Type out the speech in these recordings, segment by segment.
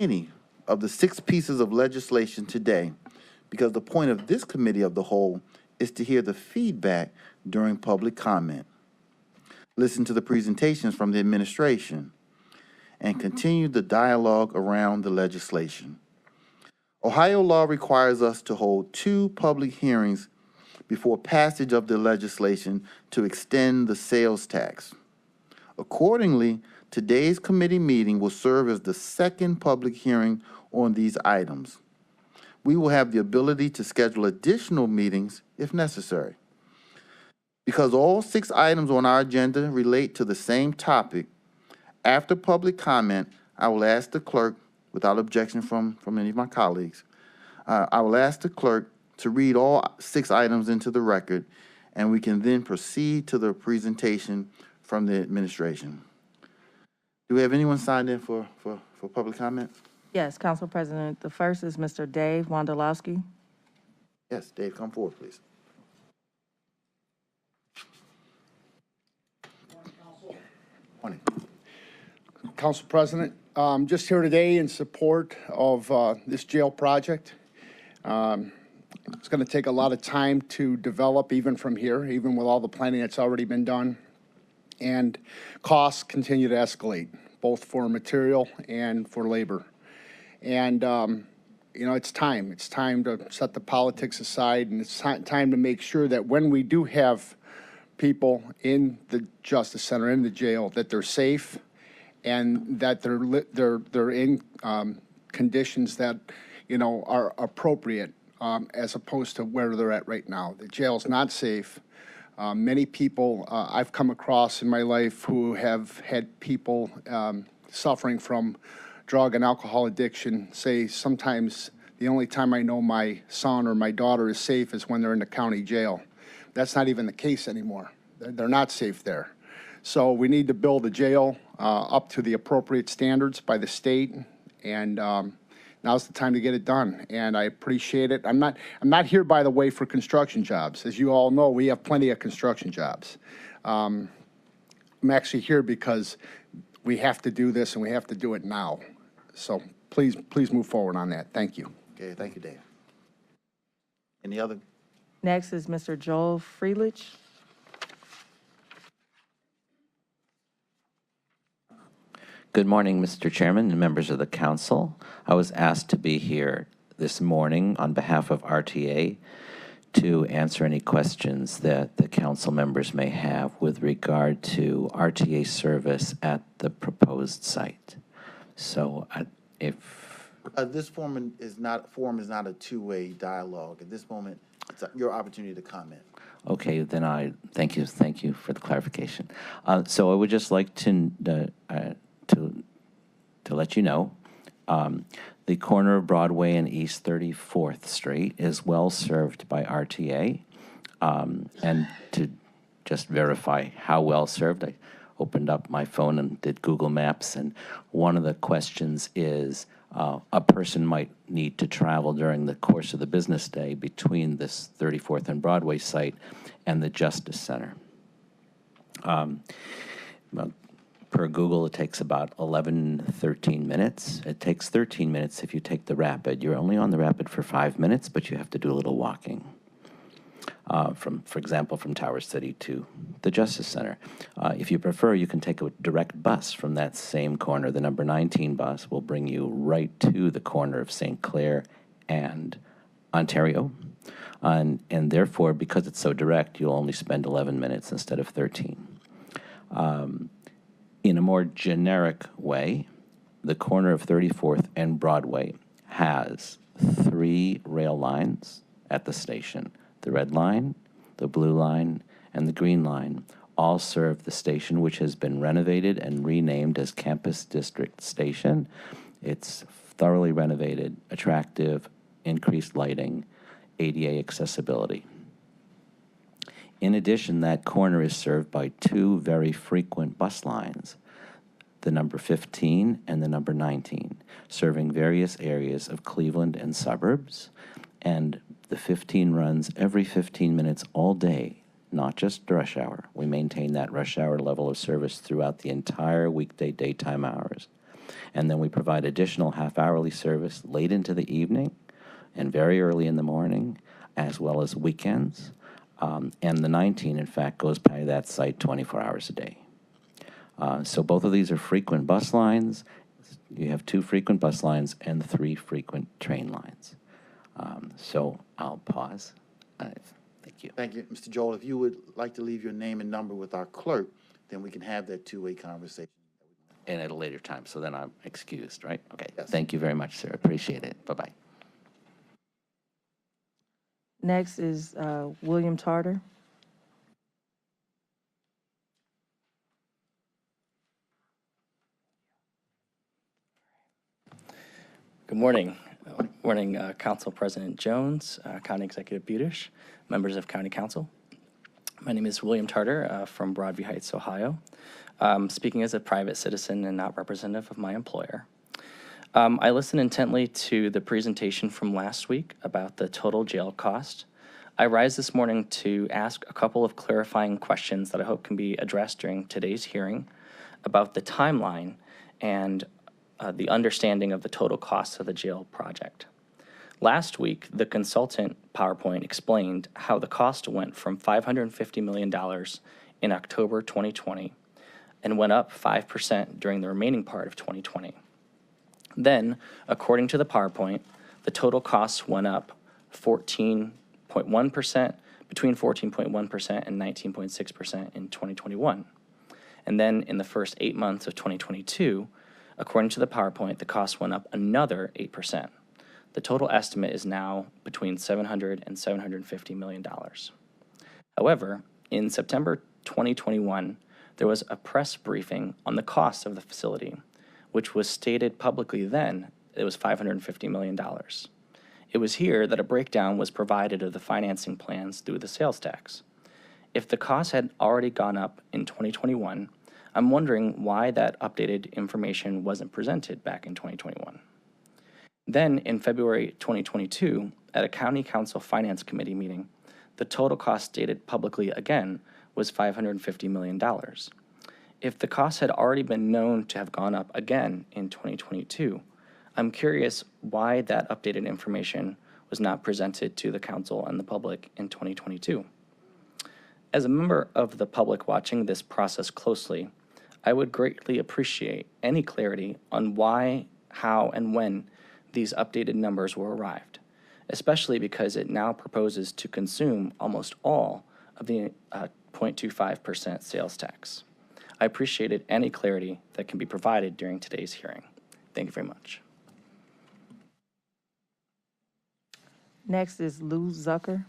any of the 6 pieces of legislation today because the point of this committee of the whole is to hear the feedback during public comment, listen to the presentations from the administration, and continue the dialogue around the legislation. Ohio law requires us to hold 2 public hearings before passage of the legislation to extend the sales tax. Accordingly, today's committee meeting will serve as the 2nd public hearing on these items. We will have the ability to schedule additional meetings if necessary. Because all 6 items on our agenda relate to the same topic, after public comment, I will ask the clerk, without objection from any of my colleagues, I will ask the clerk to read all 6 items into the record, and we can then proceed to the presentation from the administration. Do we have anyone signed in for public comment? Yes, Council President. The first is Mr. Dave Wondolowski. Yes, Dave, come forward, please. Morning. Council President, just here today in support of this jail project. It's going to take a lot of time to develop even from here, even with all the planning that's already been done. And costs continue to escalate, both for material and for labor. And, you know, it's time. It's time to set the politics aside, and it's time to make sure that when we do have people in the Justice Center, in the jail, that they're safe and that they're in conditions that, you know, are appropriate as opposed to where they're at right now. The jail's not safe. Many people I've come across in my life who have had people suffering from drug and alcohol addiction say sometimes the only time I know my son or my daughter is safe is when they're in the county jail. That's not even the case anymore. They're not safe there. So we need to build a jail up to the appropriate standards by the state, and now's the time to get it done. And I appreciate it. I'm not here, by the way, for construction jobs. As you all know, we have plenty of construction jobs. I'm actually here because we have to do this and we have to do it now. So please move forward on that. Thank you. Okay, thank you, Dave. Any other? Next is Mr. Joel Freelich. Good morning, Mr. Chairman and members of the council. I was asked to be here this morning on behalf of RTA to answer any questions that the council members may have with regard to RTA service at the proposed site. So if This forum is not a two-way dialogue. At this moment, it's your opportunity to comment. okay, then I thank you for the clarification. So I would just like to let you know, the corner of Broadway and East 34th Street is well served by RTA. And to just verify how well served, I opened up my phone and did Google Maps, and one of the questions is a person might need to travel during the course of the business day between this 34th and Broadway site and the Justice Center. Well, per Google, it takes about 13 minutes. It takes 13 minutes if you take the rapid. You're only on the rapid for 5 minutes, but you have to do a little walking. For example, from Tower City to the Justice Center. If you prefer, you can take a direct bus from that same corner. The number 19 bus will bring you right to the corner of St. Clair and Ontario. And therefore, because it's so direct, you'll only spend 11 minutes instead of 13. In a more generic way, the corner of 34th and Broadway has 3 rail lines at the station. The red line, the blue line, and the green line all serve the station, which has been renovated and renamed as Campus District Station. It's thoroughly renovated, attractive, increased lighting, ADA accessibility. In addition, that corner is served by 2 very frequent bus lines, the number 15 and the number 19, serving various areas of Cleveland and suburbs. And the 15 runs every 15 minutes all day, not just rush hour. We maintain that rush hour level of service throughout the entire weekday daytime hours. And then we provide additional half-hourly service late into the evening and very early in the morning, as well as weekends. And the 19, in fact, goes by that site 24 hours a day. So both of these are frequent bus lines. You have 2 frequent bus lines and 3 frequent train lines. So I'll pause. Thank you. Thank you. Mr. Joel, if you would like to leave your name and number with our clerk, then we can have that two-way conversation. And at a later time, so then I'm excused, right? Okay. Yes. Thank you very much, sir. Appreciate it. Bye-bye. Next is William Tarter. Good morning. Morning, Council President Jones, County Executive Budish, members of County Council. My name is William Tarter from Broadview Heights, Ohio. Speaking as a private citizen and not representative of my employer. I listened intently to the presentation from last week about the total jail cost. I rise this morning to ask a couple of clarifying questions that I hope can be addressed during today's hearing about the timeline and the understanding of the total cost of the jail project. Last week, the consultant PowerPoint explained how the cost went from $550 million in October 2020 and went up 5% during the remaining part of 2020. Then, according to the PowerPoint, the total costs went up 14.1%, between 14.1% and 19.6% in 2021. And then in the first 8 months of 2022, according to the PowerPoint, the cost went up another 8%. The total estimate is now between $700 and $750 million. However, in September 2021, there was a press briefing on the cost of the facility, which was stated publicly then it was $550 million. It was here that a breakdown was provided of the financing plans through the sales tax. If the cost had already gone up in 2021, I'm wondering why that updated information wasn't presented back in 2021. Then, in February 2022, at a County Council Finance Committee meeting, the total cost stated publicly again was $550 million. If the cost had already been known to have gone up again in 2022, I'm curious why that updated information was not presented to the Council and the public in 2022. As a member of the public watching this process closely, I would greatly appreciate any clarity on why, how, and when these updated numbers were arrived, especially because it now proposes to consume almost all of the 0.25% sales tax. I appreciated any clarity that can be provided during today's hearing. Thank you very much. Next is Lou Zucker.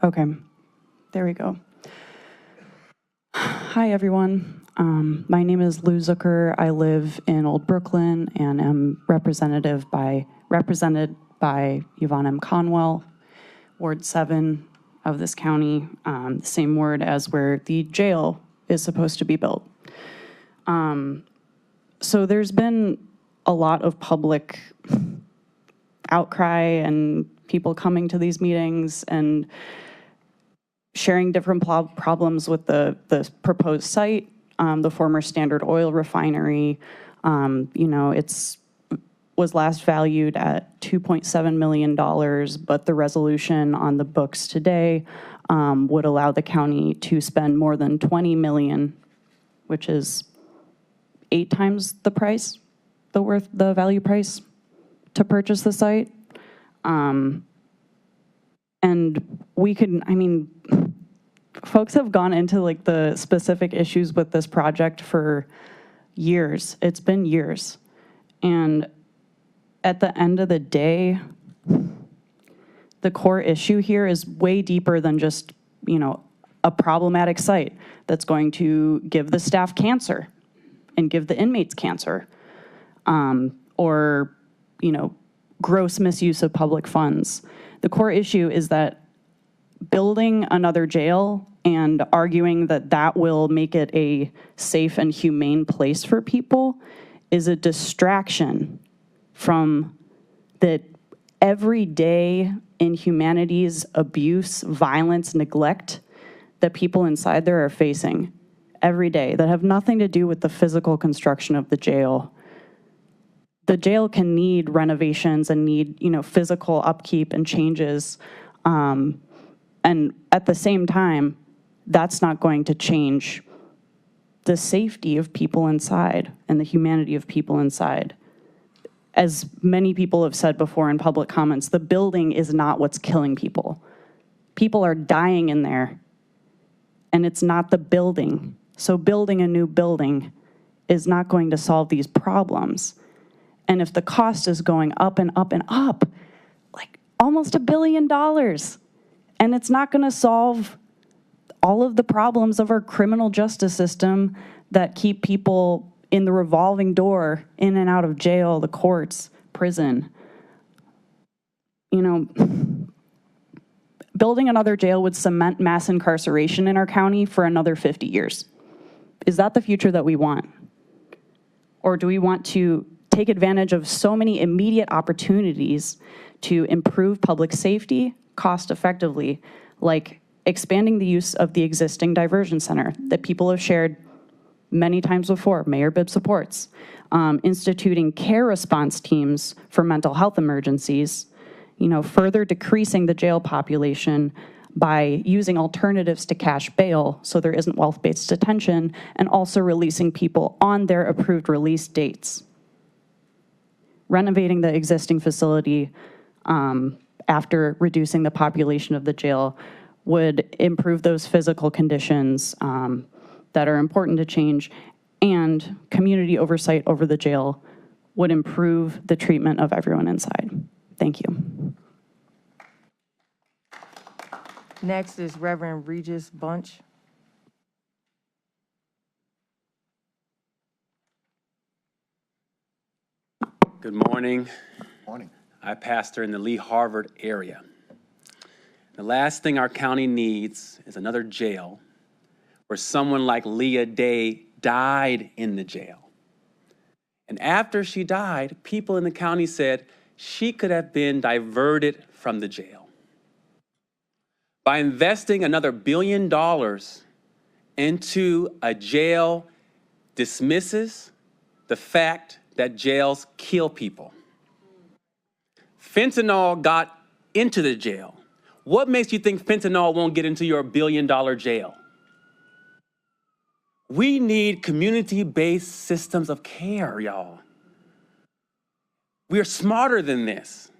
Okay, there we go. Hi, everyone. My name is Lou Zucker. I live in Old Brooklyn and am represented by Yvonne M. Conwell, Ward 7 of this county, the same ward as where the jail is supposed to be built. So there's been a lot of public outcry and people coming to these meetings and sharing different problems with the proposed site, the former Standard Oil refinery. Was last valued at $2.7 million, but the resolution on the books today would allow the county to spend more than $20 million, which is 8 times the price, the value price to purchase the site. And we could, folks have gone into like the specific issues with this project for years. It's been years. And at the end of the day, the core issue here is way deeper than just, a problematic site that's going to give the staff cancer and give the inmates cancer, or, gross misuse of public funds. The core issue is that building another jail and arguing that that will make it a safe and humane place for people is a distraction from the everyday inhumanities, abuse, violence, neglect that people inside there are facing every day that have nothing to do with the physical construction of the jail. The jail can need renovations and need, physical upkeep and changes. And at the same time, that's not going to change the safety of people inside and the humanity of people inside. As many people have said before in public comments, the building is not what's killing people. People are dying in there, and it's not the building. So building a new building is not going to solve these problems. And if the cost is going up and up and up, like almost $1 billion, and it's not going to solve all of the problems of our criminal justice system that keep people in the revolving door, in and out of jail, the courts, prison. Building another jail would cement mass incarceration in our county for another 50 years. Is that the future that we want? Or do we want to take advantage of so many immediate opportunities to improve public safety cost effectively, like expanding the use of the existing diversion center that people have shared many times before, Mayor Bibb supports, instituting care response teams for mental health emergencies, further decreasing the jail population by using alternatives to cash bail so there isn't wealth-based detention, and also releasing people on their approved release dates. Renovating the existing facility after reducing the population of the jail would improve those physical conditions that are important to change, and community oversight over the jail would improve the treatment of everyone inside. Thank you. Next is Reverend Regis Bunch. Good morning. Morning. I pastor in the Lee Harvard area. The last thing our county needs is another jail where someone like Leah Day died in the jail. And after she died, people in the county said she could have been diverted from the jail. By investing another $1 billion into a jail dismisses the fact that jails kill people. Fentanyl got into the jail. What makes you think fentanyl won't get into your $1 billion jail? We need community-based systems of care, y'all. We're smarter than this.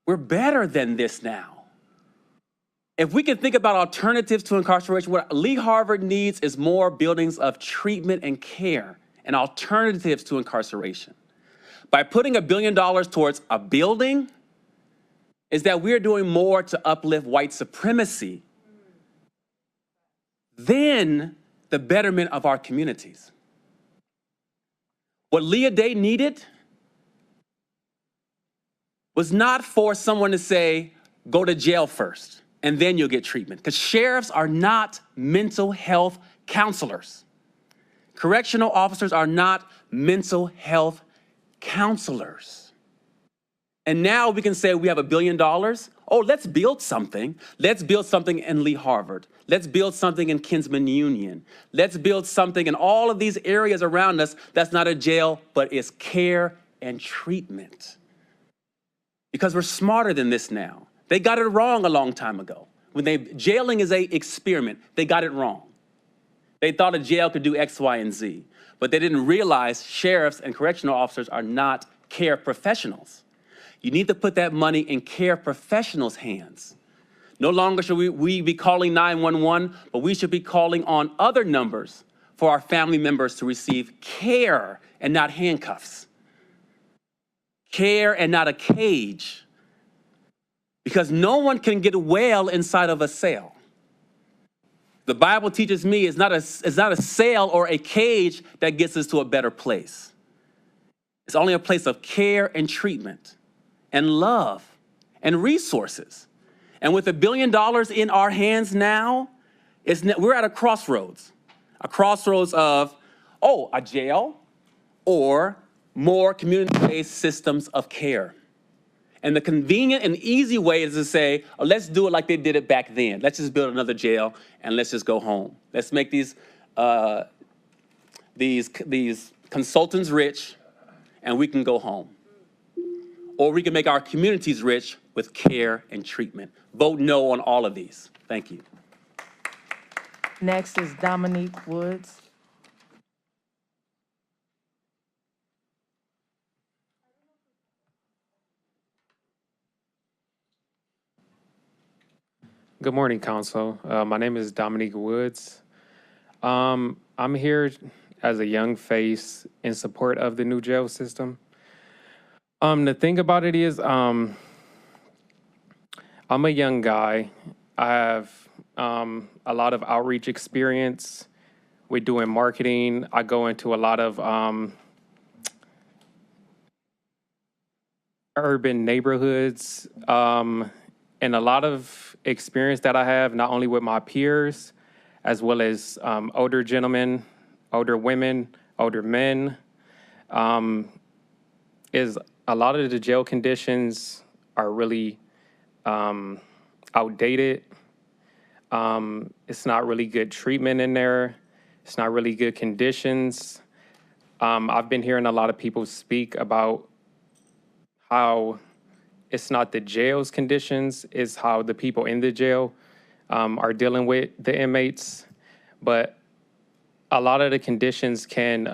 We're better than this now. If we can think about alternatives to incarceration, what Lee Harvard needs is more buildings of treatment and care and alternatives to incarceration. By putting $1 billion towards a building, is that we're doing more to uplift white supremacy than the betterment of our communities. What Leah Day needed was not for someone to say, go to jail first, and then you'll get treatment. Because sheriffs are not mental health counselors. Correctional officers are not mental health counselors. And now we can say we have $1 billion. Oh, let's build something. Let's build something in Lee Harvard. Let's build something in Kinsman Union. Let's build something in all of these areas around us that's not a jail, but is care and treatment. Because we're smarter than this now. They got it wrong a long time ago. Jailing is an experiment. They got it wrong. They thought a jail could do X, Y, and Z. But they didn't realize sheriffs and correctional officers are not care professionals. You need to put that money in care professionals' hands. No longer should we be calling 911, but we should be calling on other numbers for our family members to receive care and not handcuffs. Care and not a cage. Because no one can get well inside of a cell. The Bible teaches me it's not a cell or a cage that gets us to a better place. It's only a place of care and treatment and love and resources. And with $1 billion in our hands now, We're at a crossroads of, oh, a jail or more community-based systems of care. And the convenient and easy way is to say, oh, let's do it like they did it back then. Let's just build another jail and let's just go home. Let's make these consultants rich and we can go home. Or we can make our communities rich with care and treatment. Vote no on all of these. Thank you. Next is Dominique Woods. Good morning, Council. My name is Dominique Woods. I'm here as a young face in support of the new jail system. The thing about it is, I'm a young guy. I have a lot of outreach experience with doing marketing. I go into a lot of urban neighborhoods, and a lot of experience that I have, not only with my peers, as well as older gentlemen, older women, older men, is a lot of the jail conditions are really outdated. It's not really good treatment in there. It's not really good conditions. I've been hearing a lot of people speak about how it's not the jail's conditions, it's how the people in the jail are dealing with the inmates. But a lot of the conditions can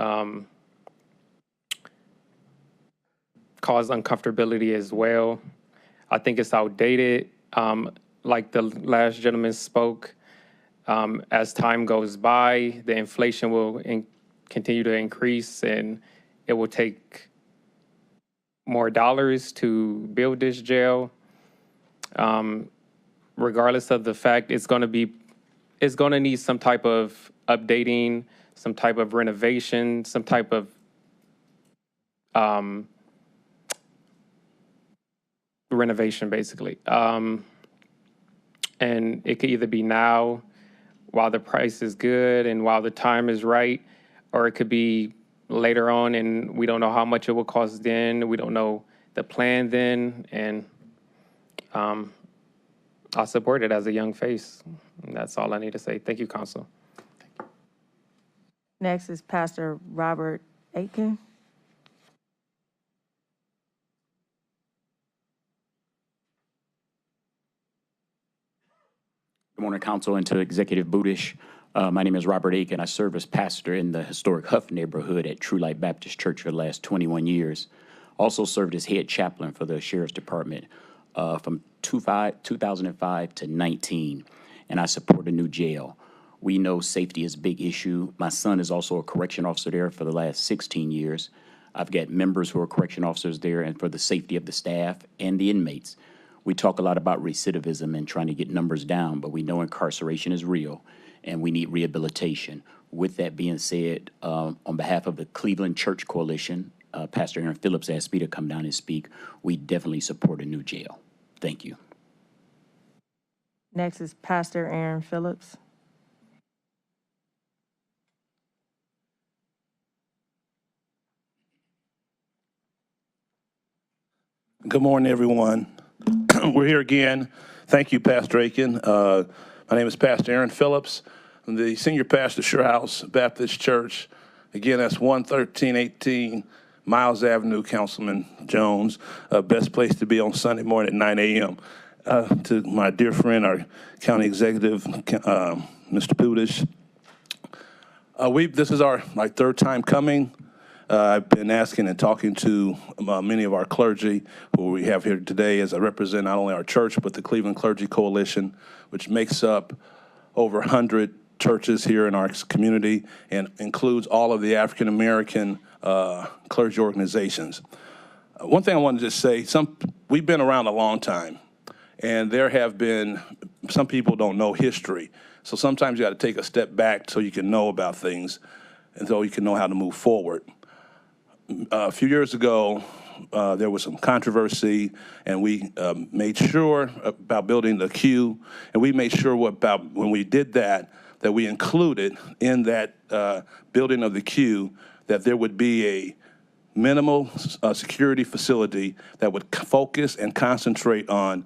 cause uncomfortability as well. I think it's outdated. Like the last gentleman spoke, as time goes by, the inflation will continue to increase and it will take more dollars to build this jail. Regardless of the fact, it's going to need some type of updating, some type of renovation, some type of renovation, basically. And it could either be now, while the price is good and while the time is right, or it could be later on and we don't know how much it will cost then. We don't know the plan then. And I support it as a young face. And that's all I need to say. Thank you, Council. Next is Pastor Robert Aiken. Good morning, Council, and to Executive Budish. My name is Robert Aiken. I serve as pastor in the historic Huff neighborhood at True Light Baptist Church for the last 21 years. Also served as head chaplain for the Sheriff's Department from 2005 to 19, and I support a new jail. We know safety is a big issue. My son is also a correction officer there for the last 16 years. I've got members who are correction officers there, and for the safety of the staff and the inmates. We talk a lot about recidivism and trying to get numbers down, but we know incarceration is real and we need rehabilitation. With that being said, on behalf of the Cleveland Church Coalition, Pastor Aaron Phillips asked me to come down and speak. We definitely support a new jail. Thank you. Next is Pastor Aaron Phillips. Good morning, everyone. We're here again. Thank you, Pastor Aiken. My name is Pastor Aaron Phillips. I'm the senior pastor, Sure House Baptist Church. Again, that's 11318 Miles Avenue, Councilman Jones. Best place to be on Sunday morning at 9 a.m. To my dear friend, our county executive, Mr. Pudish. This is our third time coming. I've been asking and talking to many of our clergy who we have here today, as I represent not only our church, but the Cleveland Clergy Coalition, which makes up over 100 churches here in our community and includes all of the African-American clergy organizations. One thing I wanted to say, we've been around a long time, and there have been, some people don't know history. So sometimes you got to take a step back so you can know about things and so you can know how to move forward. A few years ago, there was some controversy, and we made sure about building the queue, and we made sure about when we did that we included in that building of the queue that there would be a minimal security facility that would focus and concentrate on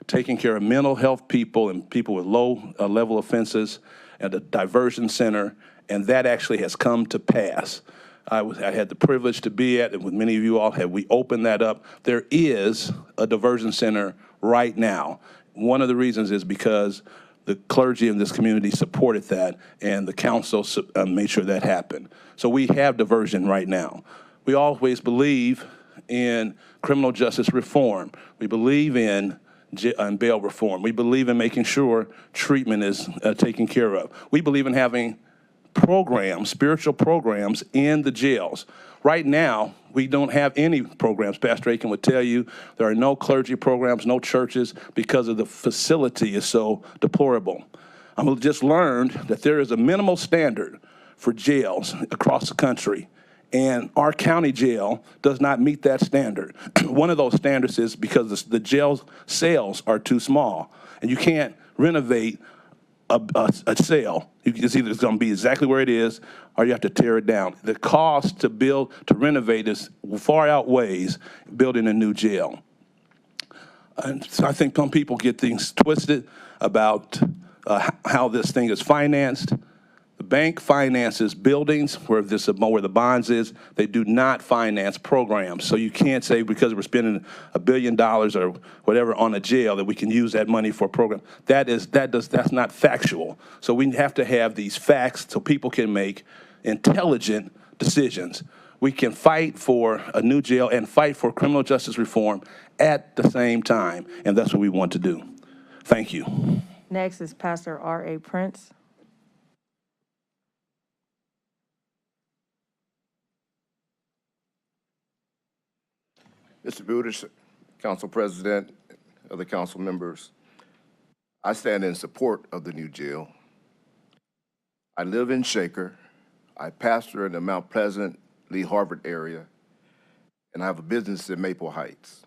taking care of mental health people and people with low level offenses at a diversion center, and that actually has come to pass. I had the privilege to be at, and with many of you all, have we opened that up. There is a diversion center right now. One of the reasons is because the clergy in this community supported that, and the council made sure that happened. So we have diversion right now. We always believe in criminal justice reform. We believe in bail reform. We believe in making sure treatment is taken care of. We believe in having programs, spiritual programs in the jails. Right now, we don't have any programs. Pastor Aiken would tell you there are no clergy programs, no churches, because of the facility is so deplorable. I just learned that there is a minimal standard for jails across the country, and our county jail does not meet that standard. One of those standards is because the jail cells are too small, and you can't renovate a cell. It's either going to be exactly where it is, or you have to tear it down. The cost to renovate far outweighs building a new jail. And so I think some people get things twisted about how this thing is financed. The bank finances buildings where the bonds is. They do not finance programs. So you can't say because we're spending $1 billion or whatever on a jail that we can use that money for a program. That's not factual. So we have to have these facts so people can make intelligent decisions. We can fight for a new jail and fight for criminal justice reform at the same time, and that's what we want to do. Thank you. Next is Pastor R.A. Prince. Mr. Budish, Council President, other council members, I stand in support of the new jail. I live in Shaker. I pastor in the Mount Pleasant, Lee Harvard area, and I have a business in Maple Heights.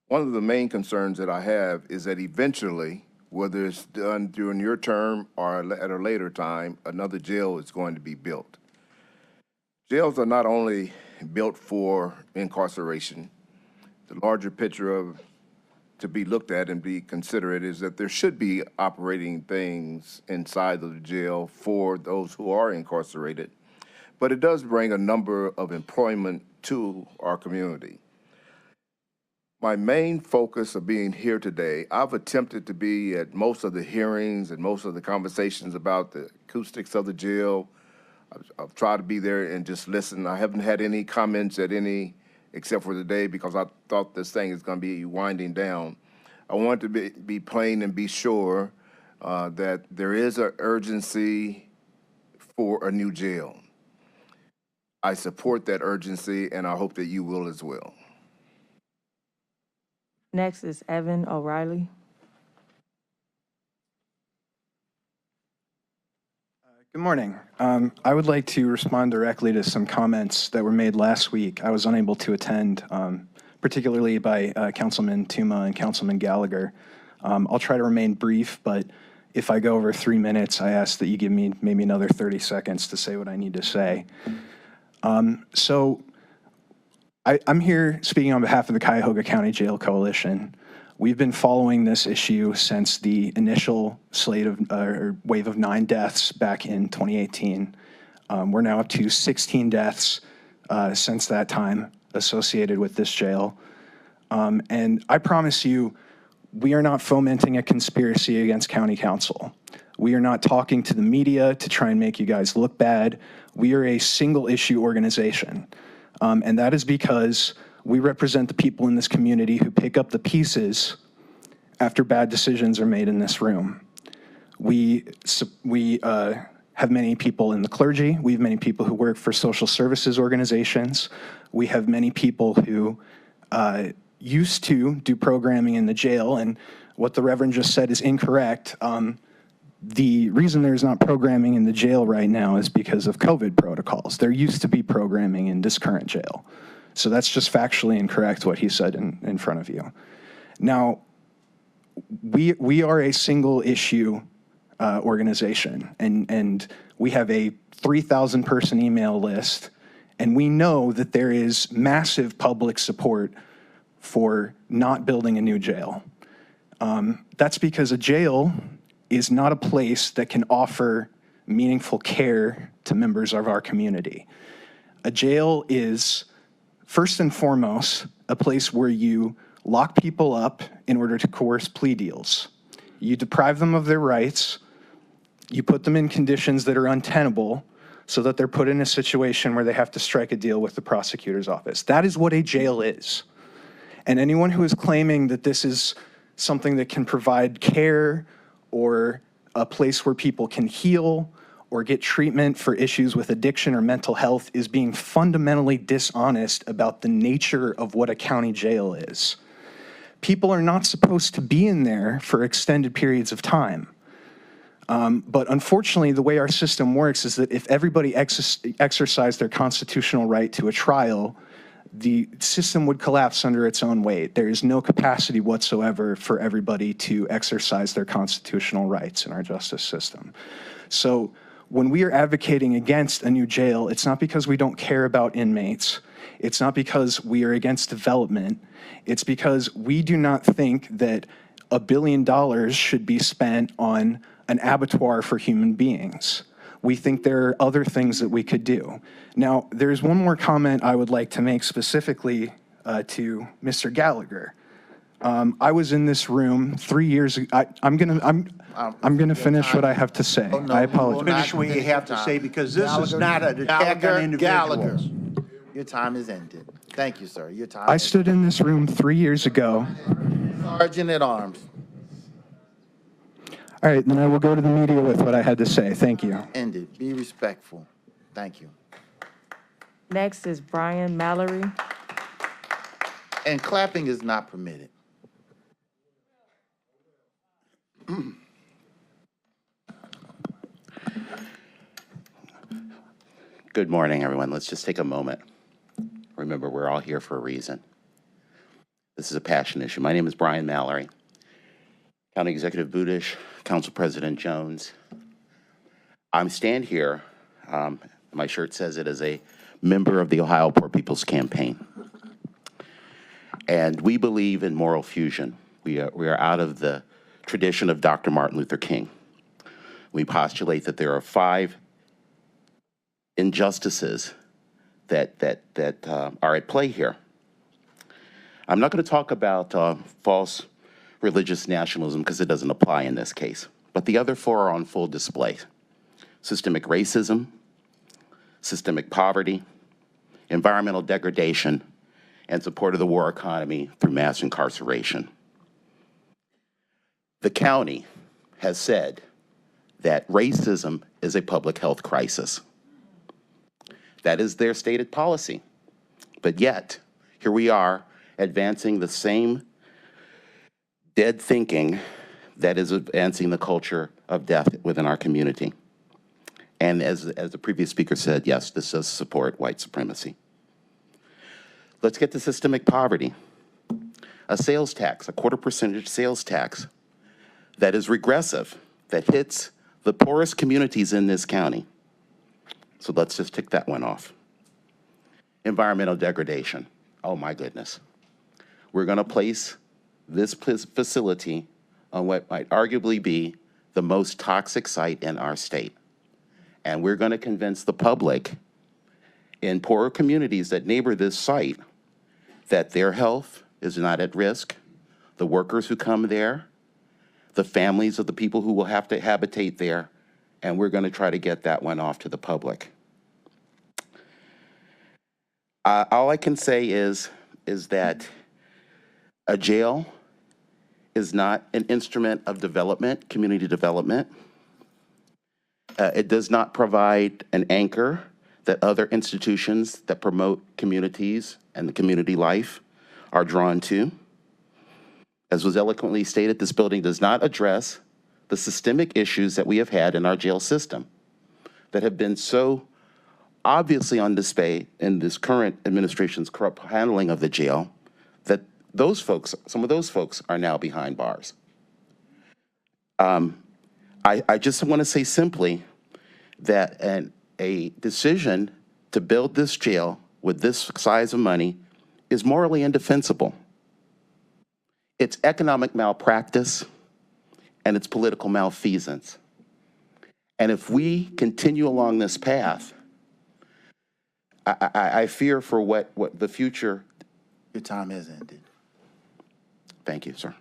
One of the main concerns that I have is that eventually, whether it's done during your term or at a later time, another jail is going to be built. Jails are not only built for incarceration. The larger picture to be looked at and be considered is that there should be operating things inside of the jail for those who are incarcerated, but it does bring a number of employment to our community. My main focus of being here today, I've attempted to be at most of the hearings and most of the conversations about the acoustics of the jail. I've tried to be there and just listen. I haven't had any comments at any, except for today, because I thought this thing is going to be winding down. I want to be plain and be sure that there is an urgency for a new jail. I support that urgency, and I hope that you will as well. Next is Evan O'Reilly. Good morning. I would like to respond directly to some comments that were made last week. I was unable to attend, particularly by Councilman Tuma and Councilman Gallagher. I'll try to remain brief, but if I go over 3 minutes, I ask that you give me maybe another 30 seconds to say what I need to say. So I'm here speaking on behalf of the Cuyahoga County Jail Coalition. We've been following this issue since the initial wave of 9 deaths back in 2018. We're now up to 16 deaths since that time associated with this jail. And I promise you, we are not fomenting a conspiracy against county council. We are not talking to the media to try and make you guys look bad. We are a single issue organization. And that is because we represent the people in this community who pick up the pieces after bad decisions are made in this room. We have many people in the clergy. We have many people who work for social services organizations. We have many people who used to do programming in the jail, and what the Reverend just said is incorrect. The reason there's not programming in the jail right now is because of COVID protocols. There used to be programming in this current jail. So that's just factually incorrect what he said in front of you. Now, we are a single issue organization, and we have a 3,000 person email list, and we know that there is massive public support for not building a new jail. That's because a jail is not a place that can offer meaningful care to members of our community. A jail is, first and foremost, a place where you lock people up in order to coerce plea deals. You deprive them of their rights, you put them in conditions that are untenable so that they're put in a situation where they have to strike a deal with the prosecutor's office. That is what a jail is. And anyone who is claiming that this is something that can provide care or a place where people can heal or get treatment for issues with addiction or mental health is being fundamentally dishonest about the nature of what a county jail is. People are not supposed to be in there for extended periods of time. But unfortunately, the way our system works is that if everybody exercised their constitutional right to a trial, the system would collapse under its own weight. There is no capacity whatsoever for everybody to exercise their constitutional rights in our justice system. So when we are advocating against a new jail, it's not because we don't care about inmates. It's not because we are against development. It's because we do not think that $1 billion should be spent on an abattoir for human beings. We think there are other things that we could do. Now, there's one more comment I would like to make specifically to Mr. Gallagher. I was in this room 3 years ago. I'm gonna finish what I have to say. Oh, no, I you will apologize. not Finish what you have to say, because this is not an attack on individuals. Your time is ended. Thank you, sir. Your time I is stood in this room 3 years ago. Sergeant at Arms. All right, then I will go to the media with what I had to say. Thank you. Ended. Be respectful. Thank you. Next is Brian Mallory. And clapping is not permitted. Good morning, everyone. Let's just take a moment. Remember, we're all here for a reason. This is a passion issue. My name is Brian Mallory, County Executive Budish, Council President Jones. I'm stand here, my shirt says it, as a member of the Ohio Poor People's Campaign. And we believe in moral fusion. We are out of the tradition of Dr. Martin Luther King. We postulate that there are 5 injustices that are at play here. I'm not going to talk about false religious nationalism because it doesn't apply in this case, but the other 4 are on full display. Systemic racism, systemic poverty, environmental degradation, and support of the war economy through mass incarceration. The county has said that racism is a public health crisis. That is their stated policy. But yet, here we are advancing the same dead thinking that is advancing the culture of death within our community. And as the previous speaker said, yes, this does support white supremacy. Let's get to systemic poverty. A sales tax, a 1/4% sales tax that is regressive, that hits the poorest communities in this county. So let's just tick that one off. Environmental degradation. Oh my goodness. We're going to place this facility on what might arguably be the most toxic site in our state. And we're going to convince the public in poorer communities that neighbor this site that their health is not at risk, the workers who come there, the families of the people who will have to habitate there, and we're going to try to get that one off to the public. All I can say is that a jail is not an instrument of development, community development. It does not provide an anchor that other institutions that promote communities and the community life are drawn to. As was eloquently stated, this building does not address the systemic issues that we have had in our jail system that have been so obviously on display in this current administration's corrupt handling of the jail, that those folks, some of those folks are now behind bars. I just want to say simply that a decision to build this jail with this size of money is morally indefensible. It's economic malpractice and it's political malfeasance. And if we continue along this path, I fear for what the future. Your time has ended. Thank you, sir.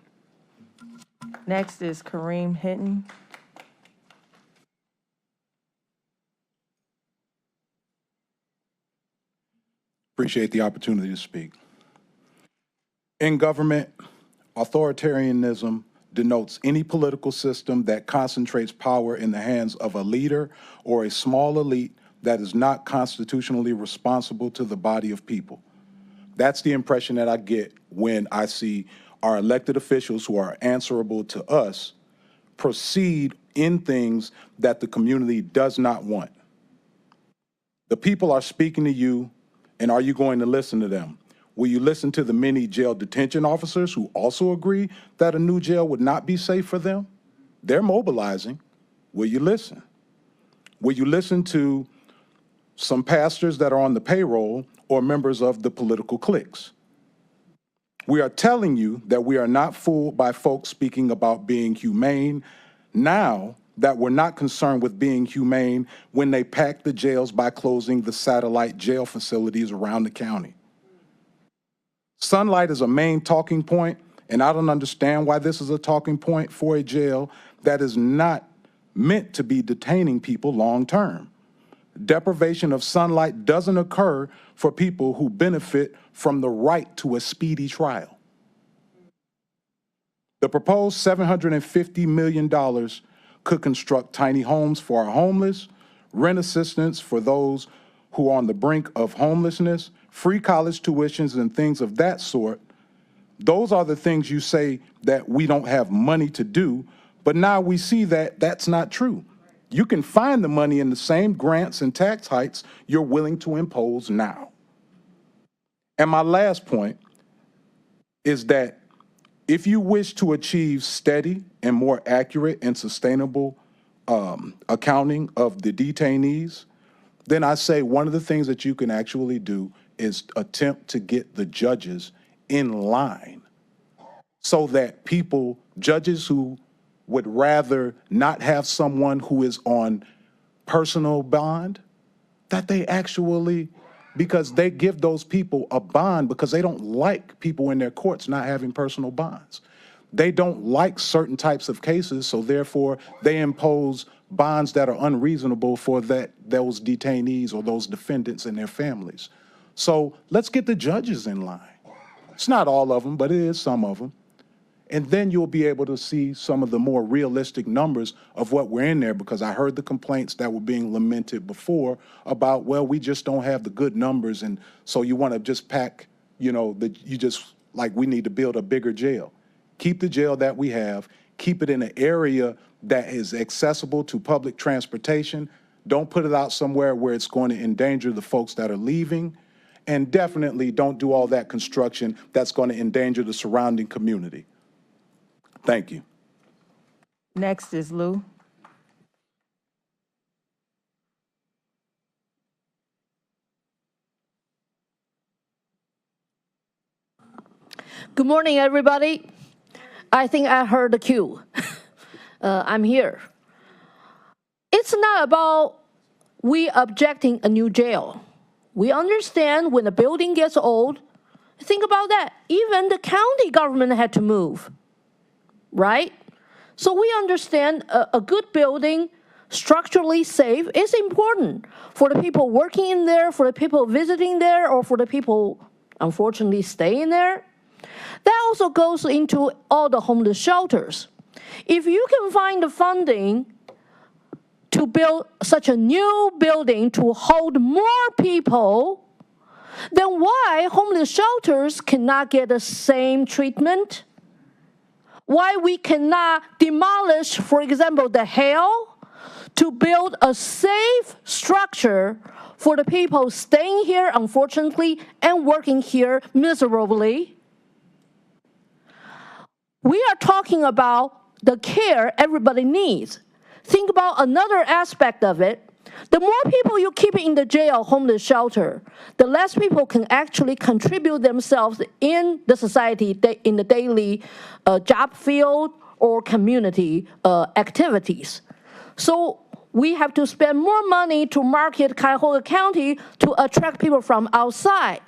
Next is Kareem Hinton. Appreciate the opportunity to speak. In government, authoritarianism denotes any political system that concentrates power in the hands of a leader or a small elite that is not constitutionally responsible to the body of people. That's the impression that I get when I see our elected officials who are answerable to us proceed in things that the community does not want. The people are speaking to you, and are you going to listen to them? Will you listen to the many jail detention officers who also agree that a new jail would not be safe for them? They're mobilizing. Will you listen? Will you listen to some pastors that are on the payroll or members of the political cliques? We are telling you that we are not fooled by folks speaking about being humane now that we're not concerned with being humane when they pack the jails by closing the satellite jail facilities around the county. Sunlight is a main talking point, and I don't understand why this is a talking point for a jail that is not meant to be detaining people long term. Deprivation of sunlight doesn't occur for people who benefit from the right to a speedy trial. The proposed $750 million could construct tiny homes for our homeless, rent assistance for those who are on the brink of homelessness, free college tuitions and things of that sort. Those are the things you say that we don't have money to do, but now we see that that's not true. You can find the money in the same grants and tax hikes you're willing to impose now. And my last point is that if you wish to achieve steady and more accurate and sustainable accounting of the detainees, then I say one of the things that you can actually do is attempt to get the judges in line so that judges who would rather not have someone who is on personal bond, that they actually, because they give those people a bond because they don't like people in their courts not having personal bonds. They don't like certain types of cases, so therefore they impose bonds that are unreasonable for those detainees or those defendants and their families. So let's get the judges in line. It's not all of them, but it is some of them. And then you'll be able to see some of the more realistic numbers of what we're in there, because I heard the complaints that were being lamented before about, well, we just don't have the good numbers, and so you want to just pack, we need to build a bigger jail. Keep the jail that we have, keep it in an area that is accessible to public transportation. Don't put it out somewhere where it's going to endanger the folks that are leaving, and definitely don't do all that construction that's going to endanger the surrounding community. Thank you. Next is Lou. Good morning, everybody. I think I heard the cue. I'm here. It's not about we objecting a new jail. We understand when a building gets old, think about that. Even the county government had to move, right? So we understand a good building, structurally safe, is important for the people working in there, for the people visiting there, or for the people, unfortunately, staying there. That also goes into all the homeless shelters. If you can find the funding to build such a new building to hold more people, then why homeless shelters cannot get the same treatment? Why we cannot demolish, for example, the Hale to build a safe structure for the people staying here, unfortunately, and working here miserably. We are talking about the care everybody needs. Think about another aspect of it. The more people you keep in the jail, homeless shelter, the less people can actually contribute themselves in the society, in the daily job field or community activities. So we have to spend more money to market Cuyahoga County to attract people from outside.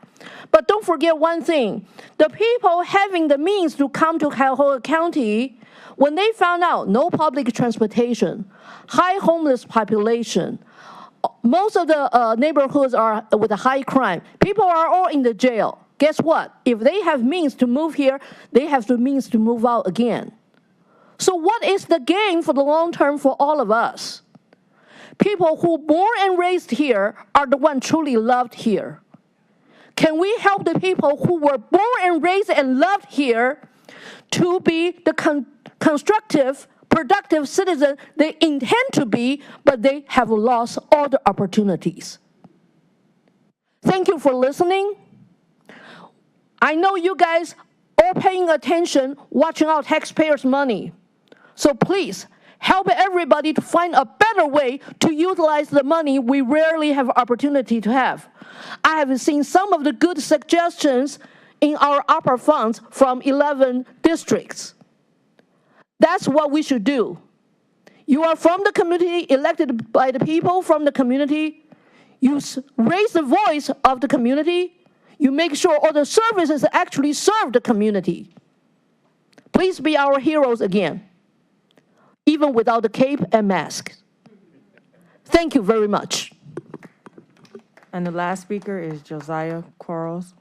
But don't forget one thing. The people having the means to come to Cuyahoga County, when they found out no public transportation, high homeless population, most of the neighborhoods are with a high crime, people are all in the jail. Guess what? If they have means to move here, they have the means to move out again. So what is the gain for the long term for all of us? People who born and raised here are the ones truly loved here. Can we help the people who were born and raised and loved here to be the constructive, productive citizen they intend to be, but they have lost all the opportunities? Thank you for listening. I know you guys are paying attention, watching our taxpayers' money. So please, help everybody to find a better way to utilize the money we rarely have opportunity to have. I have seen some of the good suggestions in our ARPA funds from 11 districts. That's what we should do. You are from the community, elected by the people from the community. You raise the voice of the community. You make sure all the services actually serve the community. Please be our heroes again, even without the cape and mask. Thank you very much. And the last speaker is Josiah Quarles.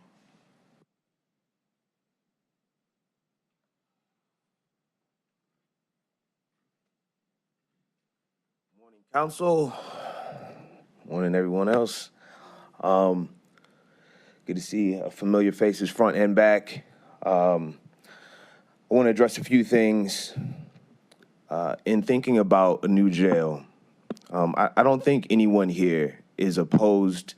Council, morning everyone else. Good to see familiar faces front and back. I want to address a few things. In thinking about a new jail, I don't think anyone here is opposed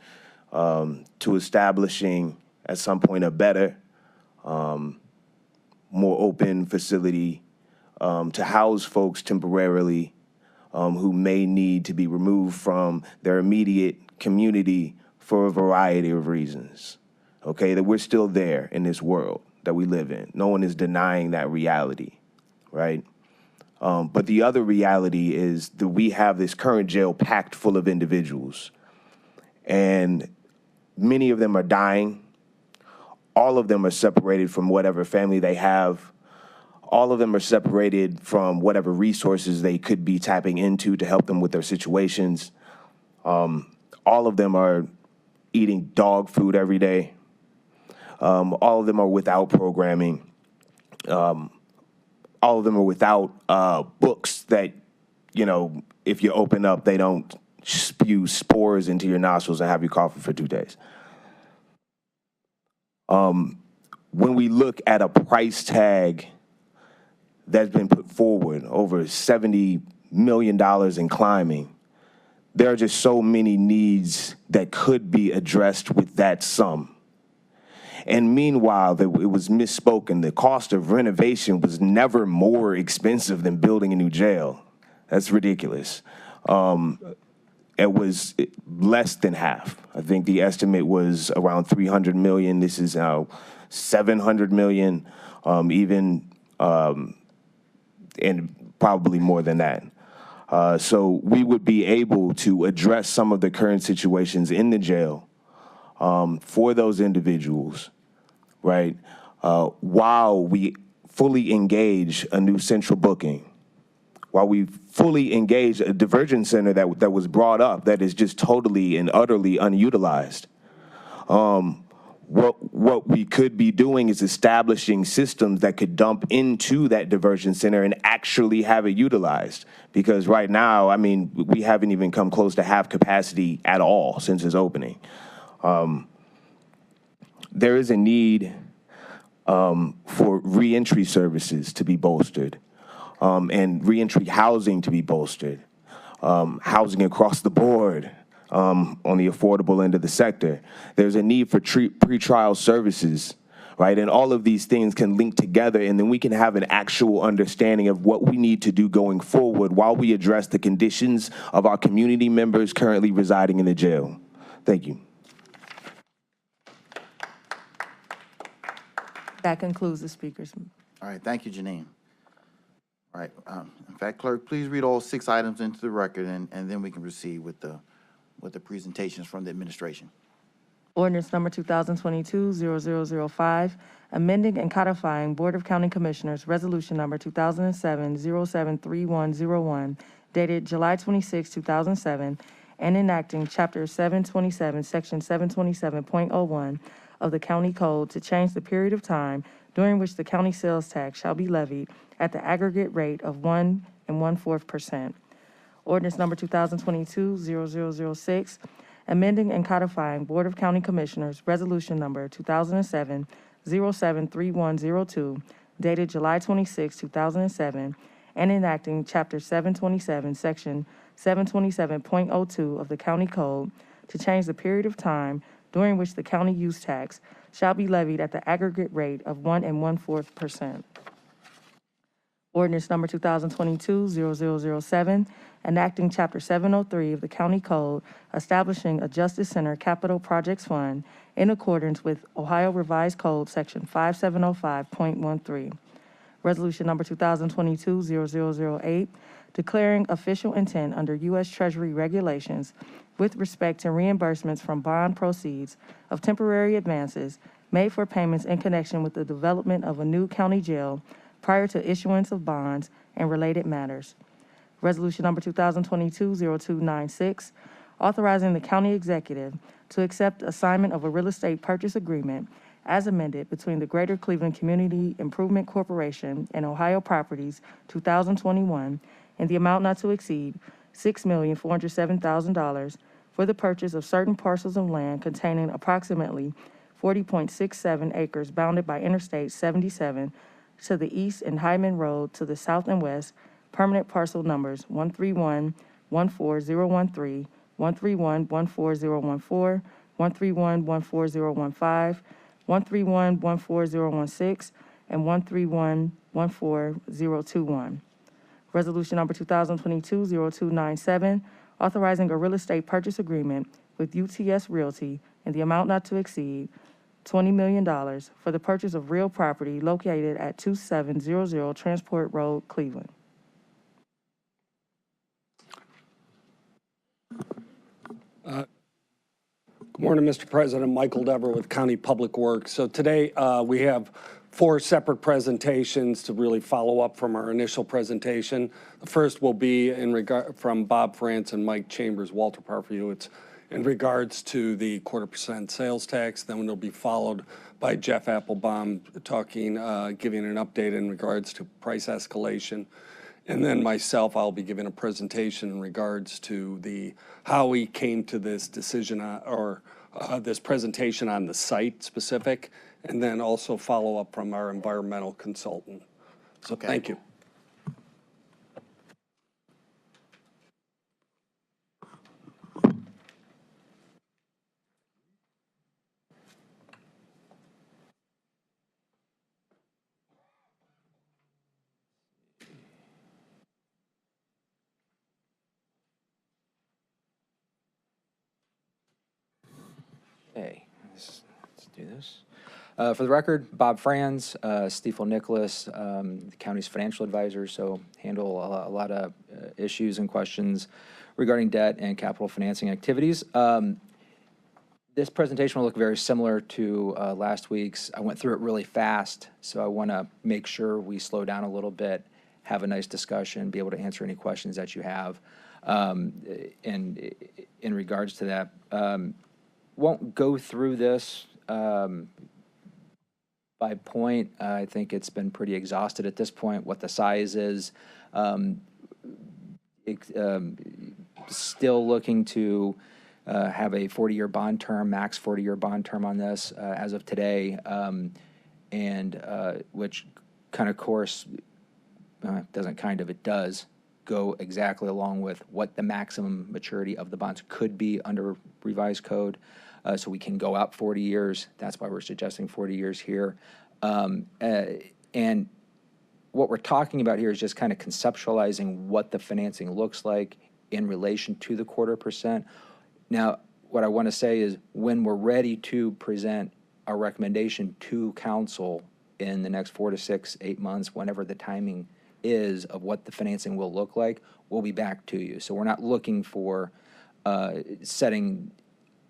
to establishing at some point a better, more open facility to house folks temporarily who may need to be removed from their immediate community for a variety of reasons, okay? That we're still there in this world that we live in. No one is denying that reality, right? But the other reality is that we have this current jail packed full of individuals, and many of them are dying. All of them are separated from whatever family they have. All of them are separated from whatever resources they could be tapping into to help them with their situations. All of them are eating dog food every day. All of them are without programming. All of them are without books that, you know, if you open up, they don't spew spores into your nostrils and have you coughing for 2 days. When we look at a price tag that's been put forward, over $70 million and climbing, there are just so many needs that could be addressed with that sum. And meanwhile, it was misspoken. The cost of renovation was never more expensive than building a new jail. That's ridiculous. It was less than half. I think the estimate was around $300 million. This is now $700 million, and probably more than that. So we would be able to address some of the current situations in the jail for those individuals, right, while we fully engage a new central booking, while we fully engage a diversion center that was brought up that is just totally and utterly unutilized. What we could be doing is establishing systems that could dump into that diversion center and actually have it utilized. Because right now, I mean, we haven't even come close to half capacity at all since its opening. There is a need for reentry services to be bolstered, and reentry housing to be bolstered, housing across the board, on the affordable end of the sector. There's a need for pretrial services, right? And all of these things can link together, and then we can have an actual understanding of what we need to do going forward while we address the conditions of our community members currently residing in the jail. Thank you. That concludes the speakers. All right, thank you, Janine. All right, in fact, clerk, please read all 6 items into the record, and then we can proceed with the presentations from the administration. Ordinance number 2022-0005, amending and codifying Board of County Commissioners Resolution number 2007-073101, dated July 26, 2007, and enacting Chapter 727, Section 727.01 of the County Code to change the period of time during which the county sales tax shall be levied at the aggregate rate of 1 1/4%. Ordinance number 2022-0006, amending and codifying Board of County Commissioners Resolution number 2007-073102, dated July 26, 2007, and enacting Chapter 727, Section 727.02 of the County Code to change the period of time during which the county use tax shall be levied at the aggregate rate of 1 1/4%. Ordinance number 2022-0007, enacting Chapter 703 of the County Code, establishing a Justice Center Capital Projects Fund in accordance with Ohio Revised Code, Section 5705.13. Resolution number 2022-0008, declaring official intent under U.S. Treasury regulations with respect to reimbursements from bond proceeds of temporary advances made for payments in connection with the development of a new county jail prior to issuance of bonds and related matters. Resolution number 2022-0296, authorizing the county executive to accept assignment of a real estate purchase agreement as amended between the Greater Cleveland Community Improvement Corporation and Ohio Properties 2021 in the amount not to exceed $6,407,000 for the purchase of certain parcels of land containing approximately 40.67 acres bounded by Interstate 77 to the east and Hyman Road to the south and west, permanent parcel numbers 131-14013, 131-14014, 131-14015, 131-14016, and 131-14021. Resolution number 2022-0297, authorizing a real estate purchase agreement with UTS Realty in the amount not to exceed $20 million for the purchase of real property located at 2700 Transport Road, Cleveland. Good morning, Mr. President. Michael Dever with County Public Works. So today we have 4 separate presentations to really follow up from our initial presentation. The first will be from Bob France and Mike Chambers, Walter Parkview. It's in regards to the 1/4% sales tax. Then it'll be followed by Jeff Applebaum giving an update in regards to price escalation. And then myself, I'll be giving a presentation in regards to how we came to this decision this presentation on the site specific, and then also follow up from our environmental consultant. So okay. Thank you. Okay, let's do this. For the record, Bob Franz, Stiefel Nicholas, the county's financial advisor, so handle a lot of issues and questions regarding debt and capital financing activities. This presentation will look very similar to last week's. I went through it really fast, so I want to make sure we slow down a little bit, have a nice discussion, be able to answer any questions that you have. And in regards to that, won't go through this by point. I think it's been pretty exhausted at this point, what the size is. Still looking to have a 40-year bond term, max 40-year bond term on this as of today, and which kind of course, doesn't kind of, it does, go exactly along with what the maximum maturity of the bonds could be under revised code. So we can go out 40 years. That's why we're suggesting 40 years here. And what we're talking about here is just kind of conceptualizing what the financing looks like in relation to the 0.25%. Now, what I want to say is when we're ready to present our recommendation to council in the next 4 to 6, 8 months, whenever the timing is of what the financing will look like, we'll be back to you. So we're not looking for setting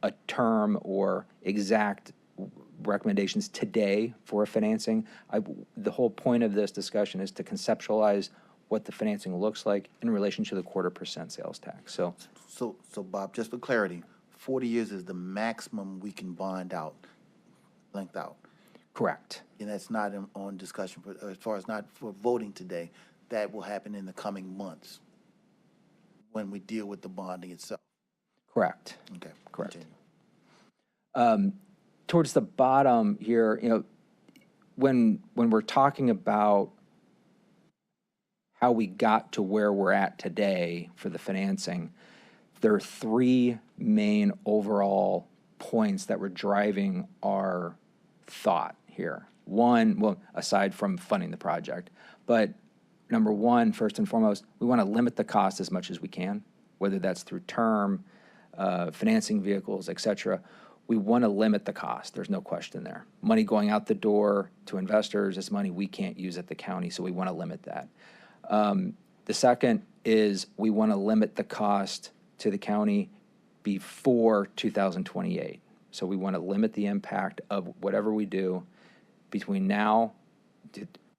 a term or exact recommendations today for financing. The whole point of this discussion is to conceptualize what the financing looks like in relation to the 0.25% sales tax. So Bob, just for clarity, 40 years is the maximum we can bond out, length out. Correct. And that's not on discussion, but as far as not for voting today, that will happen in the coming months when we deal with the bonding itself. Correct. Okay. Correct. Continue. Towards the bottom here, you know, when we're talking about how we got to where we're at today for the financing, there are 3 main overall points that were driving our thought here. One, well, aside from funding the project, but number one, first and foremost, we want to limit the cost as much as we can, whether that's through term, financing vehicles, et cetera. We want to limit the cost. There's no question there. Money going out the door to investors is money we can't use at the county, so we want to limit that. The second is we want to limit the cost to the county before 2028. So we want to limit the impact of whatever we do between now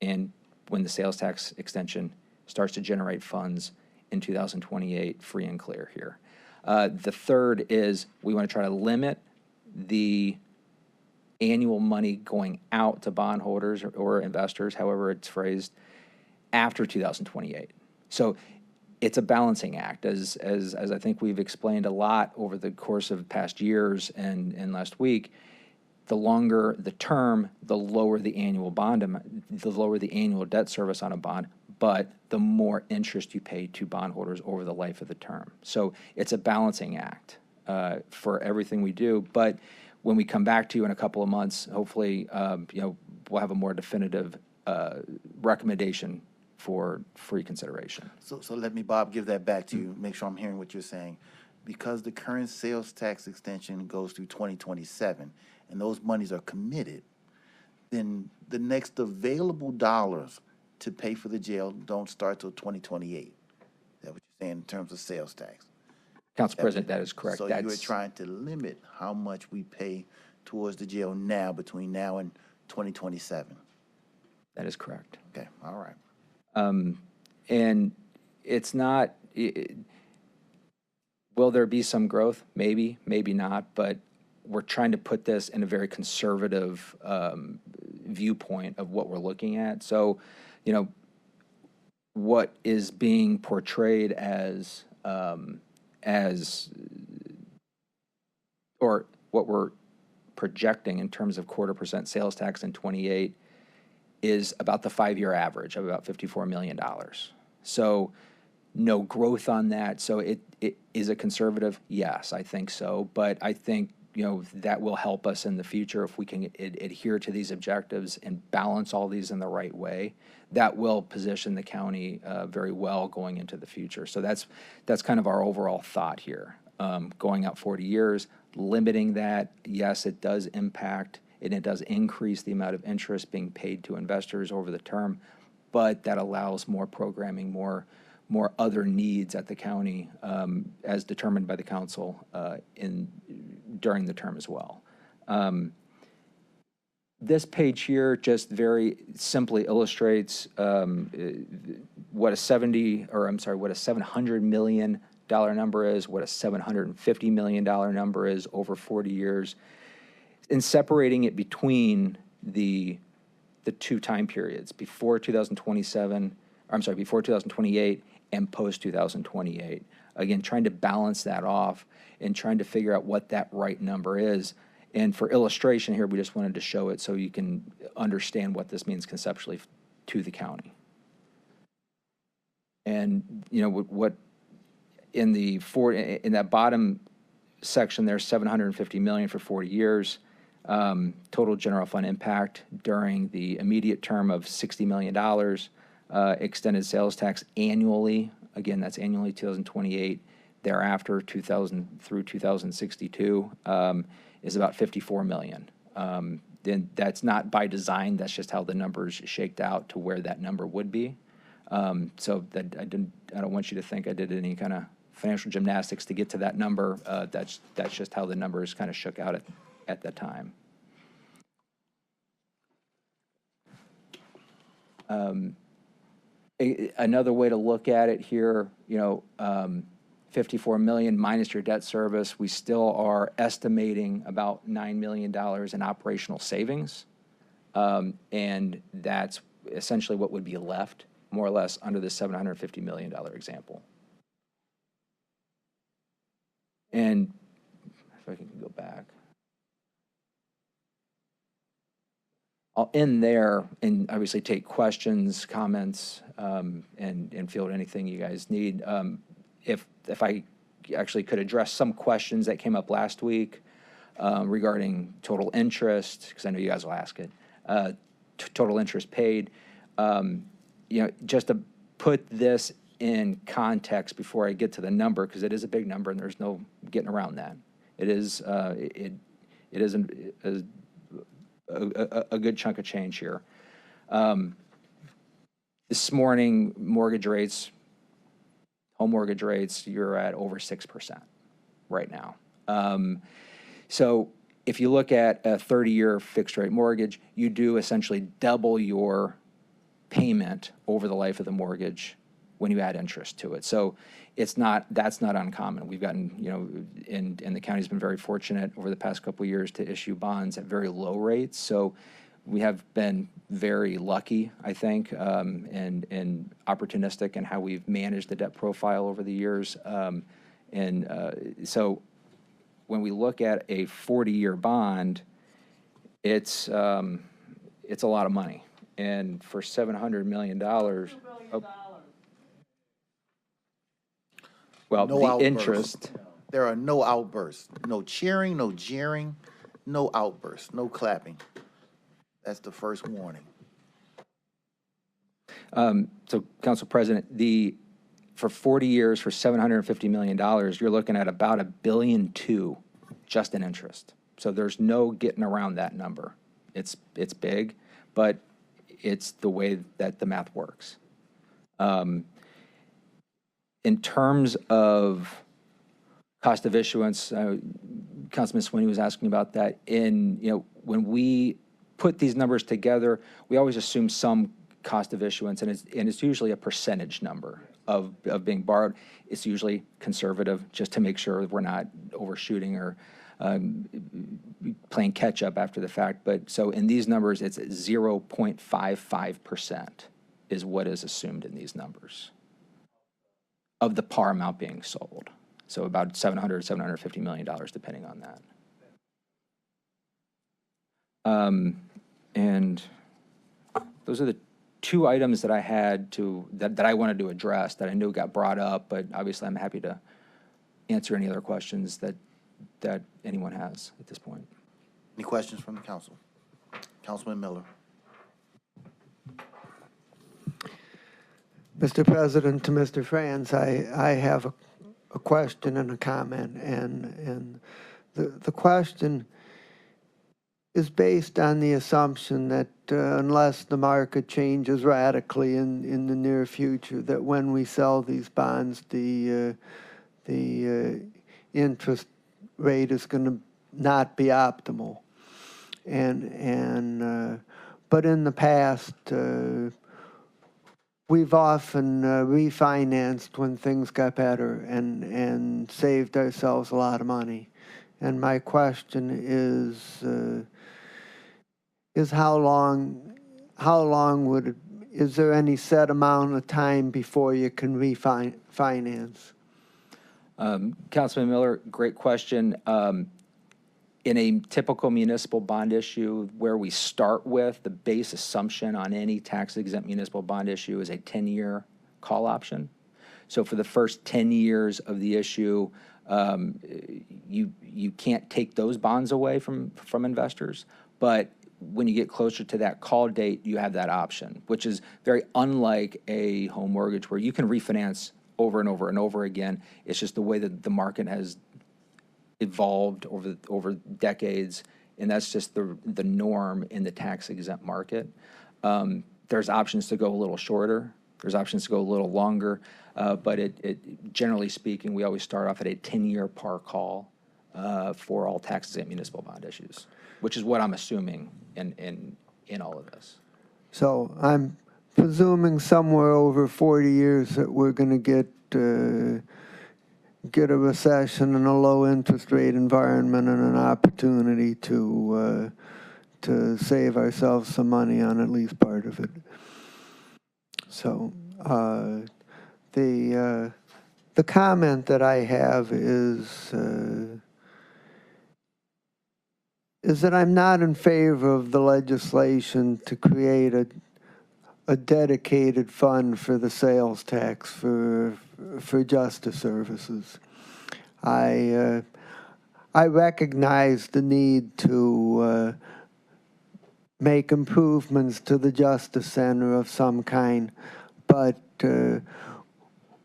and when the sales tax extension starts to generate funds in 2028, free and clear here. The third is we want to try to limit the annual money going out to bondholders or investors, however it's phrased, after 2028. So it's a balancing act, as I think we've explained a lot over the course of past years and last week. The longer the term, the lower the annual the lower the annual debt service on a bond, but the more interest you pay to bondholders over the life of the term. So it's a balancing act for everything we do. But when we come back to you in a couple of months, hopefully, you know, we'll have a more definitive recommendation for free consideration. So let me, Bob, give that back to you, make sure I'm hearing what you're saying. Because the current sales tax extension goes through 2027, and those monies are committed, then the next available dollars to pay for the jail don't start till 2028. Is that what you're saying in terms of sales tax? Council President, that is correct. So you're trying to limit how much we pay towards the jail now, between now and 2027? That is correct. Okay, all right. And it's not, will there be some growth? Maybe, maybe not, but we're trying to put this in a very conservative viewpoint of what we're looking at. So, you know, what is being portrayed as or what we're projecting in terms of 0.25% sales tax in 28 is about the 5-year average of about $54 million. So no growth on that. So it is it conservative? Yes, I think so. But I think, you know, that will help us in the future if we can adhere to these objectives and balance all these in the right way. That will position the county very well going into the future. So that's kind of our overall thought here. Going out 40 years, limiting that, yes, it does impact and it does increase the amount of interest being paid to investors over the term, but that allows more programming, more other needs at the county as determined by the council during the term as well. This page here just very simply illustrates what a $700 million number is, what a $750 million number is over 40 years, and separating it between the two time periods, before 2028 and post 2028. Again, trying to balance that off and trying to figure out what that right number is. And for illustration here, we just wanted to show it so you can understand what this means conceptually to the county. And, you know, what in in that bottom section, there's $750 million for 40 years. Total general fund impact during the immediate term of $60 million. Extended sales tax annually, again, that's annually 2028. Thereafter, 2000 through 2062, is about $54 million. Then that's not by design. That's just how the numbers shaked out to where that number would be. So that I don't want you to think I did any kind of financial gymnastics to get to that number. That's just how the numbers kind of shook out at that time. Another way to look at it here, you know, 54 million minus your debt service, we still are estimating about $9 million in operational savings. And that's essentially what would be left, more or less, under the $750 million example. And if I can go back. I'll end there and obviously take questions, comments, and field anything you guys need. If I actually could address some questions that came up last week regarding total interest, because I know you guys will ask it, total interest paid. You know, just to put this in context before I get to the number, because it is a big number and there's no getting around that. It is a good chunk of change here. This morning, mortgage rates, home mortgage rates, you're at over 6% right now. So if you look at a 30-year fixed rate mortgage, you do essentially double your payment over the life of the mortgage when you add interest to it. So that's not uncommon. We've gotten, you know, and the county's been very fortunate over the past couple of years to issue bonds at very low rates. So we have been very lucky, I think, and opportunistic in how we've managed the debt profile over the years. So when we look at a 40-year bond, it's a lot of money. And for $700 million, well, No the outbursts. interest. There are no outbursts, no cheering, no jeering, no outbursts, no clapping. That's the first warning. So, Council President, for 40 years, for $750 million, you're looking at about $1.2 billion just in interest. So there's no getting around that number. It's big, but it's the way that the math works. In terms of cost of issuance, Councilman Sweeney was asking about that. When we put these numbers together, we always assume some cost of issuance, and it's usually a percentage number of being borrowed. It's usually conservative, just to make sure we're not overshooting or playing catch up after the fact. But so in these numbers, it's 0.55% is what is assumed in these numbers of the par amount being sold. So about $750 million, depending on that. And those are the two items that I had that I wanted to address that I knew got brought up, but obviously I'm happy to answer any other questions that anyone has at this point. Any questions from the council? Councilman Miller. Mr. President, to Mr. Franz, I have a question and a comment, and the question is based on the assumption that unless the market changes radically in the near future, that when we sell these bonds, the interest rate is going to not be optimal, but in the past. We've often refinanced when things got better and saved ourselves a lot of money. And my question is how long would is there any set amount of time before you can refinance? Councilman Miller, great question. In a typical municipal bond issue, where we start with the base assumption on any tax-exempt municipal bond issue is a 10-year call option. So for the first 10 years of the issue, you can't take those bonds away from investors. But when you get closer to that call date, you have that option, which is very unlike a home mortgage where you can refinance over and over and over again. It's just the way that the market has evolved over decades, and that's just the norm in the tax-exempt market. There's options to go a little shorter. There's options to go a little longer, but generally speaking, we always start off at a 10-year par call for all tax-exempt municipal bond issues, which is what I'm assuming in all of this. So I'm presuming somewhere over 40 years that we're going to get a recession and a low interest rate environment and an opportunity to save ourselves some money on at least part of it. So the comment that I have is that I'm not in favor of the legislation to create a dedicated fund for the sales tax for justice services. I recognize the need to make improvements to the Justice Center of some kind, but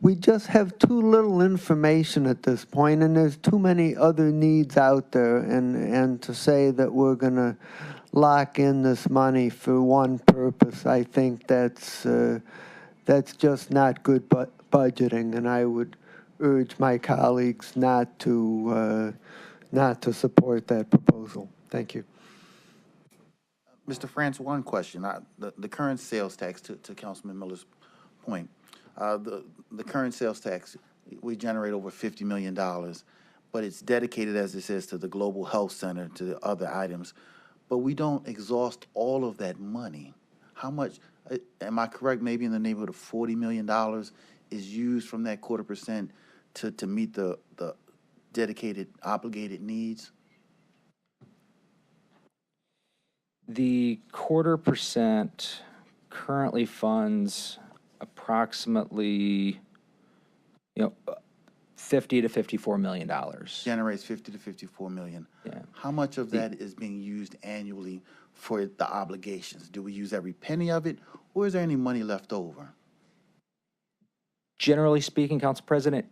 we just have too little information at this point, and there's too many other needs out there, and to say that we're going to lock in this money for one purpose, I think that's just not good budgeting, and I would urge my colleagues not to support that proposal. Thank you. Mr. France, one question. The current sales tax, to Councilman Miller's point, the current sales tax, we generate over $50 million, but it's dedicated, as it says, to the Global Health Center, to the other items. But we don't exhaust all of that money. How much, am I correct, maybe in the neighborhood of $40 million is used from that 0.25% to meet the dedicated, obligated needs? The 0.25% currently funds approximately, $50 to $54 million. Generates 50 to 54 million. Yeah. How much of that is being used annually for the obligations? Do we use every penny of it, or is there any money left over? Generally speaking, Council President,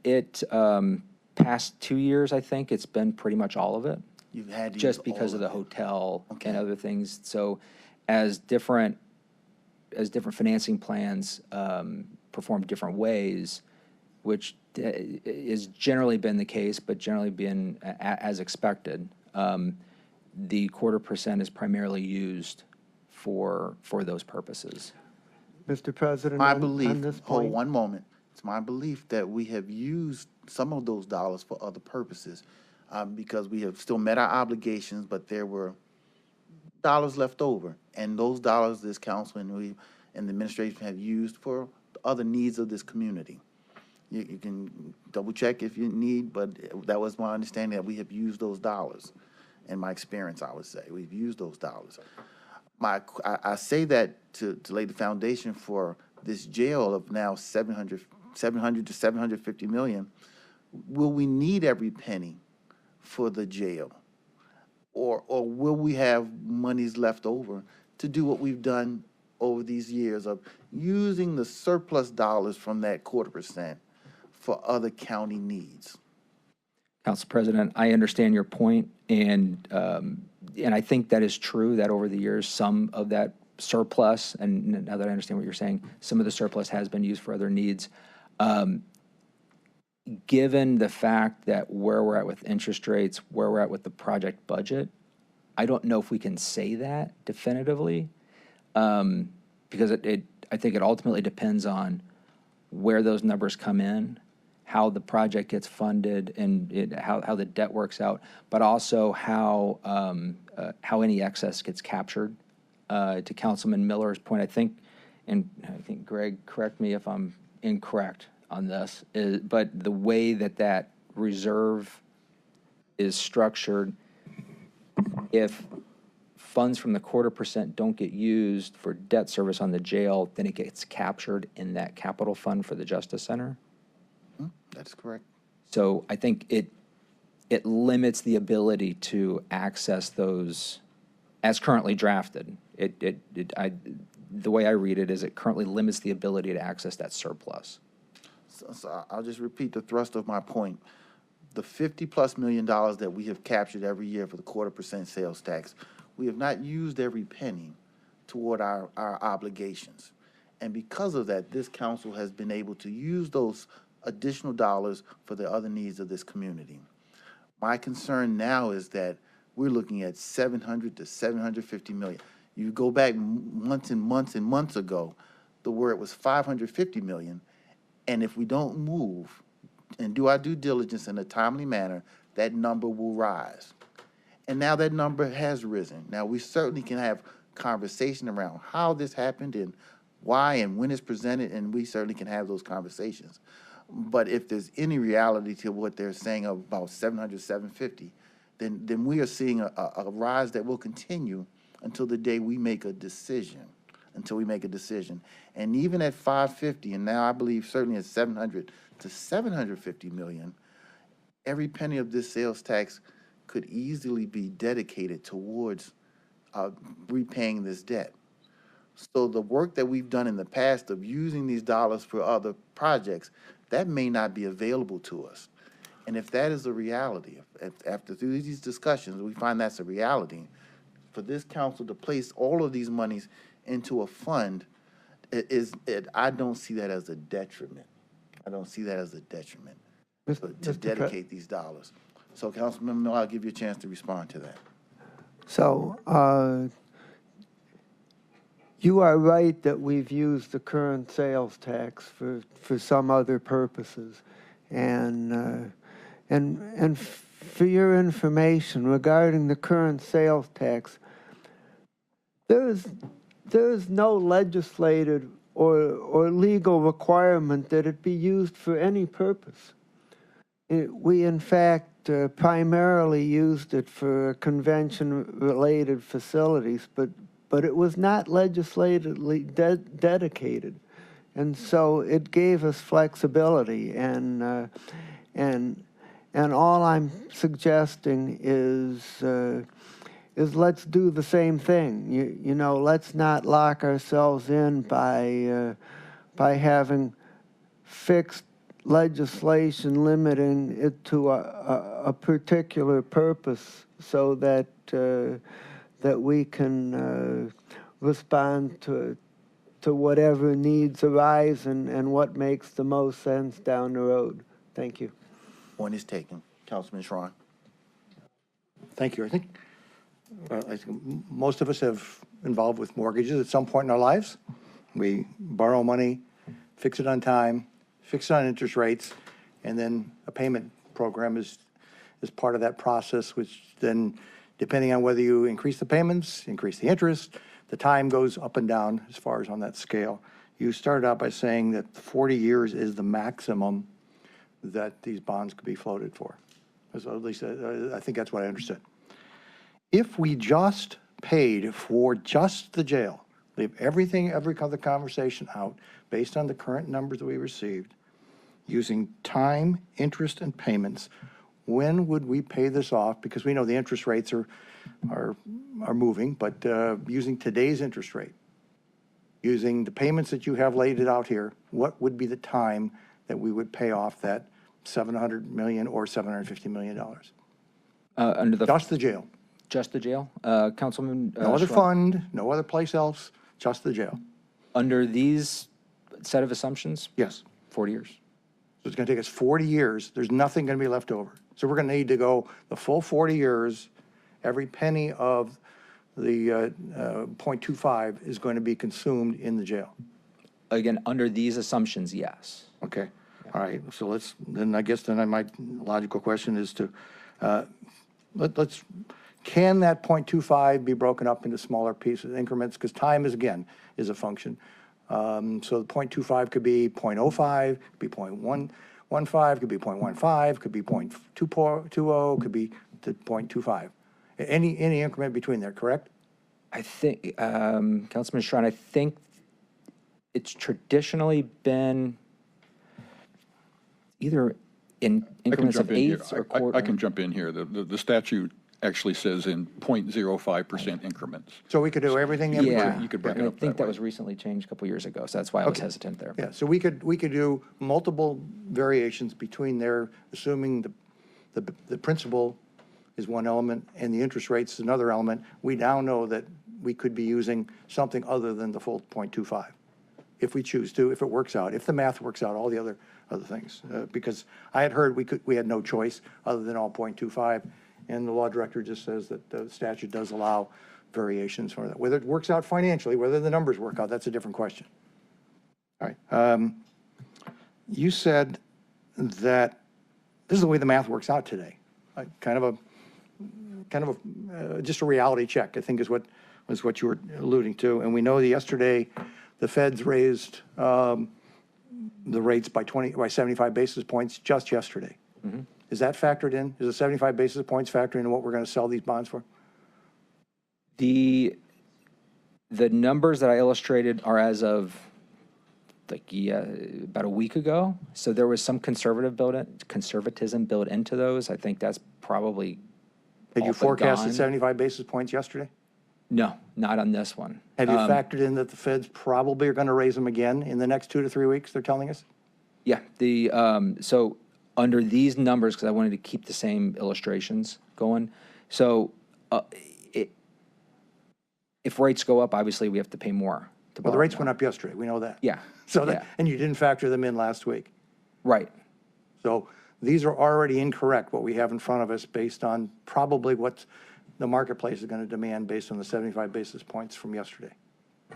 past 2 years, I think it's been pretty much all of it. You've had to just use because all of the it. hotel Okay. and other things. So as different financing plans perform different ways, which is generally been the case, but generally been as expected, the 0.25% is primarily used for those purposes. Mr. President, My on belief, this hold point, one moment. It's my belief that we have used some of those dollars for other purposes because we have still met our obligations, but there were dollars left over. And those dollars this council and the administration have used for other needs of this community. You can double check if you need, but that was my understanding that we have used those dollars. In my experience, I would say, we've used those dollars. I say that to lay the foundation for this jail of now 700 to 750 million. Will we need every penny for the jail? Or will we have monies left over to do what we've done over these years of using the surplus dollars from that 0.25% for other county needs? Council President, I understand your point, and I think that is true, that over the years, some of that surplus, and now that I understand what you're saying, some of the surplus has been used for other needs. Given the fact that where we're at with interest rates, where we're at with the project budget, I don't know if we can say that definitively, because I think it ultimately depends on where those numbers come in, how the project gets funded, and how the debt works out, but also how any excess gets captured. To Councilman Miller's point, I think Greg, correct me if I'm incorrect on this, but the way that reserve is structured, if funds from the 0.25% don't get used for debt service on the jail, then it gets captured in that capital fund for the Justice Center. That's correct. So I think it limits the ability to access those as currently drafted. The way I read it is it currently limits the ability to access that surplus. So I'll just repeat the thrust of my point. The $50+ million that we have captured every year for the 0.25% sales tax, we have not used every penny toward our obligations. And because of that, this council has been able to use those additional dollars for the other needs of this community. My concern now is that we're looking at 700 to 750 million. You go back months and months and months ago, the word was 550 million. And if we don't move and do our due diligence in a timely manner, that number will rise. And now that number has risen. Now, we certainly can have conversation around how this happened and why and when it's presented, and we certainly can have those conversations. But if there's any reality to what they're saying about 700, 750, then we are seeing a rise that will continue until the day we make a decision, And even at 550, and now I believe certainly at 700 to 750 million, every penny of this sales tax could easily be dedicated towards repaying this debt. So the work that we've done in the past of using these dollars for other projects, that may not be available to us. And if that is a reality, after through these discussions, we find that's a reality, for this council to place all of these monies into a fund, I don't see that as a detriment. To dedicate these dollars. So, Councilman Miller, I'll give you a chance to respond to that. So, you are right that we've used the current sales tax for some other purposes. And for your information regarding the current sales tax, there is no legislated or legal requirement that it be used for any purpose. We, in fact, primarily used it for convention-related facilities, but it was not legislatively dedicated. And so it gave us flexibility, and all I'm suggesting is let's do the same thing. You know, let's not lock ourselves in by having fixed legislation limiting it to a particular purpose, so that we can respond to whatever needs arise and what makes the most sense down the road. Thank you. Point is taken. Councilman Schron. Thank you. I think most of us have involved with mortgages at some point in our lives. We borrow money, fix it on time, fix it on interest rates, and then a payment program is part of that process, which then, depending on whether you increase the payments, increase the interest, the time goes up and down as far as on that scale. You started out by saying that 40 years is the maximum that these bonds could be floated for. So at least I think that's what I understood. If we just paid for just the jail, leave every other conversation out based on the current numbers that we received, using time, interest, and payments, when would we pay this off? Because we know the interest rates are moving, but using today's interest rate, using the payments that you have laid it out here, what would be the time that we would pay off that $700 million or $750 million? Under the just the jail. Just the jail, Councilman. No other Schron. fund, no other place else, just the jail. Under these set of assumptions. Yes. 40 years. So it's going to take us 40 years. There's nothing going to be left over. So we're going to need to go the full 40 years. Every penny of the 0.25 is going to be consumed in the jail. Again, under these assumptions, yes. Okay. Yeah. All right. So my logical question is to can that 0.25 be broken up into smaller pieces, increments? Because time is a function. So the 0.25 could be 0.05, could be 0.115, could be 0.15, could be 0.20, could be to 0.25. Any increment between there, correct? I think, Councilman Schron, I think it's traditionally been either in increments of eighths or quarter. I can jump in here. The statute actually says in 0.05% increments. So we could do everything in Yeah, between. You could break and it I up think that that way. was recently changed a couple years ago, so that's why I was Okay. hesitant there. Yeah, so we could do multiple variations between there, assuming the principal is one element and the interest rates is another element. We now know that we could be using something other than the full 0.25, if we choose to, if it works out, if the math works out, all the other things. Because I had heard we had no choice other than all 0.25, and the law director just says that the statute does allow variations for that. Whether it works out financially, whether the numbers work out, that's a different question. All right. You said that this is the way the math works out today. Just a reality check, I think is what you were alluding to. And we know that yesterday the Feds raised the rates by 75 basis points just yesterday. Mm-hmm. Is that factored in? Is the 75 basis points factored into what we're going to sell these bonds for? The numbers that I illustrated are as of about a week ago. So there was some conservatism built into those. I think that's probably Had you all but forecasted gone. 75 basis points yesterday? No, not on this one. Have you factored in that the Feds probably are going to raise them again in the next 2 to 3 weeks, they're telling us? Yeah, so under these numbers, because I wanted to keep the same illustrations going, so if rates go up, obviously we have to pay more. Well, the rates went up yesterday, we know that. Yeah. So yeah. and you didn't factor them in last week. Right. So these are already incorrect, what we have in front of us, based on probably what the marketplace is going to demand based on the 75 basis points from yesterday.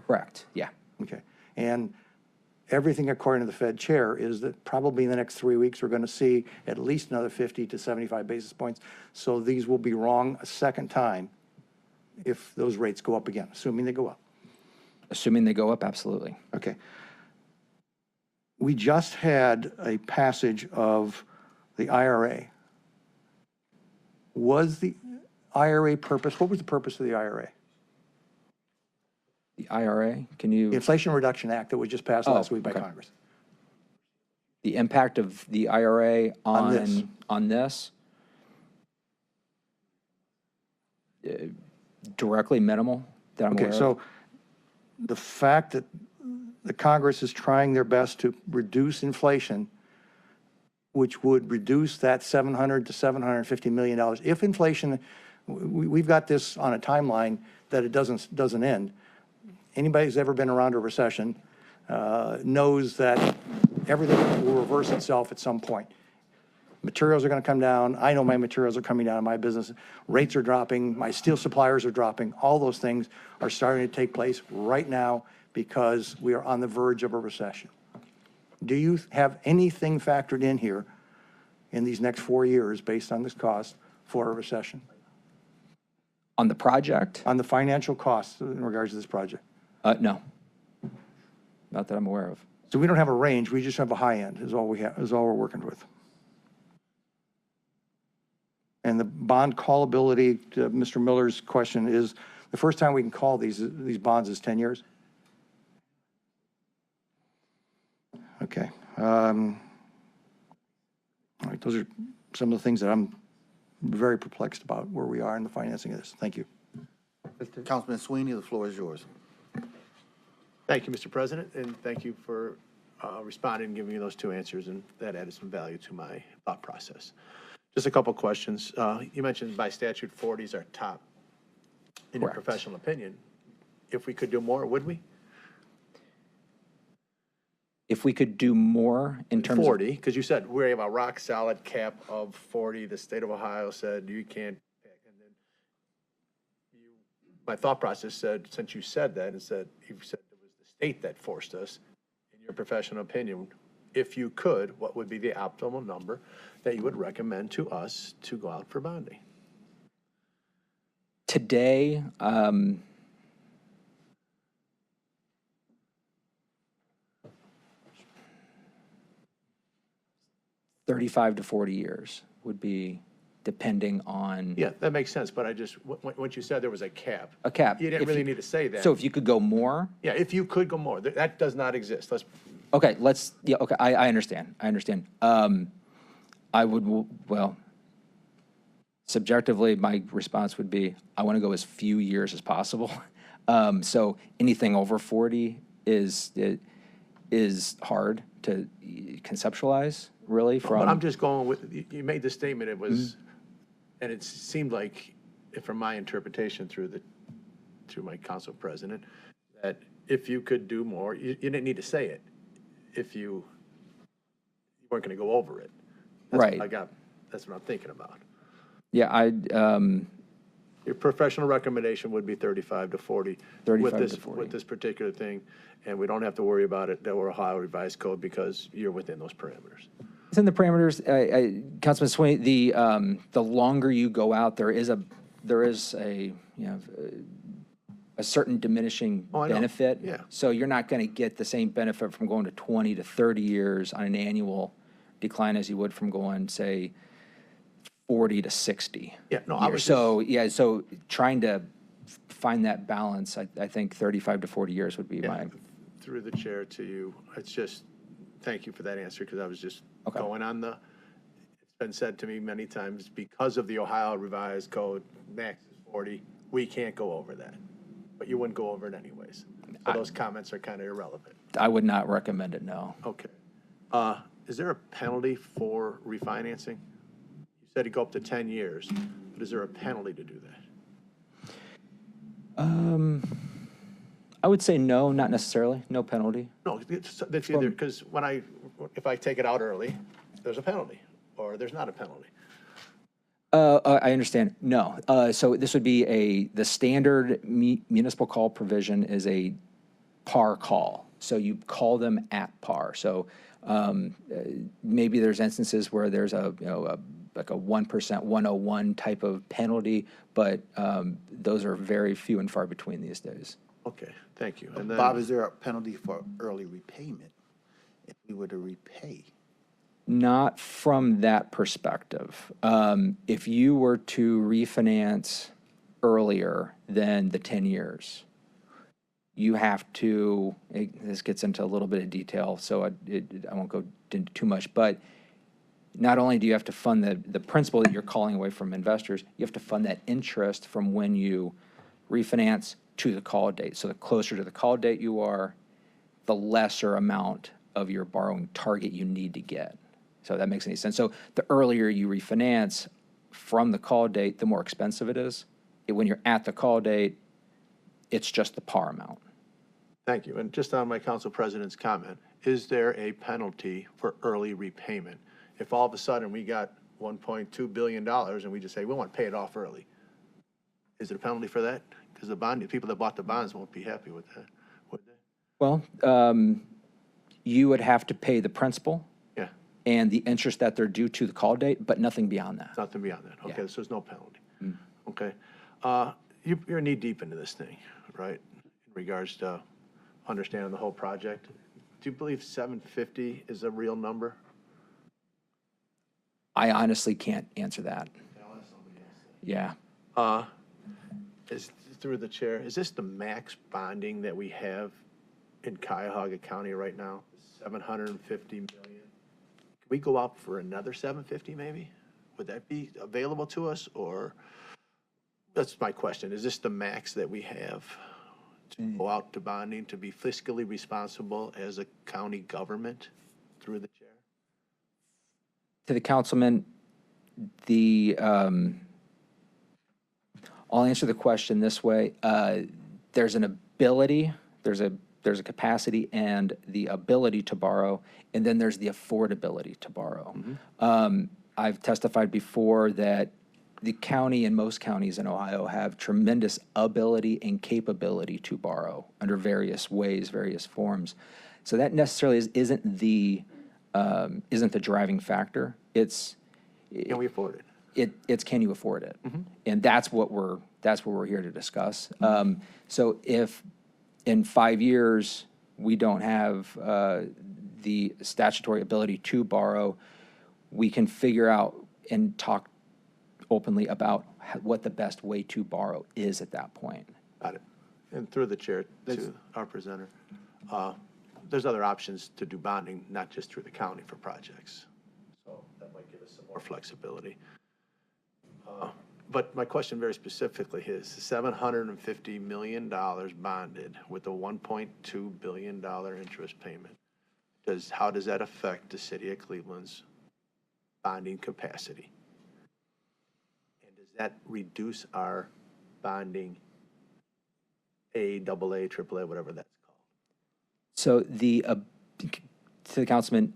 Correct, yeah. Okay. And everything according to the Fed chair is that probably in the next 3 weeks, we're going to see at least another 50 to 75 basis points. So these will be wrong a second time if those rates go up again, assuming they go up. Assuming they go up, absolutely. Okay. We just had a passage of the IRA. Was the IRA purpose, what was the purpose of the IRA? The IRA, can you? The Inflation Reduction Act that was just passed last week by okay. Congress. The impact of the IRA on this? Directly minimal that I'm aware Okay, of. so the fact that the Congress is trying their best to reduce inflation, which would reduce that $700 to $750 million. If inflation, we've got this on a timeline that it doesn't end. Anybody who's ever been around a recession knows that everything will reverse itself at some point. Materials are going to come down. I know my materials are coming down in my business. Rates are dropping. My steel suppliers are dropping. All those things are starting to take place right now because we are on the verge of a recession. Do you have anything factored in here in these next 4 years based on this cost for a recession? On the project? On the financial costs in regards to this project? No. Not that I'm aware of. So we don't have a range. We just have a high end is all we have, is all we're working with. And the bond callability, to Mr. Miller's question, is the first time we can call these bonds is 10 years? Okay. All right, those are some of the things that I'm very perplexed about where we are in the financing of this. Thank you. Councilman Sweeney, the floor is yours. Thank you, Mr. President, and thank you for responding and giving me those two answers, and that added some value to my thought process. Just a couple questions. You mentioned by statute 40s are top in your professional opinion. If we could do more, would we? If we could do more in terms 40, because you said we have a rock solid cap of 40. The state of Ohio said you can't. And then my thought process said, since you said that, and said you said it was the state that forced us. In your professional opinion, if you could, what would be the optimal number that you would recommend to us to go out for bonding? Today, 35 to 40 years would be depending on. Yeah, that makes sense, but I just, once you said there was a cap. A cap. You didn't really need to say that. So if you could go more? Yeah, if you could go more, that does not exist. Okay, okay, I understand. Well, subjectively, my response would be, I want to go as few years as possible. So anything over 40 is hard to conceptualize, really, But from. I'm just going with, you made the statement, it was, and it seemed like, from my interpretation through my council president, that if you could do more, you didn't need to say it, if you weren't going to go over it. That's Right. what I got, that's what I'm thinking about. Yeah, Your professional recommendation would be 35 to 40. 35 to 40. With this particular thing, and we don't have to worry about it, that we're Ohio Revised Code, because you're within those parameters. It's in the parameters, Councilman Sweeney, the longer you go out, there is a a certain diminishing Oh, I know. benefit. Yeah. So you're not going to get the same benefit from going to 20 to 30 years on an annual decline as you would from going, say, 40 to 60. Yeah, no, I was So trying to find that balance, I think 35 to 40 years would be my. Through the chair to you, it's just, thank you for that answer, because I was just going on it's been said to me many times, because of the Ohio Revised Code, max is 40, we can't go over that. But you wouldn't go over it anyways. So those comments are kind of irrelevant. I would not recommend it, no. Okay. Is there a penalty for refinancing? You said you go up to 10 years, but is there a penalty to do that? I would say no, not necessarily, no penalty. No, that's either, because if I take it out early, there's a penalty, or there's not a penalty. I understand. No. So this would be the standard municipal call provision is a par call. So you call them at par. So maybe there's instances where there's like a 1%, 101 type of penalty, but those are very few and far between these days. Okay, thank you. And then, Bob, is there a penalty for early repayment if we were to repay? Not from that perspective. If you were to refinance earlier than the 10 years, you have to, this gets into a little bit of detail, so I won't go into too much, but not only do you have to fund the principal that you're calling away from investors, you have to fund that interest from when you refinance to the call date. So the closer to the call date you are, the lesser amount of your borrowing target you need to get. So that makes any sense. So the earlier you refinance from the call date, the more expensive it is. When you're at the call date, it's just the par amount. thank you. And just on my council president's comment, is there a penalty for early repayment? If all of a sudden we got $1.2 billion and we just say, we want to pay it off early, is it a penalty for that? Because the people that bought the bonds won't be happy with that, would they? Well, you would have to pay the principal. Yeah. And the interest that they're due to the call date, but nothing beyond that. Nothing beyond that. Okay, Yeah. so there's no penalty. Okay. You're knee deep into this thing, right? In regards to understanding the whole project. Do you believe 750 is a real number? I honestly can't answer that. Yeah. Is through the chair, is this the max bonding that we have in Cuyahoga County right now? 750 million. Can we go out for another 750 maybe? Would that be available to us, or that's my question. Is this the max that we have to go out to bonding, to be fiscally responsible as a county government through the chair? To the councilman, I'll answer the question this way. There's an ability, there's a capacity and the ability to borrow, and then there's the affordability to borrow. I've testified before that the county and most counties in Ohio have tremendous ability and capability to borrow under various ways, various forms. So that necessarily isn't the driving factor. Can we afford it? It's can you afford it? And that's what we're here to discuss. So if in 5 years we don't have the statutory ability to borrow, we can figure out and talk openly about what the best way to borrow is at that point. Got it. And through the chair to our presenter, there's other options to do bonding, not just through the county for projects. So that might give us some more flexibility. But my question very specifically is $750 million bonded with a $1.2 billion interest payment. How does that affect the city of Cleveland's bonding capacity? And does that reduce our bonding AA, AAA, whatever that's called? So to the councilman,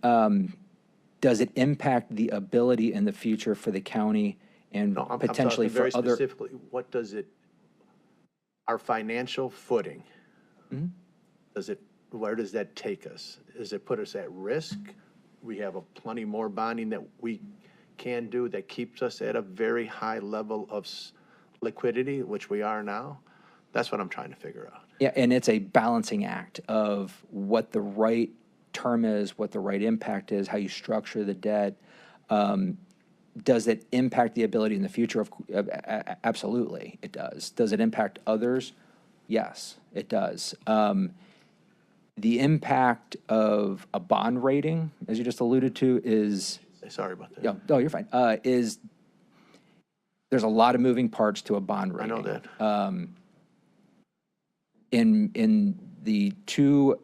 does it impact the ability in the future for the county and potentially I'm talking for very other? specifically, what does it, our financial footing, where does that take us? Does it put us at risk? We have plenty more bonding that we can do that keeps us at a very high level of liquidity, which we are now. That's what I'm trying to figure out. Yeah, and it's a balancing act of what the right term is, what the right impact is, how you structure the debt. Does it impact the ability in the future? Absolutely, it does. Does it impact others? Yes, it does. The impact of a bond rating, as you just alluded to, is... Sorry about that. Yeah, no, you're fine. There's a lot of moving parts to a bond rating. I know that. In the two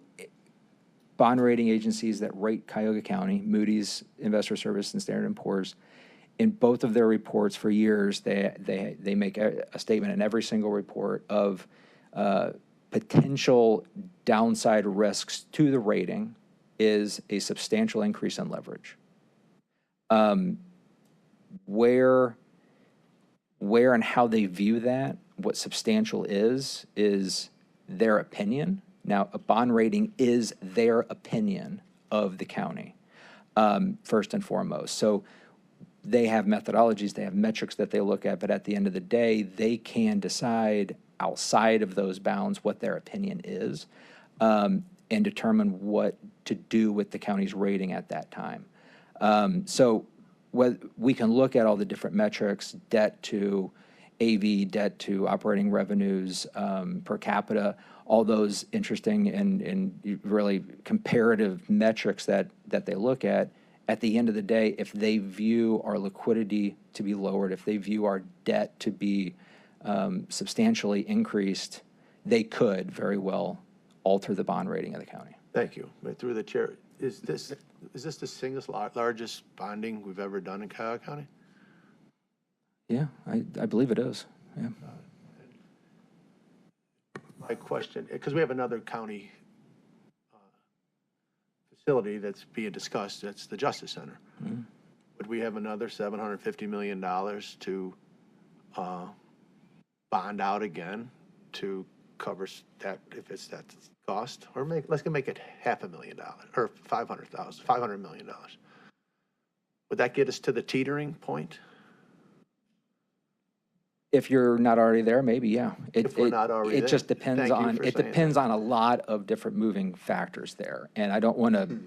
bond rating agencies that rate Cuyahoga County, Moody's Investor Service and Standard & Poor's, in both of their reports for years, they make a statement in every single report of potential downside risks to the rating is a substantial increase in leverage. Where and how they view that, what substantial is their opinion. Now, a bond rating is their opinion of the county, first and foremost. So they have methodologies, they have metrics that they look at, but at the end of the day, they can decide outside of those bounds what their opinion is, and determine what to do with the county's rating at that time. So we can look at all the different metrics, debt to AV, debt to operating revenues, per capita, all those interesting and really comparative metrics that they look at. At the end of the day, if they view our liquidity to be lowered, if they view our debt to be substantially increased, they could very well alter the bond rating of the county. Thank you. Through the chair, is this the single largest bonding we've ever done in Cuyahoga County? Yeah, I believe it is. Yeah. My question, because we have another county facility that's being discussed, that's the Justice Center. Mm-hmm. Would we have another $750 million to bond out again to cover that, if it's that cost? Or let's make it $500,000 or $500 million. Would that get us to the teetering point? If you're not already there, maybe, yeah. If we're not already there. It just depends Thank you on, for it saying depends on a lot of different moving factors there. And I don't want to,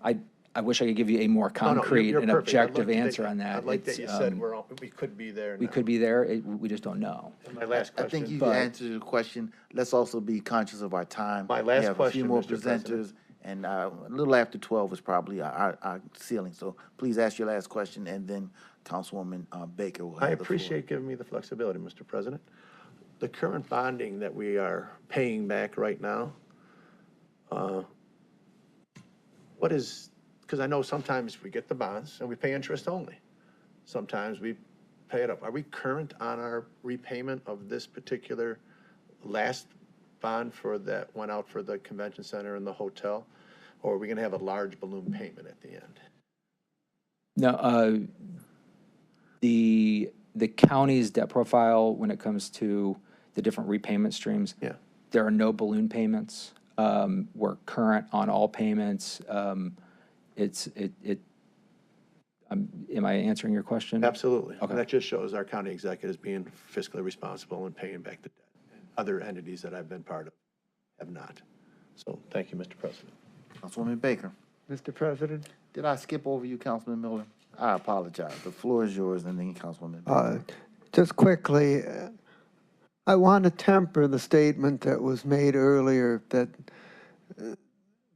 I wish I could give you a more concrete you're and perfect. objective answer on that. I like that It's, you said we could be there now. we could be there, we just don't know. And my last I question. think you answered the question. Let's also be conscious of our time. My last We have question, a few more Mr. presenters, President. and a little after 12 is probably our ceiling. So please ask your last question, and then Councilwoman Baker will have I the floor. appreciate giving me the flexibility, Mr. President. The current bonding that we are paying back right now, what is, because I know sometimes we get the bonds and we pay interest only. Sometimes we pay it up. Are we current on our repayment of this particular last bond that went out for the convention center and the hotel? Or are we going to have a large balloon payment at the end? No, the county's debt profile, when it comes to the different repayment streams, there are no balloon payments. We're current on all payments. Am I answering your question? Absolutely. Okay. That just shows our county executives being fiscally responsible and paying back the debt. Other entities that I've been part of have not. So thank you, Mr. President. Councilwoman Baker. Mr. President? Did I skip over you, Councilman Miller? I apologize. The floor is yours, and then Councilwoman Baker. Just quickly, I want to temper the statement that was made earlier that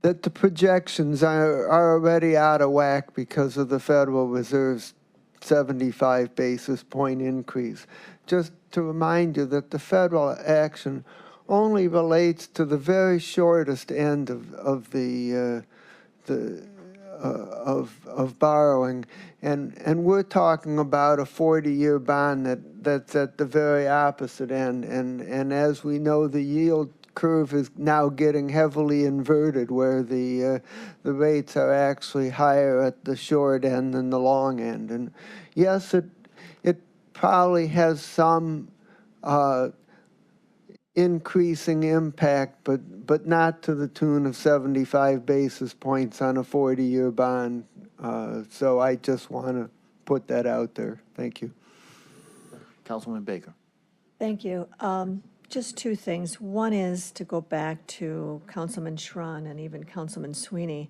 that the projections are already out of whack because of the Federal Reserve's 75 basis point increase. Just to remind you that the federal action only relates to the very shortest end of borrowing, and we're talking about a 40-year bond that's at the very opposite end, and as we know, the yield curve is now getting heavily inverted, where the rates are actually higher at the short end than the long end. And yes, it probably has some increasing impact, but not to the tune of 75 basis points on a 40-year bond. So I just want to put that out there. Thank you. Councilman Baker. Thank you. Just two things. One is to go back to Councilman Schron and even Councilman Sweeney.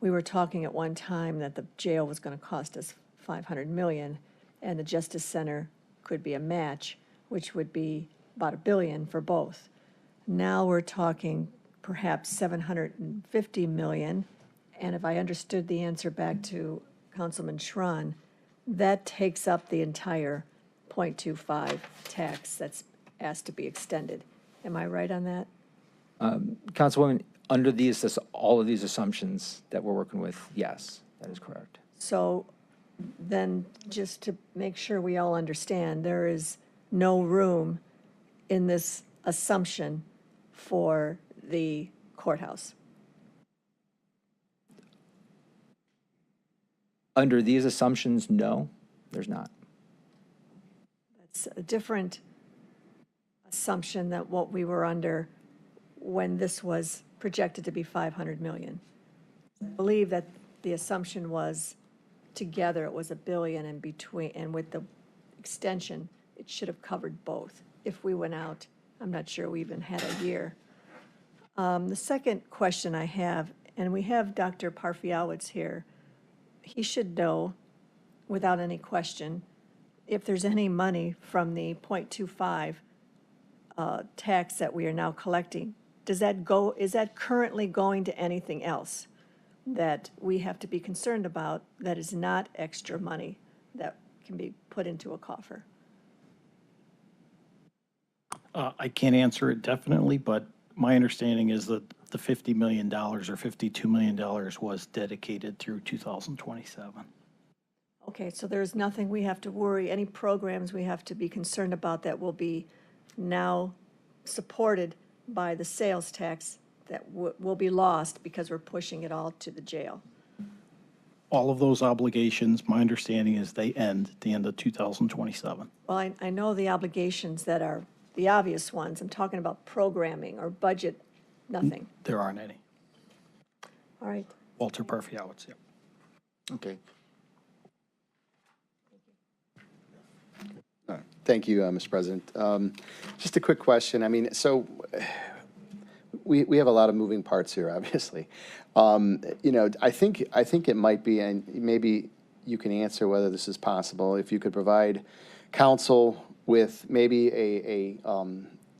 We were talking at one time that the jail was going to cost us $500 million, and the Justice Center could be a match, which would be about $1 billion for both. Now we're talking perhaps $750 million, and if I understood the answer back to Councilman Schron, that takes up the entire 0.25 tax that's asked to be extended. Am I right on that? Councilwoman, under all of these assumptions that we're working with, yes, that is correct. So then, just to make sure we all understand, there is no room in this assumption for the courthouse. Under these assumptions, no, there's not. That's a different assumption than what we were under when this was projected to be 500 million. I believe that the assumption was together it was $1 billion, and between, and with the extension, it should have covered both. If we went out, I'm not sure we even had a year. The second question I have, and we have Dr. Parfiowicz here, he should know without any question if there's any money from the 0.25 tax that we are now collecting. Does that go, is that currently going to anything else that we have to be concerned about that is not extra money that can be put into a coffer? I can't answer it definitely, but my understanding is that the $50 million or $52 million was dedicated through 2027. Okay, so there's nothing we have to worry, any programs we have to be concerned about that will be now supported by the sales tax that will be lost because we're pushing it all to the jail? All of those obligations, my understanding is they end at the end of 2027. Well, I know the obligations that are the obvious ones. I'm talking about programming or budget, nothing. There aren't any. All right. Walter Parfiowicz, yep. Okay. Thank you, Mr. President. Just a quick question. I mean, so we have a lot of moving parts here, obviously. You know, I think it might be, and maybe you can answer whether this is possible, if you could provide council with maybe a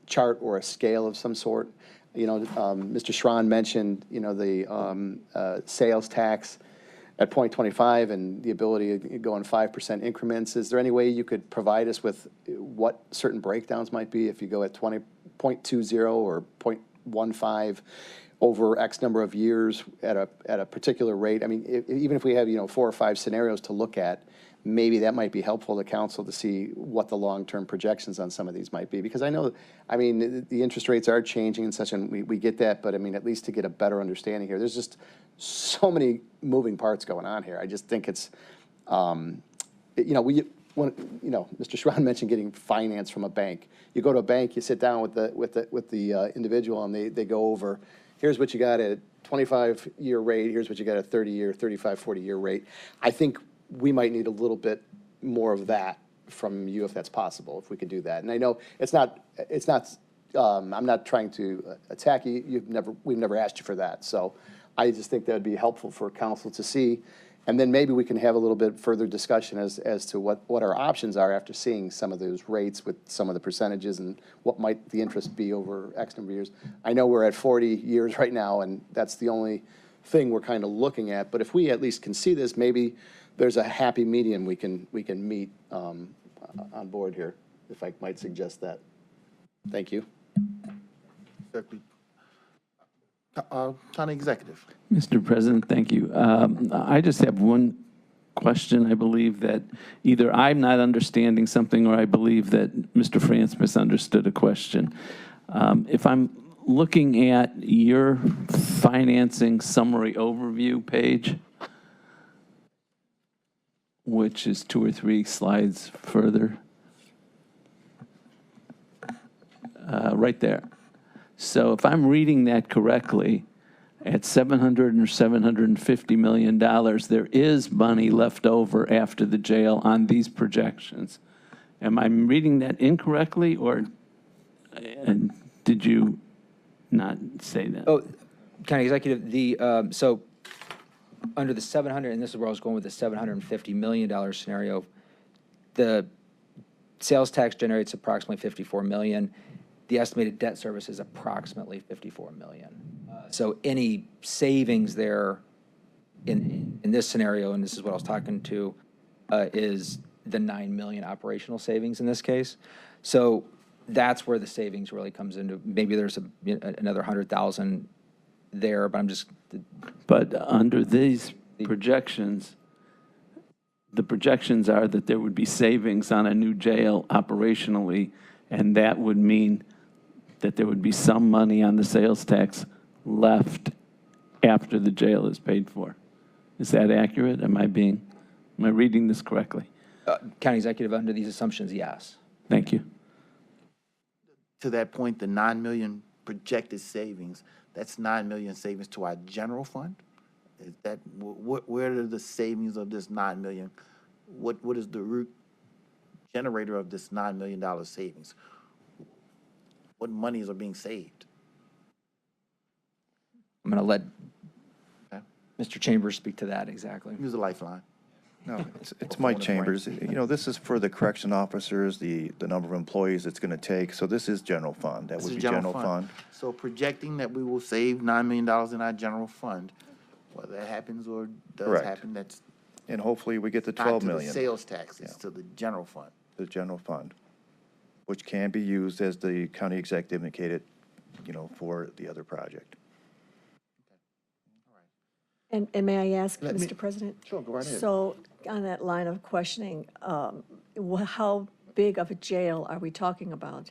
chart or a scale of some sort. You know, Mr. Schron mentioned, you know, the sales tax at 0.25 and the ability to go in 5% increments. Is there any way you could provide us with what certain breakdowns might be if you go at 0.20 or 0.15 over X number of years at a particular rate? I mean, even if we have, you know, 4 or 5 scenarios to look at, maybe that might be helpful to council to see what the long-term projections on some of these might be. Because I know, I mean, the interest rates are changing and such, and we get that, but I mean, at least to get a better understanding here, there's just so many moving parts going on here. I just think it's, you know, Mr. Schron mentioned getting finance from a bank. You go to a bank, you sit down with the individual, and they go over, here's what you got at a 25-year rate, here's what you got at a 30-year, 35, 40-year rate. I think we might need a little bit more of that from you if that's possible, if we could do that. And I know it's not, I'm not trying to attack you. We've never asked you for that. So I just think that would be helpful for council to see. And then maybe we can have a little bit further discussion as to what our options are after seeing some of those rates with some of the percentages and what might the interest be over X number of years. I know we're at 40 years right now, and that's the only thing we're kind of looking at. But if we at least can see this, maybe there's a happy medium we can meet on board here, if I might suggest that. Thank you. County Executive. Mr. President, thank you. I just have one question. I believe that either I'm not understanding something or I believe that Mr. France misunderstood a question. If I'm looking at your financing summary overview page, which is 2 or 3 slides further, right there. So if I'm reading that correctly, at $700 or $750 million, there is money left over after the jail on these projections. Am I reading that incorrectly, or did you not say that? Oh, County Executive, so under the 700, and this is where I was going with the $750 million scenario, the sales tax generates approximately $54 million. The estimated debt service is approximately $54 million. So any savings there in this scenario, and this is what I was talking to, is the $9 million operational savings in this case. So that's where the savings really comes into. Maybe there's another 100,000 there, but I'm just. But under these projections, the projections are that there would be savings on a new jail operationally, and that would mean that there would be some money on the sales tax left after the jail is paid for. Is that accurate? Am I reading this correctly? County Executive, under these assumptions, yes. Thank you. To that point, the 9 million projected savings, that's 9 million savings to our general fund? Is that, where are the savings of this 9 million? What is the root generator of this $9 million savings? What monies are being saved? I'm going to let Mr. Chambers speak to that exactly. Use a lifeline. No, it's Mike Chambers. You know, this is for the correction officers, the number of employees it's going to take. So this is general fund. That This would is be general fund. So projecting that we will save $9 million in our general fund, whether that happens or does Correct. happen, that's And hopefully we get the not 12 to million. the sales tax, it's to the general fund. The general fund, which can be used, as the county executive indicated, you know, for the other project. And may I ask, Let me- Mr. President? Sure, go right ahead. So on that line of questioning, how big of a jail are we talking about?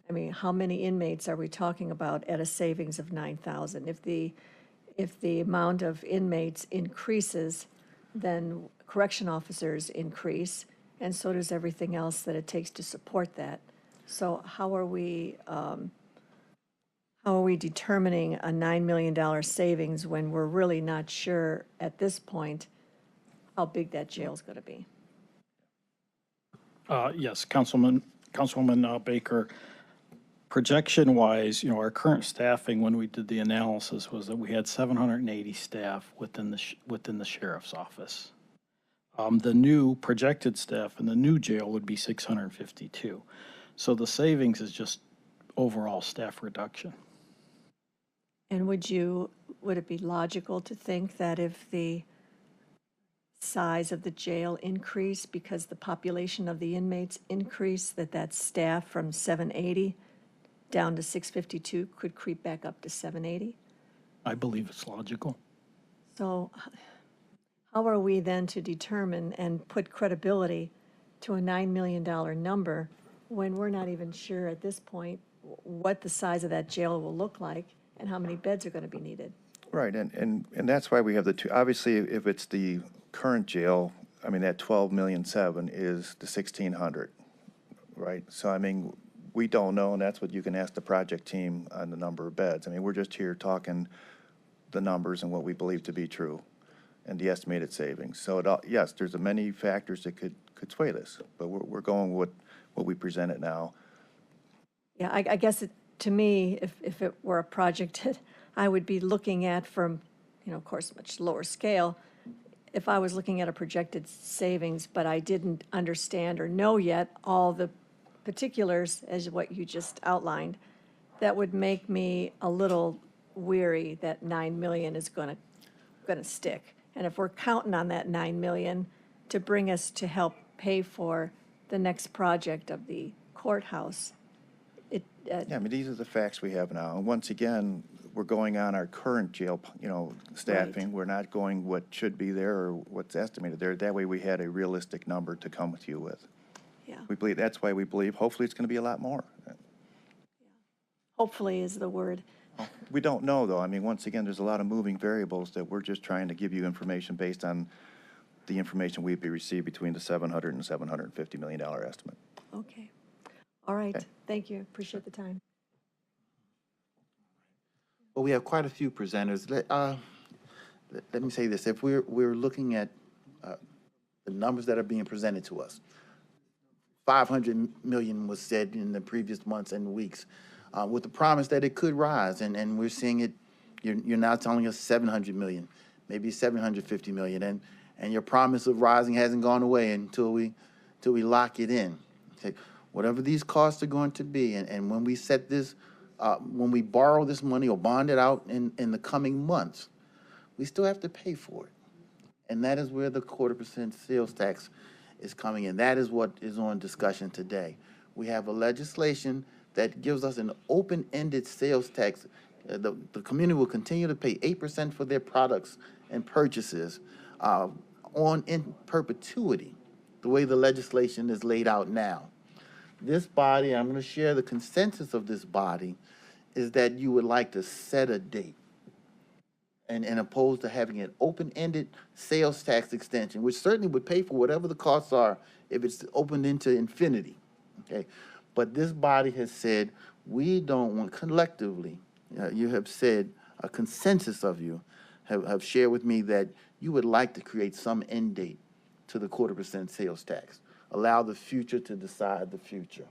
I mean, how many inmates are we talking about at a savings of 9,000? If the amount of inmates increases, then correction officers increase, and so does everything else that it takes to support that. So how are we determining a $9 million savings when we're really not sure at this point how big that jail's going to be? Yes, Councilwoman Baker, projection-wise, you know, our current staffing, when we did the analysis, was that we had 780 staff within the sheriff's office. The new projected staff in the new jail would be 652. So the savings is just overall staff reduction. And would it be logical to think that if the size of the jail increased because the population of the inmates increased, that staff from 780 down to 652 could creep back up to 780? I believe it's logical. So how are we then to determine and put credibility to a $9 million number when we're not even sure at this point what the size of that jail will look like and how many beds are going to be needed? Right, and that's why we have the two. Obviously, if it's the current jail, I mean, that 12,700,000 is the 1,600, right? So, I mean, we don't know, and that's what you can ask the project team on the number of beds. I mean, we're just here talking the numbers and what we believe to be true and the estimated savings. So, yes, there's many factors that could sway this, but we're going with what we presented now. Yeah, I guess to me, if it were a project that I would be looking at from, of course, much lower scale, if I was looking at a projected savings, but I didn't understand or know yet all the particulars as what you just outlined, that would make me a little weary that 9 million is going to stick. And if we're counting on that 9 million to bring us to help pay for the next project of the courthouse, Yeah, I mean, these are the facts we have now. And once again, we're going on our current jail, staffing. Right. We're not going what should be there or what's estimated there. That way we had a realistic number to come with you with. Yeah. We believe, that's why we believe, hopefully it's going to be a lot more. Hopefully is the word. We don't know, though. I mean, once again, there's a lot of moving variables that we're just trying to give you information based on the information we've received between the $700 and $750 million estimate. Okay. All right. Thank you. Appreciate the time. Well, we have quite a few presenters. Let me say this. If we're looking at the numbers that are being presented to us, 500 million was said in the previous months and weeks, with the promise that it could rise, and we're seeing it. You're now telling us 700 million, maybe 750 million, and your promise of rising hasn't gone away until we lock it in. Okay. Whatever these costs are going to be, and when we set this, when we borrow this money or bond it out in the coming months, we still have to pay for it. And that is where the 0.25% sales tax is coming in. That is what is on discussion today. We have a legislation that gives us an open-ended sales tax. The community will continue to pay 8% for their products and purchases in perpetuity, the way the legislation is laid out now. This body, I'm going to share the consensus of this body, is that you would like to set a date and opposed to having an open-ended sales tax extension, which certainly would pay for whatever the costs are if it's opened into infinity, okay? But this body has said, we don't want, collectively, you have said, a consensus of you have shared with me that you would like to create some end date to the 0.25% sales tax. Allow the future to decide the future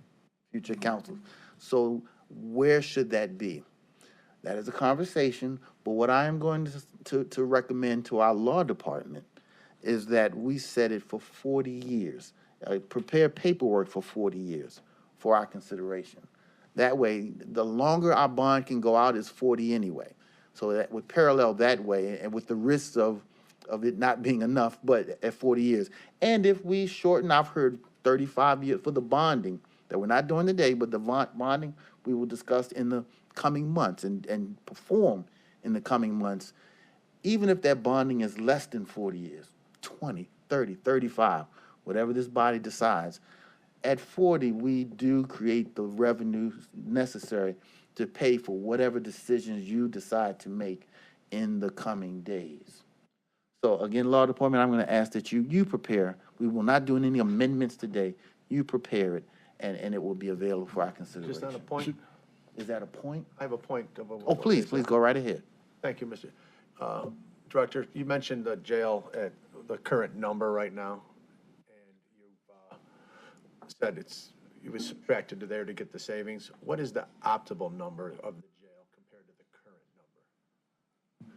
council. So where should that be? That is a conversation, but what I am going to recommend to our law department is that we set it for 40 years. Prepare paperwork for 40 years for our consideration. That way, the longer our bond can go out is 40 anyway. So that would parallel that way, and with the risks of it not being enough, but at 40 years. And if we shorten, I've heard 35 years for the bonding, that we're not doing today, but the bonding we will discuss in the coming months and perform in the coming months, even if that bonding is less than 40 years, 20, 30, 35, whatever this body decides. At 40, we do create the revenue necessary to pay for whatever decisions you decide to make in the coming days. So again, Law Department, I'm going to ask that you prepare. We will not do any amendments today. You prepare it, and it will be available for our consideration. Just on a point. Is that a point? I have a point. Oh, please go right ahead. Thank you, Mr. Director. You mentioned the jail at the current number right now, and you've said it was subtracted to there to get the savings. What is the optimal number of the jail compared to the current number?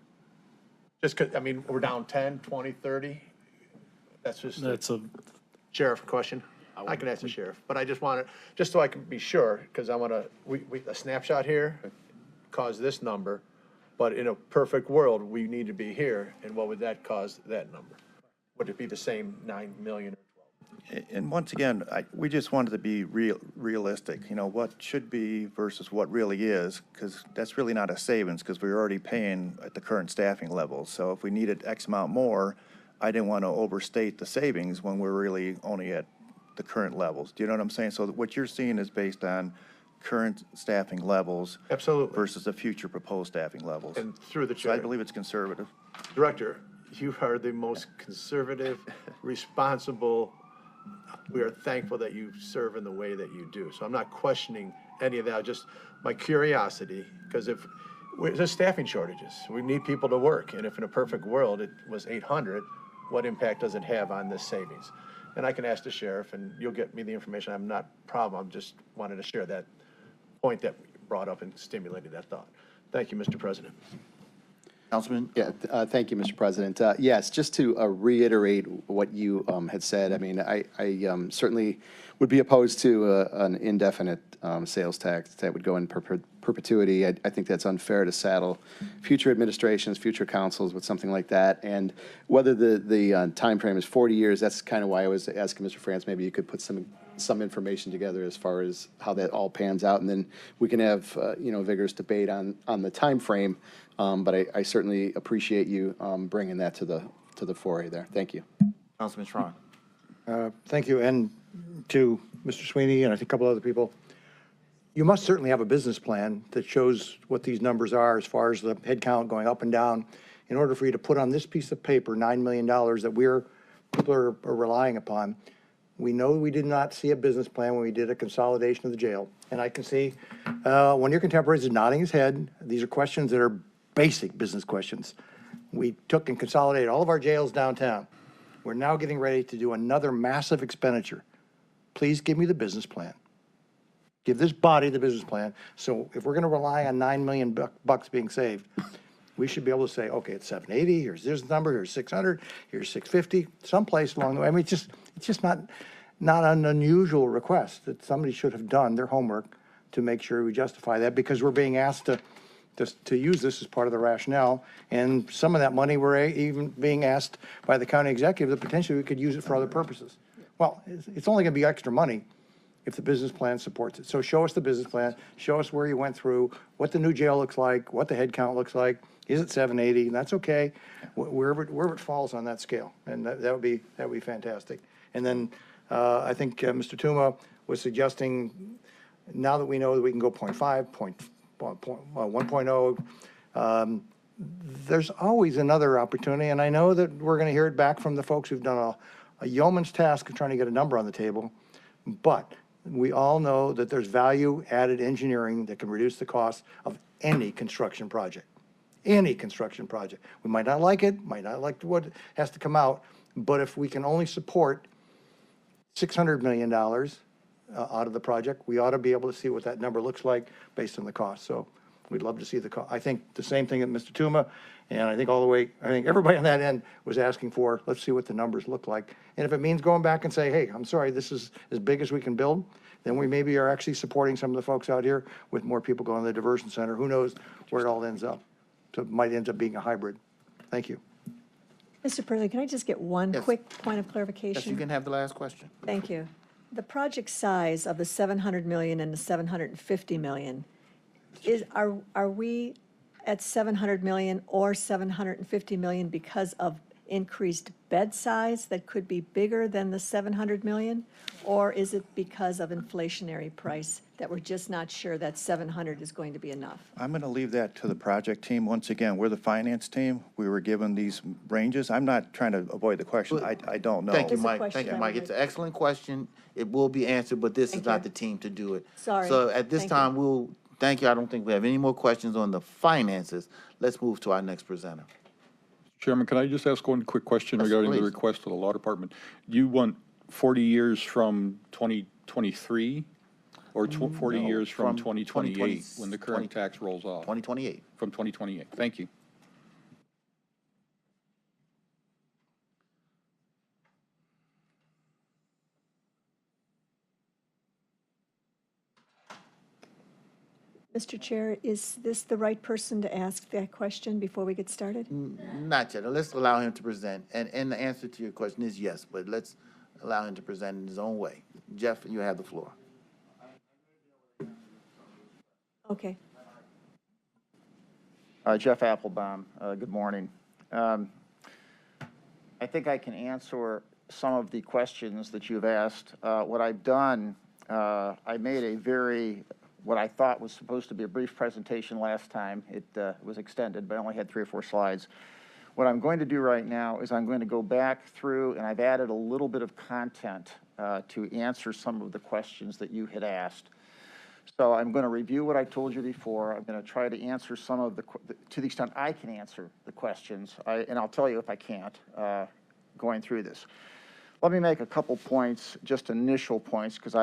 Just 'cause, I mean, we're down 10, 20, 30? That's a sheriff question. I can ask the sheriff, but I just want to, just so I can be sure, because I want to, a snapshot here caused this number, but in a perfect world, we need to be here, and what would that cause that number? Would it be the same 9 million? And once again, we just wanted to be realistic, what should be versus what really is, because that's really not a savings, because we're already paying at the current staffing levels. So if we needed X amount more, I didn't want to overstate the savings when we're really only at the current levels. Do you know what I'm saying? So what you're seeing is based on current staffing levels. Absolutely. Versus the future proposed staffing levels. And through the So chair. I believe it's conservative. Director, you are the most conservative, responsible. We are thankful that you serve in the way that you do. So I'm not questioning any of that, just my curiosity, because if there's staffing shortages, we need people to work. And if in a perfect world it was 800, what impact does it have on this savings? And I can ask the sheriff, and you'll get me the information. I'm not a problem. I'm just wanted to share that point that brought up and stimulated that thought. Thank you, Mr. President. Councilman? Yeah, thank you, Mr. President. Yes, just to reiterate what you had said, I mean, I certainly would be opposed to an indefinite sales tax that would go in perpetuity. I think that's unfair to saddle future administrations, future councils with something like that. And whether the time frame is 40 years, that's kind of why I was asking Mr. France, maybe you could put some information together as far as how that all pans out, and then we can have vigorous debate on the time frame. But I certainly appreciate you bringing that to the foray there. Thank you. Councilman Schron. Thank you. And to Mr. Sweeney and I think a couple other people, you must certainly have a business plan that shows what these numbers are as far as the head count going up and down in order for you to put on this piece of paper $9 million that people are relying upon. We know we did not see a business plan when we did a consolidation of the jail. And I can see one of your contemporaries is nodding his head. These are questions that are basic business questions. We took and consolidated all of our jails downtown. We're now getting ready to do another massive expenditure. Please give me the business plan. Give this body the business plan. So if we're going to rely on $9 million bucks being saved, we should be able to say, okay, it's 780. Here's this number. Here's 600. Here's 650. Someplace along the way. I mean, it's just not an unusual request that somebody should have done their homework to make sure we justify that, because we're being asked to use this as part of the rationale. And some of that money we're even being asked by the county executive that potentially we could use it for other purposes. Well, it's only going to be extra money if the business plan supports it. So show us the business plan, show us where you went through, what the new jail looks like, what the head count looks like. Is it 780? And that's okay, wherever it falls on that scale. And that would be fantastic. And then I think Mr. Tuma was suggesting, now that we know that we can go 0.5, 1.0, there's always another opportunity. And I know that we're going to hear it back from the folks who've done a yeoman's task of trying to get a number on the table. But we all know that there's value-added engineering that can reduce the cost of any construction project. Any construction project. We might not like it, might not like what has to come out, but if we can only support $600 million out of the project, we ought to be able to see what that number looks like based on the cost. So we'd love to see the cost. I think the same thing that Mr. Tuma, and I think everybody on that end was asking for, let's see what the numbers look like. And if it means going back and say, hey, I'm sorry, this is as big as we can build, then we maybe are actually supporting some of the folks out here with more people going to the diversion center. Who knows where it all ends up. So it might end up being a hybrid. Thank you. Mr. President, can I just get one quick point of clarification? Yes, you can have the last question. Thank you. The project size of the 700 million and the 750 million, are we at 700 million or 750 million because of increased bed size that could be bigger than the 700 million? Or is it because of inflationary price that we're just not sure that 700 is going to be enough? I'm going to leave that to the project team. Once again, we're the finance team. We were given these ranges. I'm not trying to avoid the question. I don't know. Thank you, It's a Mike. question Thank you, I Mike. would It's an excellent question. It will be answered, but this is not the team to do it. Sorry. So at this time, thank you. I don't think we have any more questions on the finances. Let's move to our next presenter. Chairman, can I just ask one quick question regarding the request of the law department? You want 40 years from 2023 or 40 years from 2028 when the current tax rolls off? 2028. From 2028. Thank you. Mr. Chair, is this the right person to ask that question before we get started? Not yet. Let's allow him to present. And the answer to your question is yes, but let's allow him to present in his own way. Jeff, you have the floor. Okay. Jeff Applebaum, good morning. I think I can answer some of the questions that you've asked. What I've done, I made what I thought was supposed to be a brief presentation last time. It was extended, but I only had 3 or 4 slides. What I'm going to do right now is I'm going to go back through, and I've added a little bit of content to answer some of the questions that you had asked. So I'm going to review what I told you before. I'm going to try to answer some of to the extent I can answer the questions, and I'll tell you if I can't going through this. Let me make a couple points, just initial points, because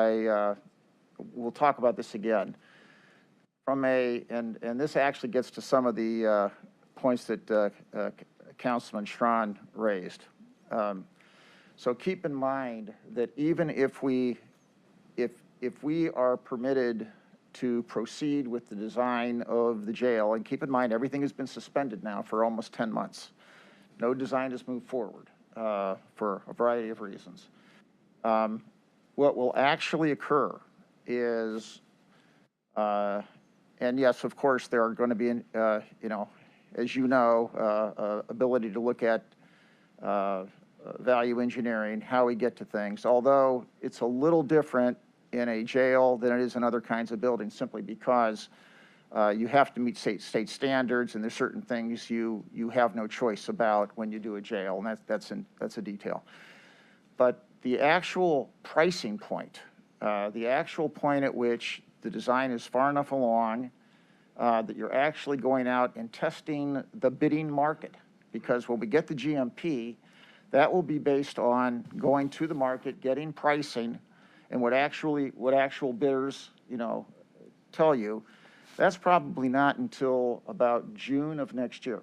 we'll talk about this again. And this actually gets to some of the points that Councilman Strawn raised. So keep in mind that even if we are permitted to proceed with the design of the jail, and keep in mind, everything has been suspended now for almost 10 months. No design has moved forward for a variety of reasons. What will actually occur is, and yes, of course, there are going to be, you know, as you know, ability to look at value engineering, how we get to things, although it's a little different in a jail than it is in other kinds of buildings, simply because you have to meet state standards, and there's certain things you have no choice about when you do a jail, and that's a detail. But the actual pricing point, the actual point at which the design is far enough along that you're actually going out and testing the bidding market, because when we get the GMP, that will be based on going to the market, getting pricing, and what actual bidders, you know, tell you. That's probably not until about June of next year.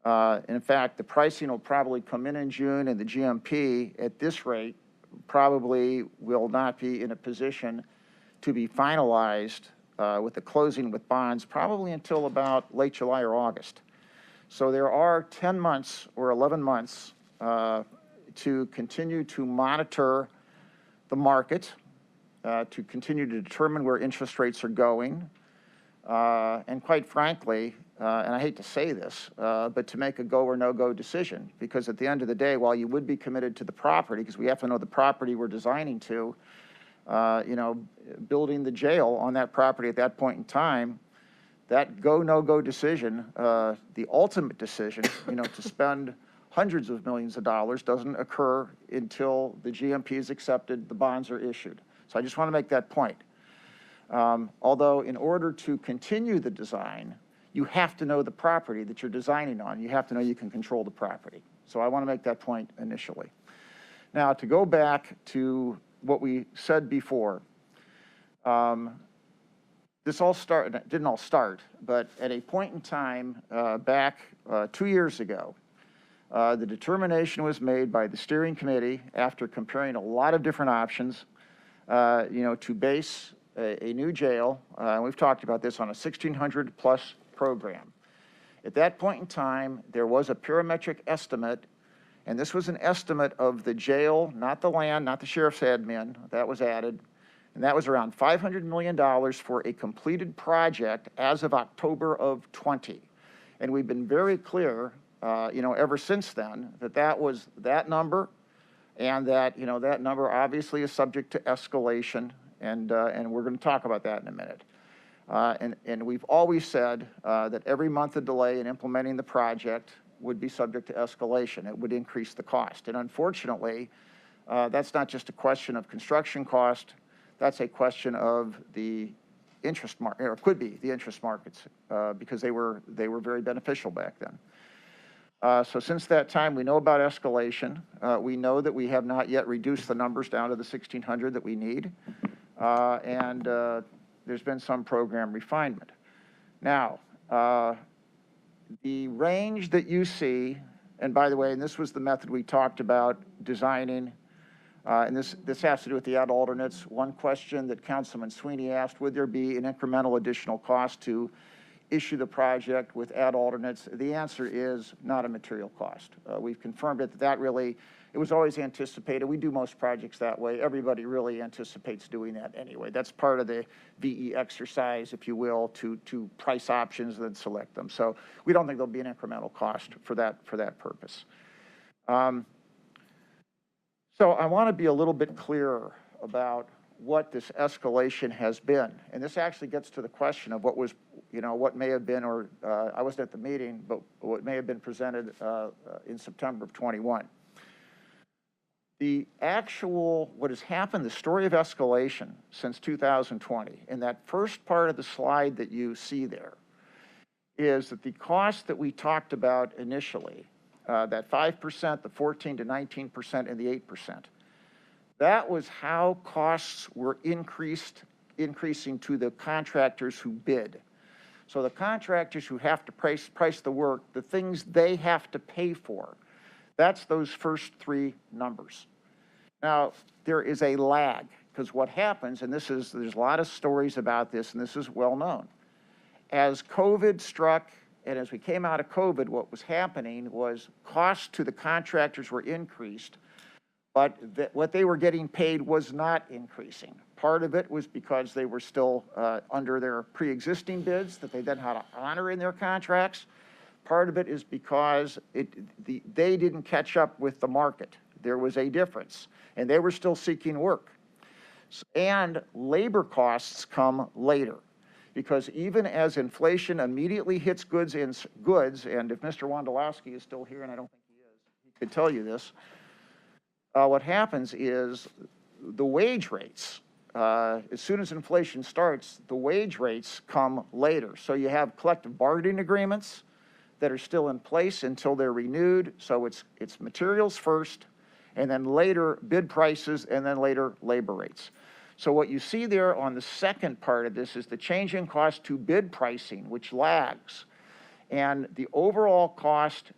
And in fact, the pricing will probably come in June, and the GMP at this rate probably will not be in a position to be finalized with the closing with bonds probably until about late July or August. So there are 10 months or 11 months to continue to monitor the market, to continue to determine where interest rates are going, and quite frankly, and I hate to say this, but to make a go or no-go decision. Because at the end of the day, while you would be committed to the property, because we have to know the property we're designing to, you know, building the jail on that property at that point in time, that go, no-go decision, the ultimate decision, you know, to spend hundreds of millions of dollars doesn't occur until the GMP is accepted, the bonds are issued. So I just want to make that point. Although in order to continue the design, you have to know the property that you're designing on. You have to know you can control the property. So I want to make that point initially. Now, to go back to what we said before, this all started, didn't all start, but at a point in time back 2 years ago, the determination was made by the steering committee after comparing a lot of different options, you know, to base a new jail, and we've talked about this, on a 1,600 plus program. At that point in time, there was a parametric estimate, and this was an estimate of the jail, not the land, not the sheriff's admin, that was added, and that was around $500 million for a completed project as of October of 20. And we've been very clear, you know, ever since then, that that was that number, and that, you know, that number obviously is subject to escalation, and we're going to talk about that in a minute. And we've always said that every month of delay in implementing the project would be subject to escalation. It would increase the cost. And unfortunately, that's not just a question of construction cost, that's a question of the interest market, or could be the interest markets, because they were very beneficial back then. So since that time, we know about escalation. We know that we have not yet reduced the numbers down to the 1,600 that we need. And there's been some program refinement. Now, the range that you see, and by the way, and this was the method we talked about designing, and this has to do with the ad alternates. One question that Councilman Sweeney asked, would there be an incremental additional cost to issue the project with ad alternates? The answer is not a material cost. We've confirmed it, that really, it was always anticipated. We do most projects that way. Everybody really anticipates doing that anyway. That's part of the VE exercise, if you will, to price options and then select them. So we don't think there'll be an incremental cost for that purpose. So I want to be a little bit clearer about what this escalation has been. And this actually gets to the question of what was, you know, what may have been, or I wasn't at the meeting, but what may have been presented in September of 21. The actual, what has happened, the story of escalation since 2020, in that first part of the slide that you see there, is that the cost that we talked about initially, that 5%, the 14 to 19%, and the 8%, that was how costs were increasing to the contractors who bid. So the contractors who have to price the work, the things they have to pay for, that's those first three numbers. Now, there is a lag, because what happens, and there's a lot of stories about this, and this is well known. As COVID struck, and as we came out of COVID, what was happening was costs to the contractors were increased, but what they were getting paid was not increasing. Part of it was because they were still under their pre-existing bids that they then had to honor in their contracts. Part of it is because they didn't catch up with the market. There was a difference, and they were still seeking work. And labor costs come later, because even as inflation immediately hits goods, and if Mr. Wondolowski is still here, and I don't think he is, he could tell you this, what happens is the wage rates, as soon as inflation starts, the wage rates come later. So you have collective bargaining agreements that are still in place until they're renewed. So it's materials first, and then later bid prices, and then later labor rates. So what you see there on the second part of this is the change in cost to bid pricing, which lags. And the overall cost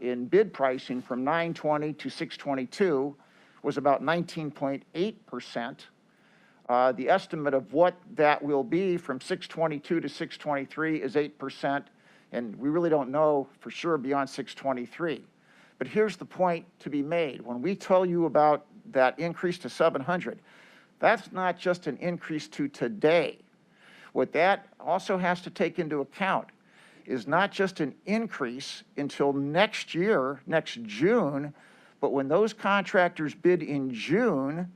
in bid pricing from 920 to 622 was about 19.8%. The estimate of what that will be from 622 to 623 is 8%, and we really don't know for sure beyond 623. But here's the point to be made. When we tell you about that increase to 700, that's not just an increase to today. What that also has to take into account is not just an increase until next year, next June, but when those contractors bid in June,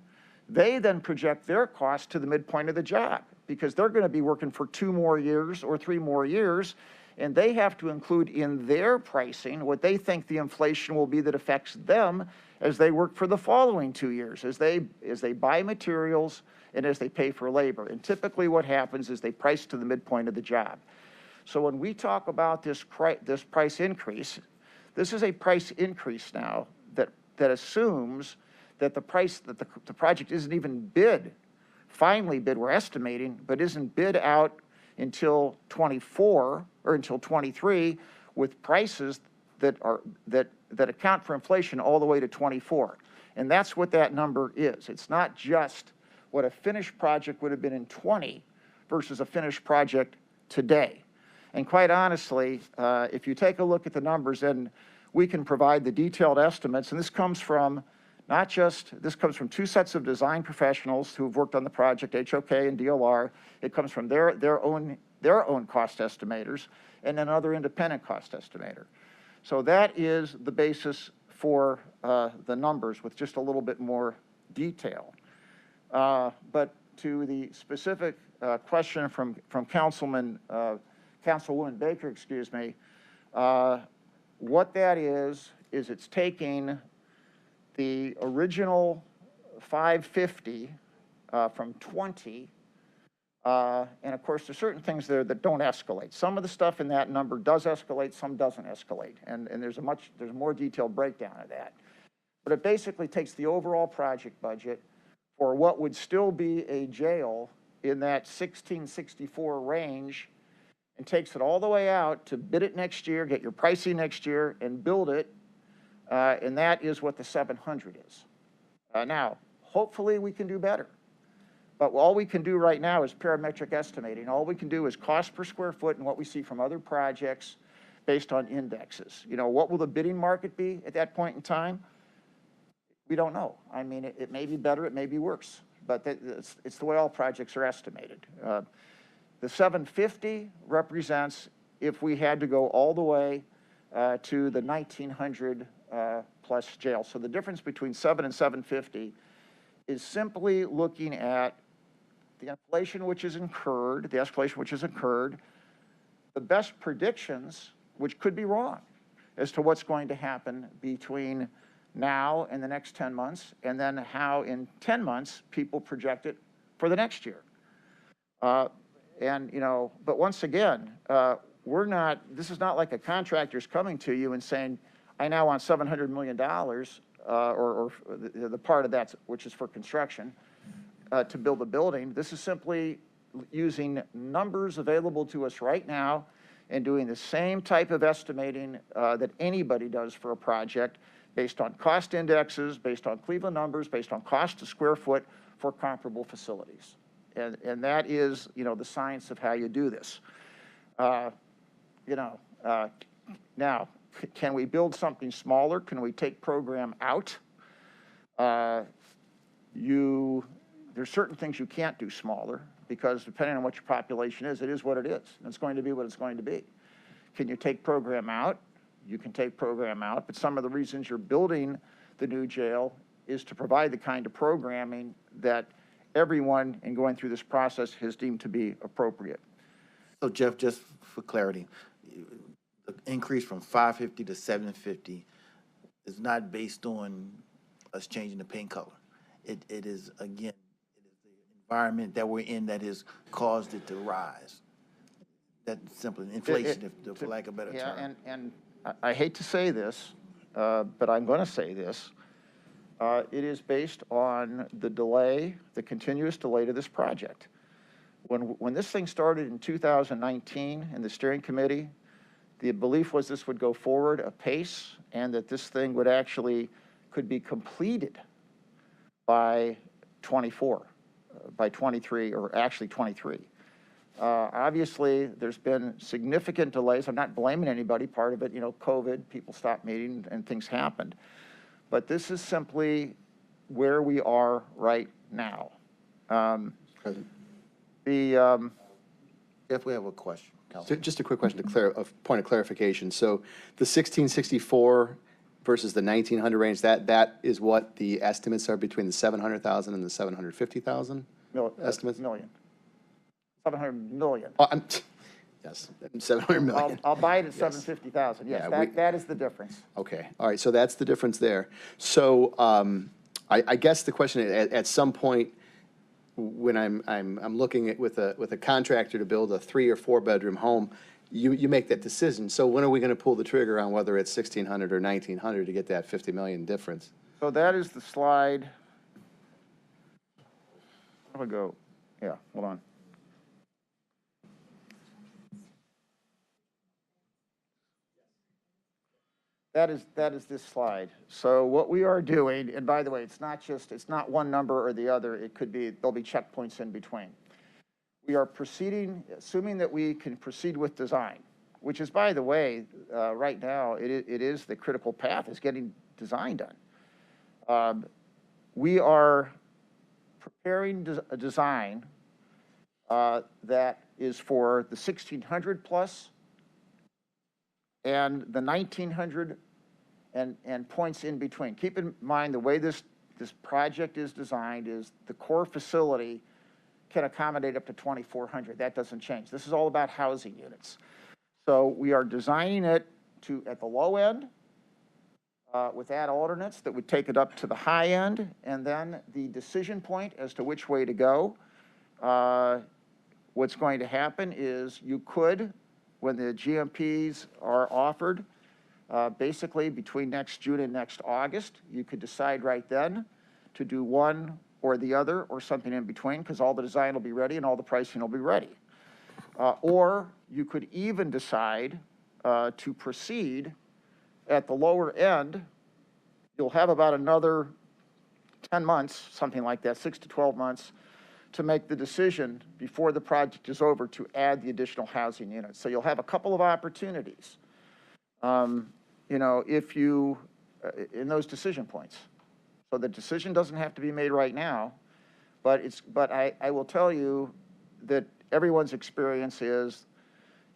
they then project their cost to the midpoint of the job, because they're going to be working for 2 more years or 3 more years, and they have to include in their pricing what they think the inflation will be that affects them as they work for the following 2 years, as they buy materials and as they pay for labor. And typically what happens is they price to the midpoint of the job. So when we talk about this price increase, this is a price increase now that assumes that the project isn't even bid, finally bid, we're estimating, but isn't bid out until 24 or until 23, with prices that account for inflation all the way to 24. And that's what that number is. It's not just what a finished project would have been in 20 versus a finished project today. And quite honestly, if you take a look at the numbers, and we can provide the detailed estimates, and this comes from this comes from 2 sets of design professionals who have worked on the project, HOK and DLR. It comes from their own cost estimators, and another independent cost estimator. So that is the basis for the numbers with just a little bit more detail. But to the specific question from Councilwoman Baker, excuse me, what that is it's taking the original 550 from 20, and of course there's certain things there that don't escalate. Some of the stuff in that number does escalate, some doesn't escalate, and there's a more detailed breakdown of that. But it basically takes the overall project budget for what would still be a jail in that 1664 range, and takes it all the way out to bid it next year, get your pricing next year, and build it, and that is what the 700 is. Now, hopefully we can do better, but all we can do right now is parametric estimating. All we can do is cost per square foot and what we see from other projects based on indexes. You know, what will the bidding market be at that point in time? We don't know. I mean, it may be better, it may be worse, but it's the way all projects are estimated. The 750 represents if we had to go all the way to the 1900 plus jail. So the difference between 7 and 750 is simply looking at the inflation which is incurred, the escalation which is incurred, the best predictions, which could be wrong, as to what's going to happen between now and the next 10 months, and then how in 10 months people project it for the next year. And, you know, but once again, this is not like a contractor's coming to you and saying, I now want $700 million, or the part of that which is for construction, to build a building. This is simply using numbers available to us right now and doing the same type of estimating that anybody does for a project based on cost indexes, based on Cleveland numbers, based on cost to square foot for comparable facilities. And that is, you know, the science of how you do this. Now, can we build something smaller? Can we take program out? There's certain things you can't do smaller because depending on what your population is, it is what it is. And it's going to be what it's going to be. Can you take program out? You can take program out, but some of the reasons you're building the new jail is to provide the kind of programming that everyone in going through this process has deemed to be appropriate. So Jeff, just for clarity, the increase from 550 to 750 is not based on us changing the paint color. It is, again, it is the environment that we're in that has caused it to rise. That's simply inflation, for lack of a better term. And I hate to say this, but I'm going to say this. It is based on the delay, the continuous delay to this project. When this thing started in 2019 in the steering committee, the belief was this would go forward apace and that this thing would actually could be completed by 24, by 23, or actually 23. Obviously, there's been significant delays. I'm not blaming anybody. Part of it, you know, COVID, people stopped meeting and things happened. But this is simply where we are right now. If we have a question, So just a quick question, a point of clarification. So the 1664 versus the 1900 range, that is what the estimates are between the 700,000 and the 750,000 estimates? Million. 700 million. Yes, 700 million. I'll buy it at 750,000. Yes, Yeah, that is the difference. Okay, all right, so that's the difference there. So I guess the question, at some point, when I'm looking at with a contractor to build a 3 or 4 bedroom home, you make that decision. So when are we going to pull the trigger on whether it's 1,600 or 1,900 to get that 50 million difference? So that is the slide. I'm going to go, yeah, hold on. That is this slide. So what we are doing, and by the way, it's not one number or the other. It could be, there'll be checkpoints in between. We are proceeding, assuming that we can proceed with design, which is, by the way, right now, it is the critical path, is getting design done. We are preparing a design that is for the 1,600 plus and the 1,900 and points in between. Keep in mind the way this project is designed is the core facility can accommodate up to 2,400. That doesn't change. This is all about housing units. So we are designing it to at the low end with add alternates that would take it up to the high end, and then the decision point as to which way to go. What's going to happen is you could, when the GMPs are offered, basically between next June and next August, you could decide right then to do one or the other or something in between because all the design will be ready and all the pricing will be ready. Or you could even decide to proceed at the lower end. You'll have about another 10 months, something like that, 6 to 12 months, to make the decision before the project is over to add the additional housing units. So you'll have a couple of opportunities, you know, if you, in those decision points. So the decision doesn't have to be made right now, but I will tell you that everyone's experience is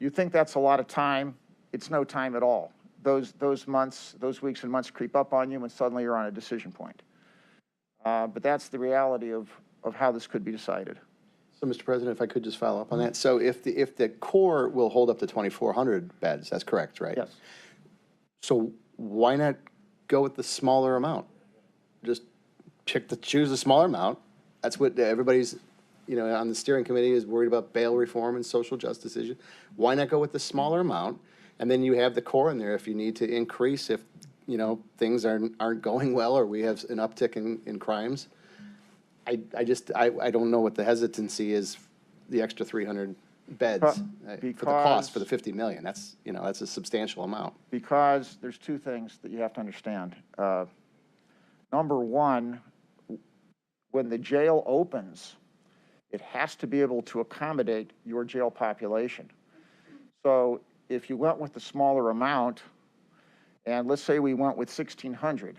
you think that's a lot of time. It's no time at all. Those months, those weeks and months creep up on you and suddenly you're on a decision point. But that's the reality of how this could be decided. So, Mr. President, if I could just follow up on that. So if the core will hold up to 2,400 beds, that's correct, right? Yes. So why not go with the smaller amount? Just choose a smaller amount. That's what everybody's, you know, on the steering committee is worried about bail reform and social justice issues. Why not go with the smaller amount? And then you have the core in there if you need to increase, if, you know, things aren't going well or we have an uptick in crimes. I don't know what the hesitancy is the extra 300 beds for the cost for the 50 million. That's, that's a substantial amount. Because there's two things that you have to understand. Number one, when the jail opens, it has to be able to accommodate your jail population. So if you went with the smaller amount, and let's say we went with 1,600,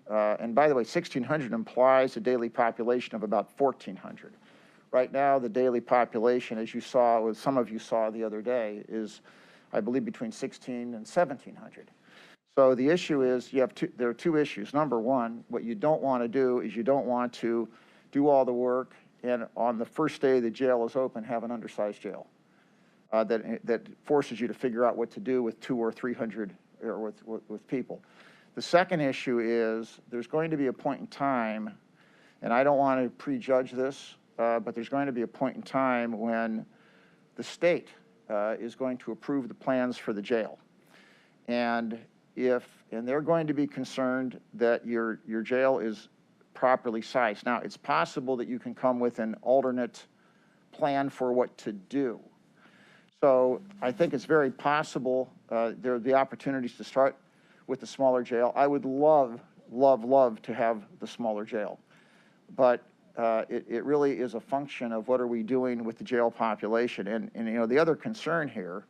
and by the way, 1,600 implies a daily population of about 1,400. Right now, the daily population, as you saw, as some of you saw the other day, is, I believe, between 1,600 and 1,700. So the issue is, there are two issues. Number one, what you don't want to do is you don't want to do all the work and on the first day the jail is open, have an undersized jail that forces you to figure out what to do with 200 or 300 or with people. The second issue is there's going to be a point in time, and I don't want to prejudge this, but there's going to be a point in time when the state is going to approve the plans for the jail. And they're going to be concerned that your jail is properly sized. Now, it's possible that you can come with an alternate plan for what to do. So I think it's very possible there are the opportunities to start with the smaller jail. I would love, love, love to have the smaller jail. But it really is a function of what are we doing with the jail population. And the other concern here,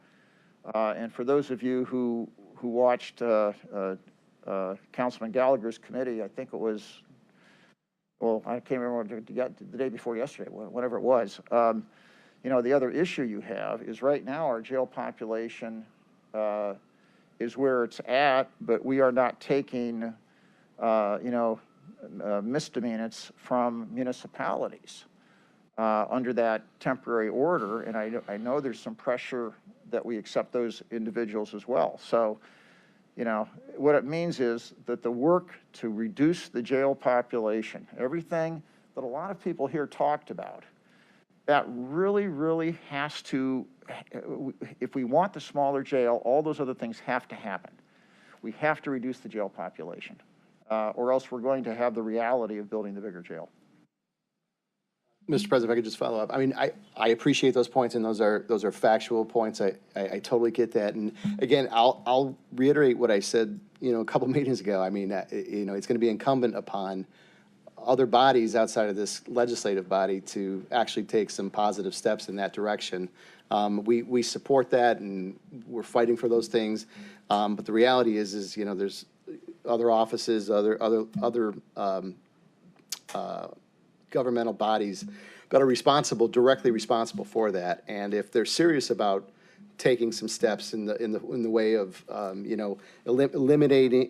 and for those of you who watched Councilman Gallagher's committee, I think it was, well, I can't remember, the day before yesterday, whatever it was. The other issue you have is right now our jail population is where it's at, but we are not taking, misdemeanors from municipalities under that temporary order. And I know there's some pressure that we accept those individuals as well. So, what it means is that the work to reduce the jail population, everything that a lot of people here talked about, that really, really has to, if we want the smaller jail, all those other things have to happen. We have to reduce the jail population, or else we're going to have the reality of building the bigger jail. Mr. President, if I could just follow up. I mean, I appreciate those points, and those are factual points. I totally get that. And again, I'll reiterate what I said, a couple meetings ago. I mean, it's going to be incumbent upon other bodies outside of this legislative body to actually take some positive steps in that direction. We support that, and we're fighting for those things. But the reality is there's other offices, other governmental bodies that are directly responsible for that. And if they're serious about taking some steps in the way of eliminating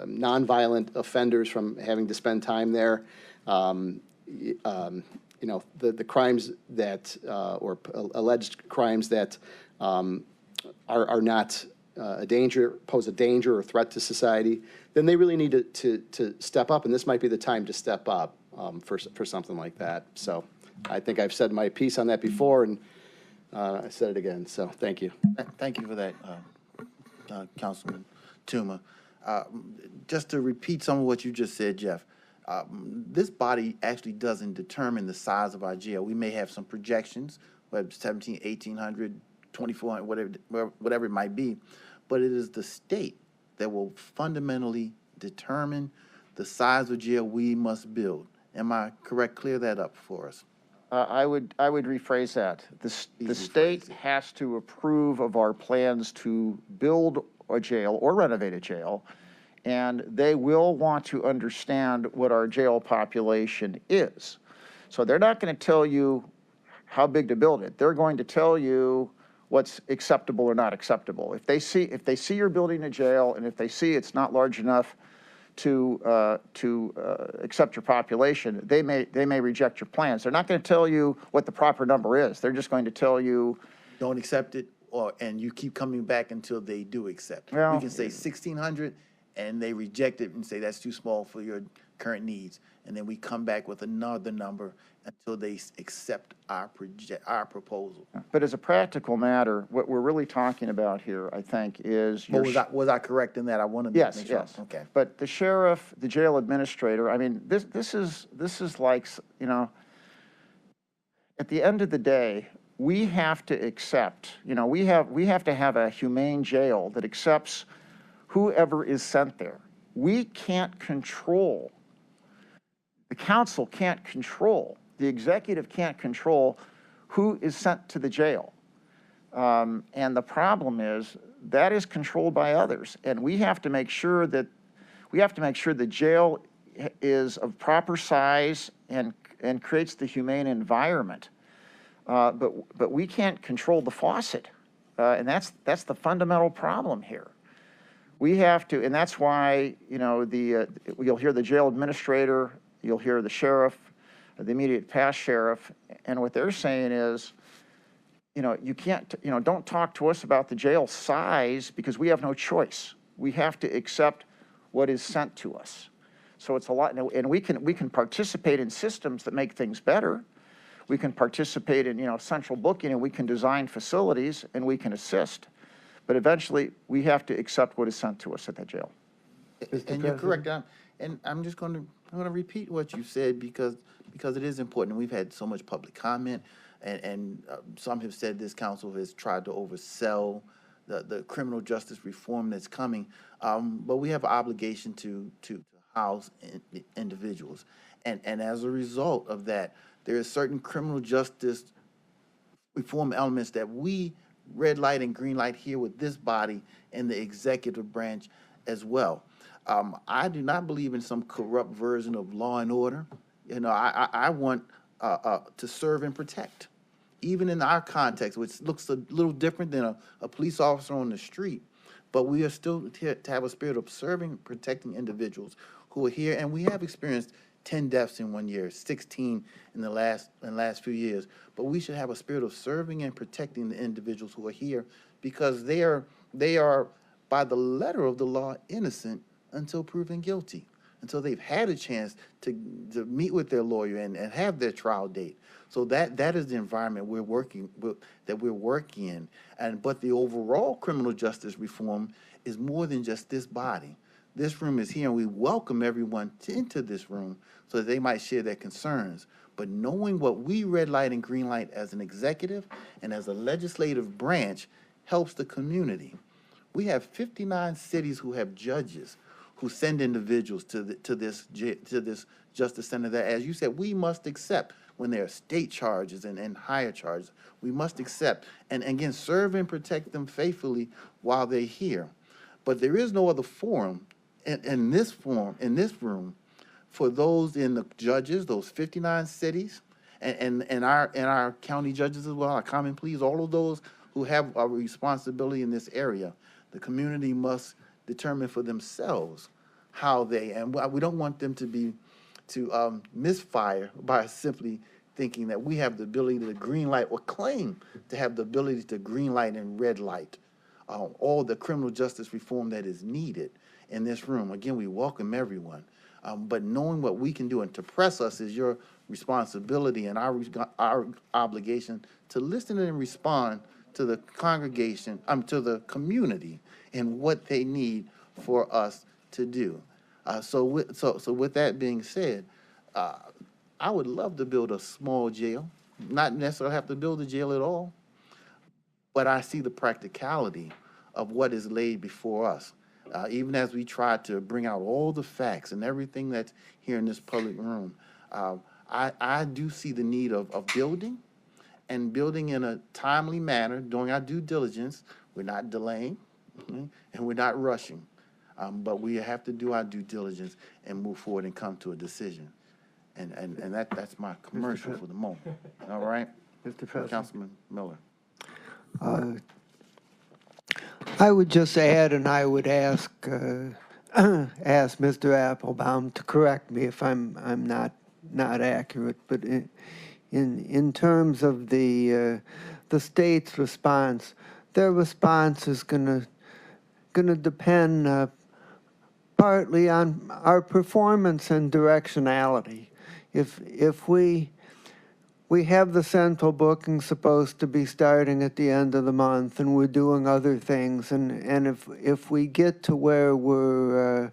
nonviolent offenders from having to spend time there, the crimes that or alleged crimes that are not pose a danger or threat to society, then they really need to step up, and this might be the time to step up for something like that. So I think I've said my piece on that before, and I said it again, so thank you. Thank you for that, Councilman Tuma. Just to repeat some of what you just said, Jeff, this body actually doesn't determine the size of our jail. We may have some projections, whether 1,700, 1,800, 2,400, whatever it might be, but it is the state that will fundamentally determine the size of jail we must build. Am I correct? Clear that up for us. I would rephrase that. The state has to approve of our plans to build a jail or renovate a jail, and they will want to understand what our jail population is. So they're not going to tell you how big to build it. They're going to tell you what's acceptable or not acceptable. If they see you're building a jail, and if they see it's not large enough to accept your population, they may reject your plans. They're not going to tell you what the proper number is. They're just going to tell you, don't accept it, and you keep coming back until they do accept. Well, we can say 1,600, and they reject it and say that's too small for your current needs, and then we come back with another number until they accept our proposal. But as a practical matter, what we're really talking about here, I think, is was I correct in that? I want to make sure. Yes. Okay. But the sheriff, the jail administrator, I mean, this is like, at the end of the day, we have to accept, we have to have a humane jail that accepts whoever is sent there. We can't control, the council can't control, the executive can't control who is sent to the jail. And the problem is that is controlled by others. And we have to make sure that the jail is of proper size and creates the humane environment. But we can't control the faucet. And that's the fundamental problem here. We have to, and that's why, you'll hear the jail administrator, you'll hear the sheriff, the immediate past sheriff, and what they're saying is, you can't, don't talk to us about the jail size because we have no choice. We have to accept what is sent to us. So it's a lot, and we can participate in systems that make things better. We can participate in, central booking, and we can design facilities, and we can assist. But eventually, we have to accept what is sent to us at that jail. And you're correct. And I'm just going to repeat what you said because it is important. We've had so much public comment, and some have said this council has tried to oversell the criminal justice reform that's coming. But we have an obligation to house individuals. And as a result of that, there are certain criminal justice reform elements that we red light and green light here with this body and the executive branch as well. I do not believe in some corrupt version of law and order. I want to serve and protect, even in our context, which looks a little different than a police officer on the street. But we are still here to have a spirit of serving and protecting individuals who are here, and we have experienced 10 deaths in 1 year, 16 in the last few years. But we should have a spirit of serving and protecting the individuals who are here because they are, by the letter of the law, innocent until proven guilty, until they've had a chance to meet with their lawyer and have their trial date. So that is the environment we're working with, that we're working in. But the overall criminal justice reform is more than just this body. This room is here, and we welcome everyone into this room so that they might share their concerns. But knowing what we red light and green light as an executive and as a legislative branch helps the community. We have 59 cities who have judges who send individuals to this justice center that, as you said, we must accept when there are state charges and higher charges. We must accept and again serve and protect them faithfully while they're here. But there is no other forum in this room for those in the judges, those 59 cities, and our county judges as well, our common pleas, all of those who have a responsibility in this area. The community must determine for themselves how and we don't want them to misfire by simply thinking that we have the ability to green light or claim to have the ability to green light and red light all the criminal justice reform that is needed in this room. Again, we welcome everyone, but knowing what we can do and to press us is your responsibility and our obligation to listen and respond to the congregation, to the community and what they need for us to do. So with that being said, I would love to build a small jail, not necessarily have to build a jail at all, but I see the practicality of what is laid before us. Even as we try to bring out all the facts and everything that's here in this public room, I do see the need of building and building in a timely manner, doing our due diligence. We're not delaying, and we're not rushing, but we have to do our due diligence and move forward and come to a decision. And that's my commercial for the moment. All right? Mr. President. Councilman Miller. I would just add, and I would ask ask Mr. Applebaum to correct me if I'm not accurate, but in terms of the state's response, their response is gonna depend partly on our performance and directionality. If we have the central booking supposed to be starting at the end of the month, and we're doing other things, and if we get to where we're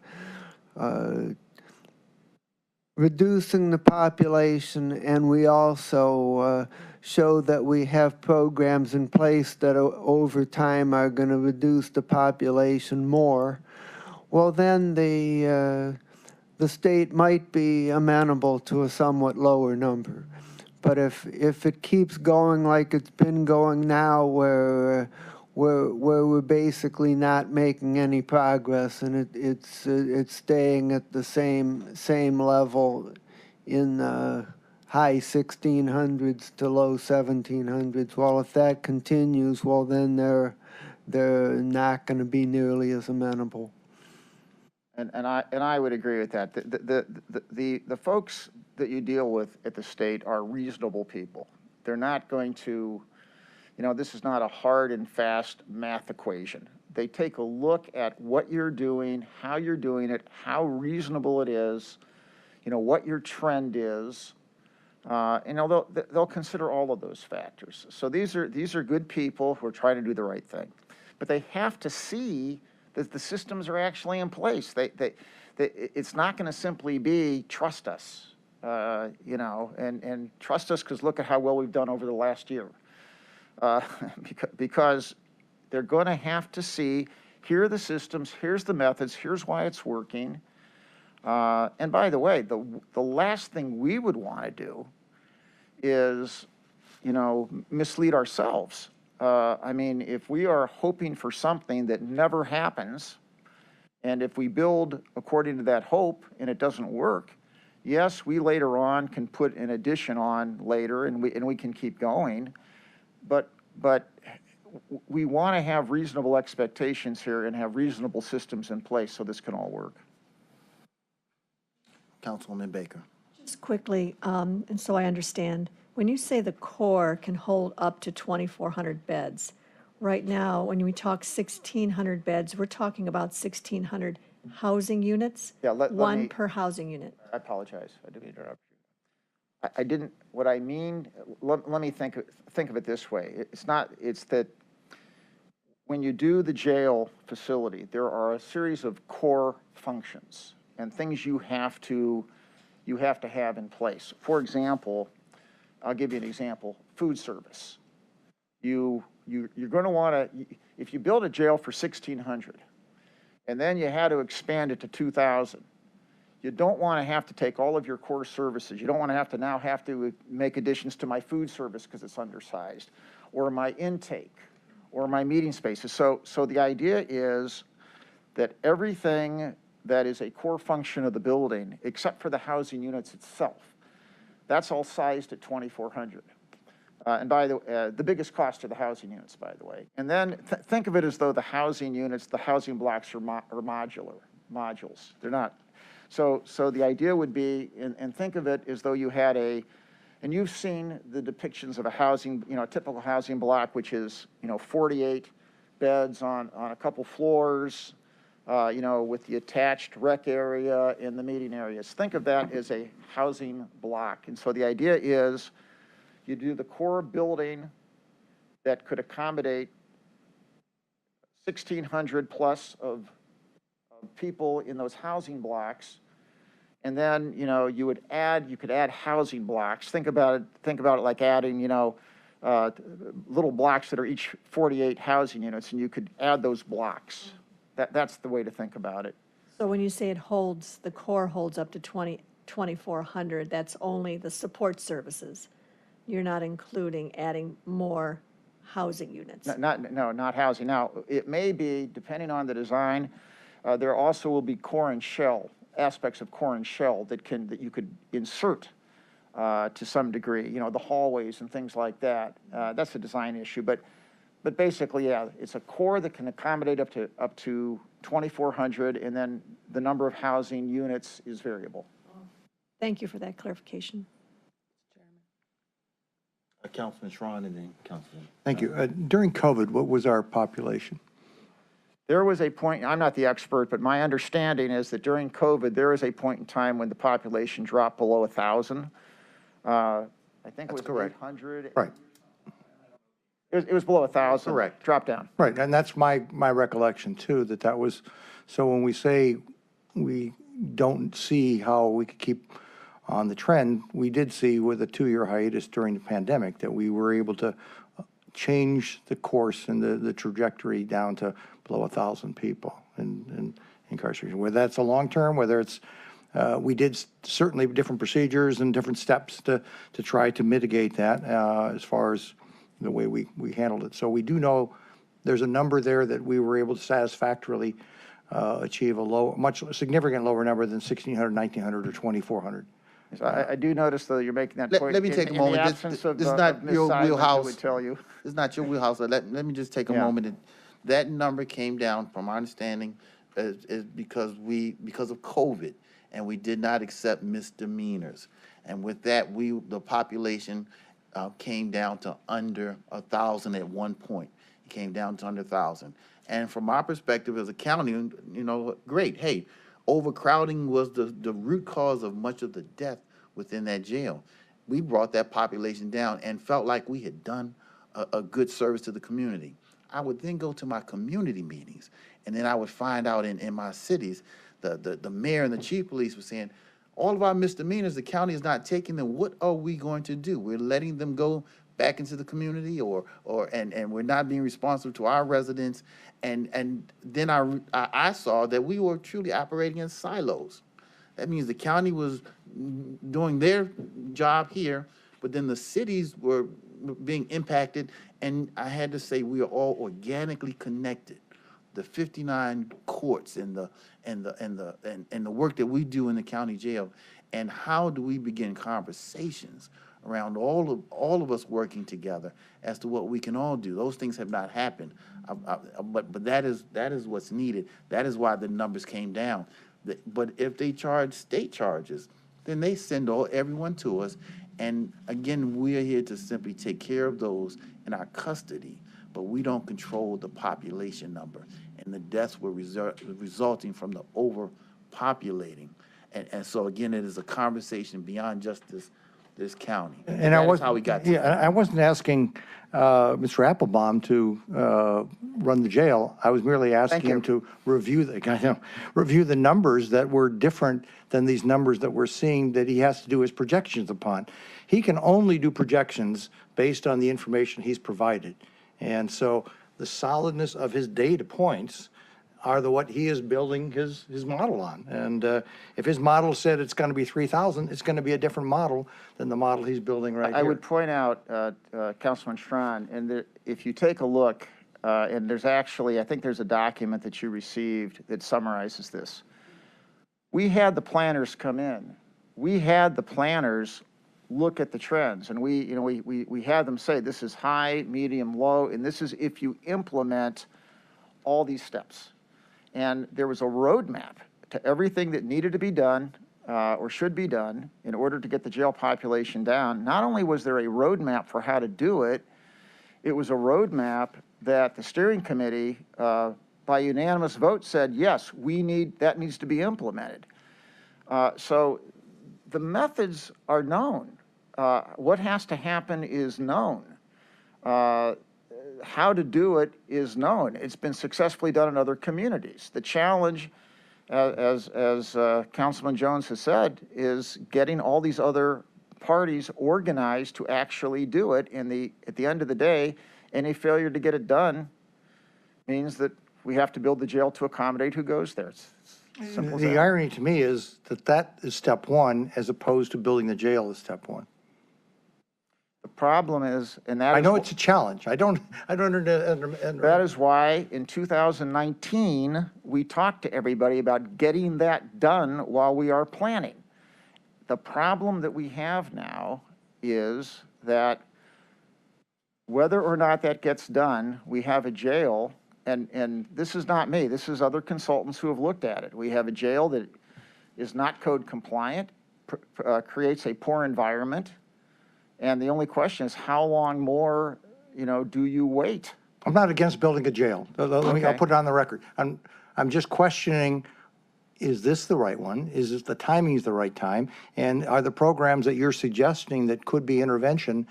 reducing the population, and we also show that we have programs in place that over time are going to reduce the population more, well, then the state might be amenable to a somewhat lower number. But if it keeps going like it's been going now, where we're basically not making any progress, and it's staying at the same level in high 1600s to low 1700s. Well, if that continues, well, then they're not going to be nearly as amenable. And I would agree with that. The folks that you deal with at the state are reasonable people. They're not going to, this is not a hard and fast math equation. They take a look at what you're doing, how you're doing it, how reasonable it is, what your trend is, and they'll consider all of those factors. So these are good people who are trying to do the right thing, but they have to see that the systems are actually in place. It's not going to simply be trust us, and trust us because look at how well we've done over the last year. Because they're going to have to see, here are the systems, here's the methods, here's why it's working. And by the way, the last thing we would want to do is, mislead ourselves. I mean, if we are hoping for something that never happens, and if we build according to that hope and it doesn't work, yes, we later on can put an addition on later, and we can keep going, but we want to have reasonable expectations here and have reasonable systems in place so this can all work. Councilwoman Baker. Just quickly, and so I understand, when you say the core can hold up to 2,400 beds, right now, when we talk 1,600 beds, we're talking about 1,600 housing units? Yeah, one per housing unit. I apologize. I didn't interrupt you. I didn't, what I mean, let me think of it this way. It's that when you do the jail facility, there are a series of core functions and things you have to have in place. For example, I'll give you an example, food service. You're going to want to, if you build a jail for 1,600 and then you had to expand it to 2,000, you don't want to have to take all of your core services. You don't want to now have to make additions to my food service because it's undersized, or my intake, or my meeting spaces. So the idea is that everything that is a core function of the building, except for the housing units itself, that's all sized at 2,400. And by the biggest cost are the housing units, by the way. And then think of it as though the housing units, the housing blocks are modules. They're not. So the idea would be, and think of it as though you had and you've seen the depictions of a housing, a typical housing block, which is, 48 beds on a couple floors, with the attached rec area and the meeting areas. Think of that as a housing block. And so the idea is you do the core building that could accommodate 1,600 plus of people in those housing blocks. And then, you could add housing blocks. Think about it like adding, little blocks that are each 48 housing units, and you could add those blocks. That's the way to think about it. So when you say the core holds up to 2,400, that's only the support services. You're not including adding more housing units. No, not housing. Now, it may be, depending on the design, there also will be core and shell, aspects of core and shell that you could insert to some degree, the hallways and things like that. That's a design issue, but basically, yeah, it's a core that can accommodate up to 2,400, and then the number of housing units is variable. Thank you for that clarification. Councilman Schron and then Councilman. Thank you. During COVID, what was our population? There was a point, I'm not the expert, but my understanding is that during COVID, there was a point in time when the population dropped below 1,000. I think it was 800. Right. It was below 1,000. Correct. Dropped down. Right, and that's my recollection too, that was, so when we say we don't see how we could keep on the trend, we did see with a 2-year hiatus during the pandemic that we were able to change the course and the trajectory down to below 1,000 people in incarceration. Whether that's a long-term, whether it's, we did certainly different procedures and different steps to try to mitigate that as far as the way we handled it. So we do know there's a number there that we were able to satisfactorily achieve a much significant lower number than 1,600, 1,900, or 2,400. So I do notice, though, you're making that point. Let me take a moment. This is not Ms. your Seidman, who wheelhouse. would tell you. It's not your wheelhouse. Let me just take a moment. That number came down, from our understanding, is because of COVID, and we did not accept misdemeanors. And with that, the population came down to under 1,000 at one point. It came down to under 1,000. And from our perspective as a county, you know, great. Hey, overcrowding was the root cause of much of the death within that jail. We brought that population down and felt like we had done a good service to the community. I would then go to my community meetings, and then I would find out in my cities, the mayor and the chief of police were saying, all of our misdemeanors, the county is not taking them. What are we going to do? We're letting them go back into the community, and we're not being responsive to our residents. And then I saw that we were truly operating in silos. That means the county was doing their job here, but then the cities were being impacted. And I had to say, we are all organically connected. The 59 courts and the work that we do in the county jail, and how do we begin conversations around all of us working together as to what we can all do. Those things have not happened, but that is what's needed. That is why the numbers came down. But if they charge state charges, then they send everyone to us. And again, we are here to simply take care of those in our custody, but we don't control the population number. And the deaths were resulting from the overpopulating. And so again, it is a conversation beyond just this county. And that's how we got to I wasn't asking Mr. Applebaum to run the jail. I was merely asking him to review the numbers that were different than these numbers that we're seeing that he has to do his projections upon. He can only do projections based on the information he's provided. And so the solidness of his data points are what he is building his model on. And if his model said it's going to be 3,000, it's going to be a different model than the model he's building right here. I would point out, Councilman Strawn, and if you take a look, and there's actually, I think there's a document that you received that summarizes this. We had the planners come in. We had the planners look at the trends, and we had them say this is high, medium, low, and this is if you implement all these steps. And there was a roadmap to everything that needed to be done or should be done in order to get the jail population down. Not only was there a roadmap for how to do it, it was a roadmap that the steering committee, by unanimous vote, said, yes, that needs to be implemented. So the methods are known. What has to happen is known. How to do it is known. It's been successfully done in other communities. The challenge, as Councilman Jones has said, is getting all these other parties organized to actually do it. And at the end of the day, any failure to get it done means that we have to build the jail to accommodate who goes there. It's simple as that. The irony to me is that is step one, as opposed to building the jail is step one. The problem is, and that I know it's a challenge. I don't understand. That is why in 2019, we talked to everybody about getting that done while we are planning. The problem that we have now is that whether or not that gets done, we have a jail, and this is not me, this is other consultants who have looked at it. We have a jail that is not code compliant, creates a poor environment, and the only question is how long more, do you wait? I'm not against building a jail. I'll put it on the record. I'm just questioning, is this the right one? Is it the timing is the right time? And are the programs that you're suggesting that could be intervention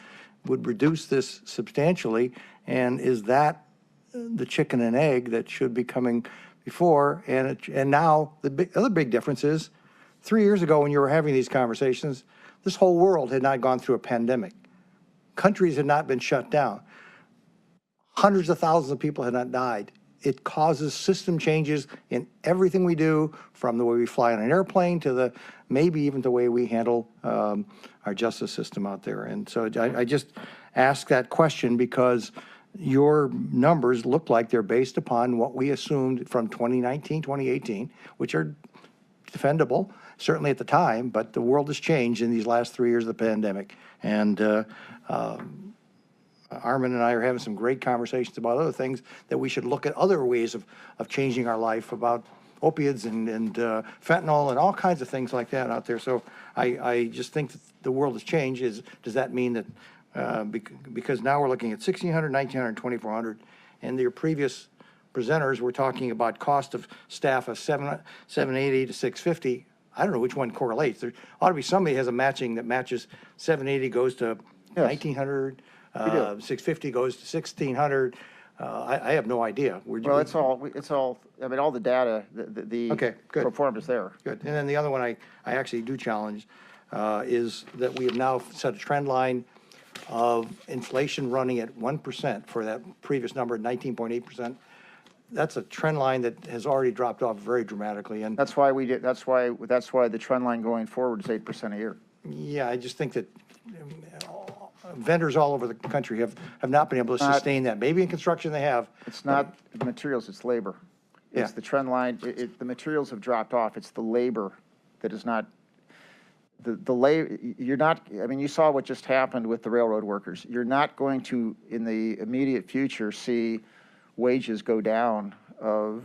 would reduce this substantially? And is that the chicken and egg that should be coming before? And now the other big difference is 3 years ago when you were having these conversations, this whole world had not gone through a pandemic. Countries had not been shut down. Hundreds of thousands of people had not died. It causes system changes in everything we do, from the way we fly on an airplane to the maybe even the way we handle our justice system out there. And so I just ask that question because your numbers look like they're based upon what we assumed from 2019, 2018, which are defendable, certainly at the time, but the world has changed in these last 3 years of the pandemic. And Armin and I are having some great conversations about other things that we should look at other ways of changing our life, about opiates and fentanyl and all kinds of things like that out there. So I just think that the world has changed. Does that mean that because now we're looking at 1,600, 1,900, 2,400, and your previous presenters were talking about cost of staff of 780 to 650. I don't know which one correlates. There ought to be somebody has a matching that matches 780 goes to 1,900. 650 goes to 1,600. I have no idea. Well, it's all, I mean, all the data, the Okay, good. pro forma is there. Good. And then the other one I actually do challenge is that we have now set a trend line of inflation running at 1% for that previous number, 19.8%. That's a trend line that has already dropped off very dramatically. And That's why the trend line going forward is 8% a year. yeah, I just think that vendors all over the country have not been able to sustain that. Maybe in construction they have. It's not materials, it's labor. It's the trend line, the materials have dropped off. It's the labor that is not, the labor, you're not, I mean, you saw what just happened with the railroad workers. You're not going to, in the immediate future, see wages go down of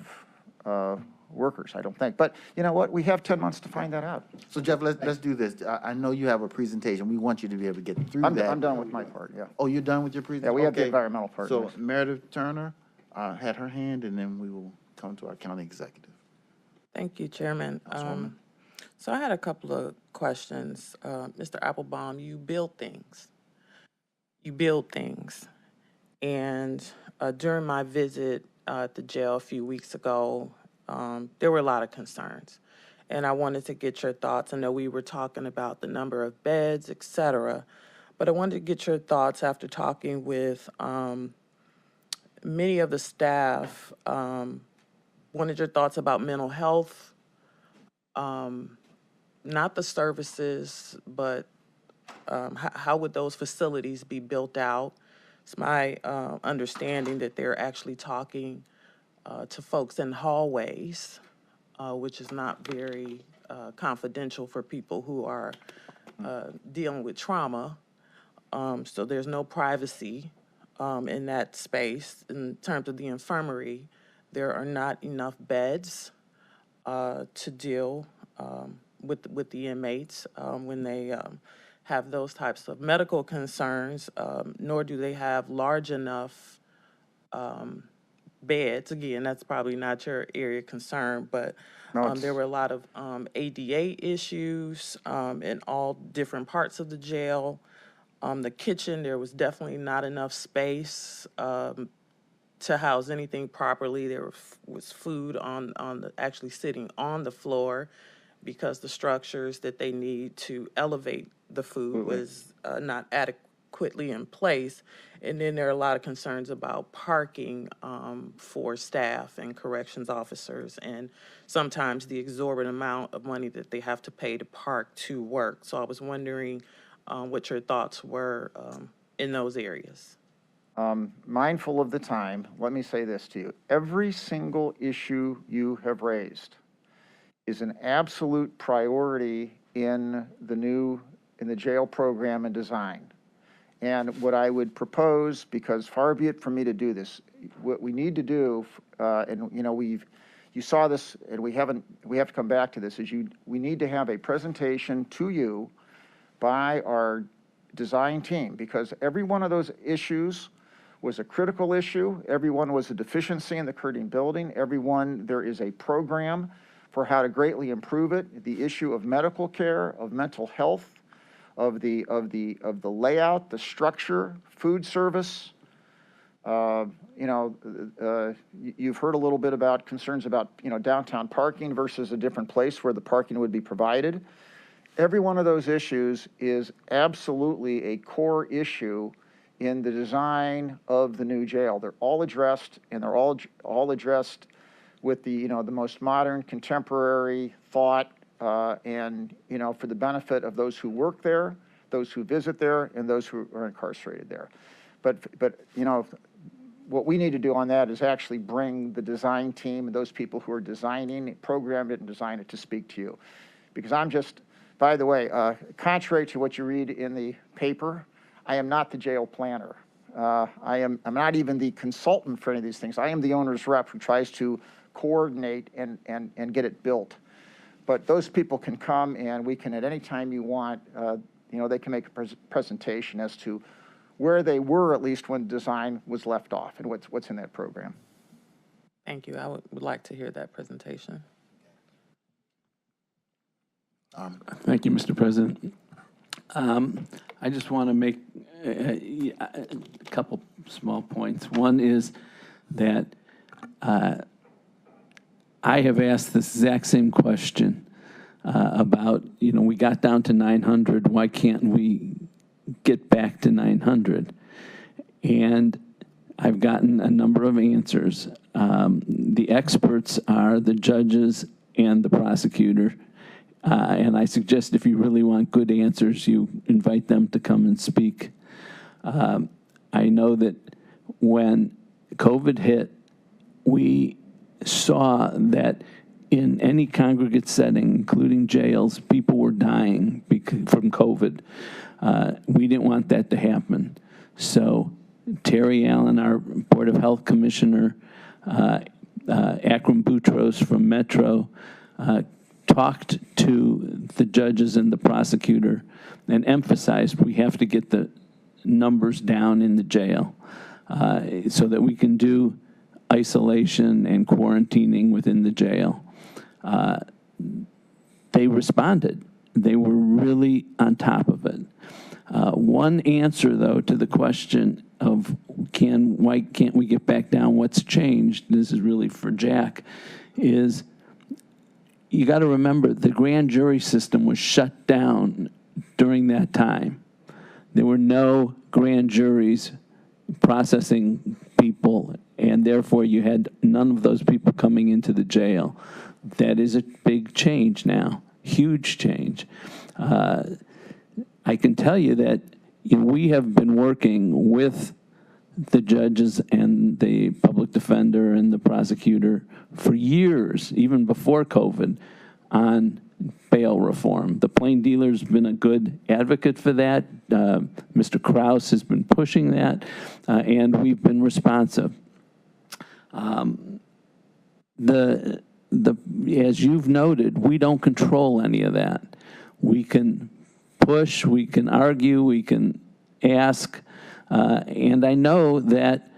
workers, I don't think. But you know what? We have 10 months to find that out. So Jeff, let's do this. I know you have a presentation. We want you to be able to get through that. I'm done with my part, yeah. Oh, you're done with your presentation? Yeah, we have the Okay. environmental part So next. Meredith Turner had her hand, and then we will come to our county executive. Thank you, Chairman. Councilwoman. So I had a couple of questions. Mr. Applebaum, you build things. And during my visit at the jail a few weeks ago, there were a lot of concerns. And I wanted to get your thoughts. I know we were talking about the number of beds, et cetera, but I wanted to get your thoughts after talking with many of the staff. Wanted your thoughts about mental health, not the services, but how would those facilities be built out? It's my understanding that they're actually talking to folks in hallways, which is not very confidential for people who are dealing with trauma. So there's no privacy in that space. In terms of the infirmary, there are not enough beds to deal with the inmates when they have those types of medical concerns, nor do they have large enough beds. Again, that's probably not your area of concern, but there were a lot of ADA issues in all different parts of the jail. The kitchen, there was definitely not enough space to house anything properly. There was food actually sitting on the floor because the structures that they need to elevate the food was not adequately in place. And then there are a lot of concerns about parking for staff and corrections officers, and sometimes the exorbitant amount of money that they have to pay to park to work. So I was wondering what your thoughts were in those areas. Mindful of the time, let me say this to you. Every single issue you have raised is an absolute priority in the jail program and design. And what I would propose, because far be it from me to do this, what we need to do, and you know, you saw this, and we have to come back to this, we need to have a presentation to you by our design team, because every one of those issues was a critical issue. Every one was a deficiency in the current building. Every one, there is a program for how to greatly improve it. The issue of medical care, of mental health, of the layout, the structure, food service, You've heard a little bit about concerns about, downtown parking versus a different place where the parking would be provided. Every one of those issues is absolutely a core issue in the design of the new jail. They're all addressed, and they're all addressed with the, the most modern, contemporary thought, and, for the benefit of those who work there, those who visit there, and those who are incarcerated there. But what we need to do on that is actually bring the design team and those people who are designing, programmed it and designed it to speak to you. Because by the way, contrary to what you read in the paper, I am not the jail planner. I'm not even the consultant for any of these things. I am the owner's rep who tries to coordinate and get it built. But those people can come, and we can, at any time you want, they can make a presentation as to where they were, at least when design was left off, and what's in that program. Thank you. I would like to hear that presentation. Thank you, Mr. President. I just want to make a couple small points. One is that I have asked this exact same question about, we got down to 900, why can't we get back to 900? And I've gotten a number of answers. The experts are the judges and the prosecutor. And I suggest if you really want good answers, you invite them to come and speak. I know that when COVID hit, we saw that in any congregate setting, including jails, people were dying from COVID. We didn't want that to happen. So Terry Allen, our Board of Health Commissioner, Akram Boutros from Metro, talked to the judges and the prosecutor and emphasized we have to get the numbers down in the jail so that we can do isolation and quarantining within the jail. They responded. They were really on top of it. One answer, though, to the question of why can't we get back down, what's changed, this is really for Jack, is you got to remember the grand jury system was shut down during that time. There were no grand juries processing people, and therefore you had none of those people coming into the jail. That is a big change now, huge change. I can tell you that we have been working with the judges and the public defender and the prosecutor for years, even before COVID, on bail reform. The plain dealer's been a good advocate for that. Mr. Krause has been pushing that, and we've been responsive. As you've noted, we don't control any of that. We can push, we can argue, we can ask, and I know that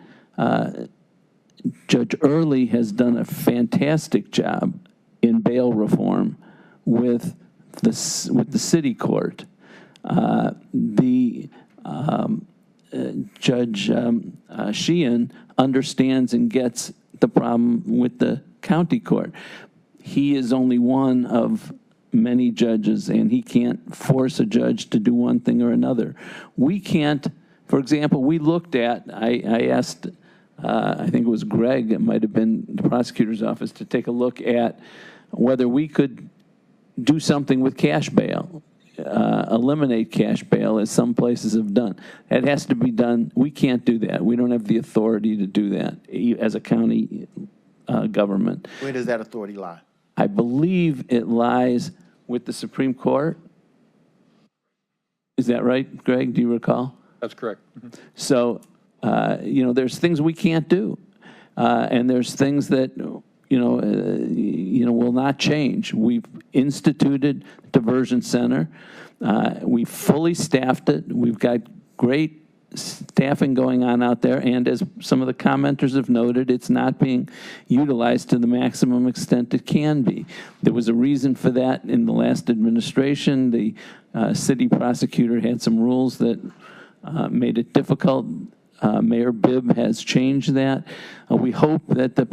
Judge Early has done a fantastic job in bail reform with the city court. Judge Sheehan understands and gets the problem with the county court. He is only one of many judges, and he can't force a judge to do one thing or another. We can't, for example, we looked at, I asked, I think it was Greg, it might have been the prosecutor's office, to take a look at whether we could do something with cash bail, eliminate cash bail, as some places have done. That has to be done. We can't do that. We don't have the authority to do that as a county government. Where does that authority lie? I believe it lies with the Supreme Court. Is that right, Greg? Do you recall? That's correct. Mm-hmm. So, there's things we can't do, and there's things that will not change. We've instituted diversion center. We fully staffed it. We've got great staffing going on out there, and as some of the commenters have noted, it's not being utilized to the maximum extent it can be. There was a reason for that in the last administration. The city prosecutor had some rules that made it difficult Mayor Bibb has changed that. We hope that the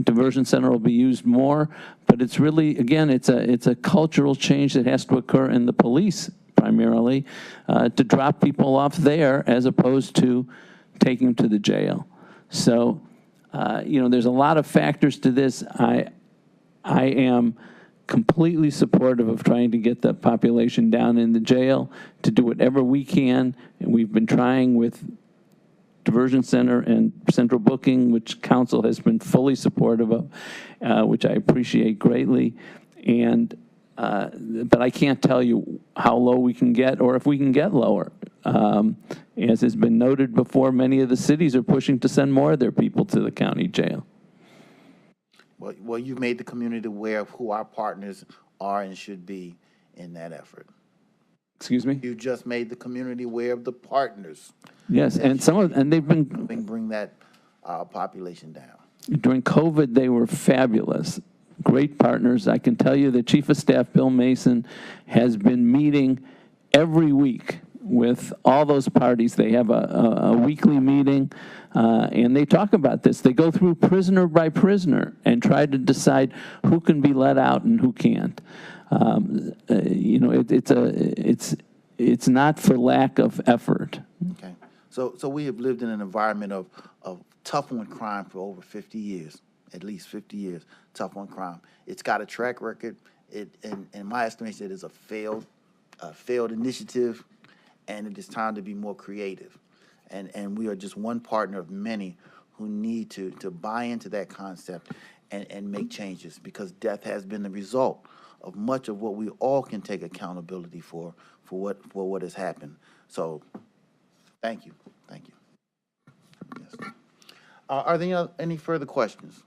diversion center will be used more, but it's really, again, it's a cultural change that has to occur in the police primarily to drop people off there as opposed to taking them to the jail. So, there's a lot of factors to this. I am completely supportive of trying to get the population down in the jail, to do whatever we can, and we've been trying with Diversion Center and Central Booking, which council has been fully supportive of, which I appreciate greatly. And but I can't tell you how low we can get or if we can get lower. As has been noted before, many of the cities are pushing to send more of their people to the county jail. Well, you've made the community aware of who our partners are and should be in that effort. Excuse me? You just made the community aware of the partners. Yes, and they've been bring that population down. During COVID, they were fabulous, great partners. I can tell you the Chief of Staff, Bill Mason, has been meeting every week with all those parties. They have a weekly meeting, and they talk about this. They go through prisoner by prisoner and try to decide who can be let out and who can't. It's not for lack of effort. Okay. So we have lived in an environment of tough on crime for over 50 years, at least 50 years, tough on crime. It's got a track record. In my estimation, it is a failed initiative, and it is time to be more creative. And we are just one partner of many who need to buy into that concept and make changes, because death has been the result of much of what we all can take accountability for what has happened. So thank you. Yes. Are there any further questions?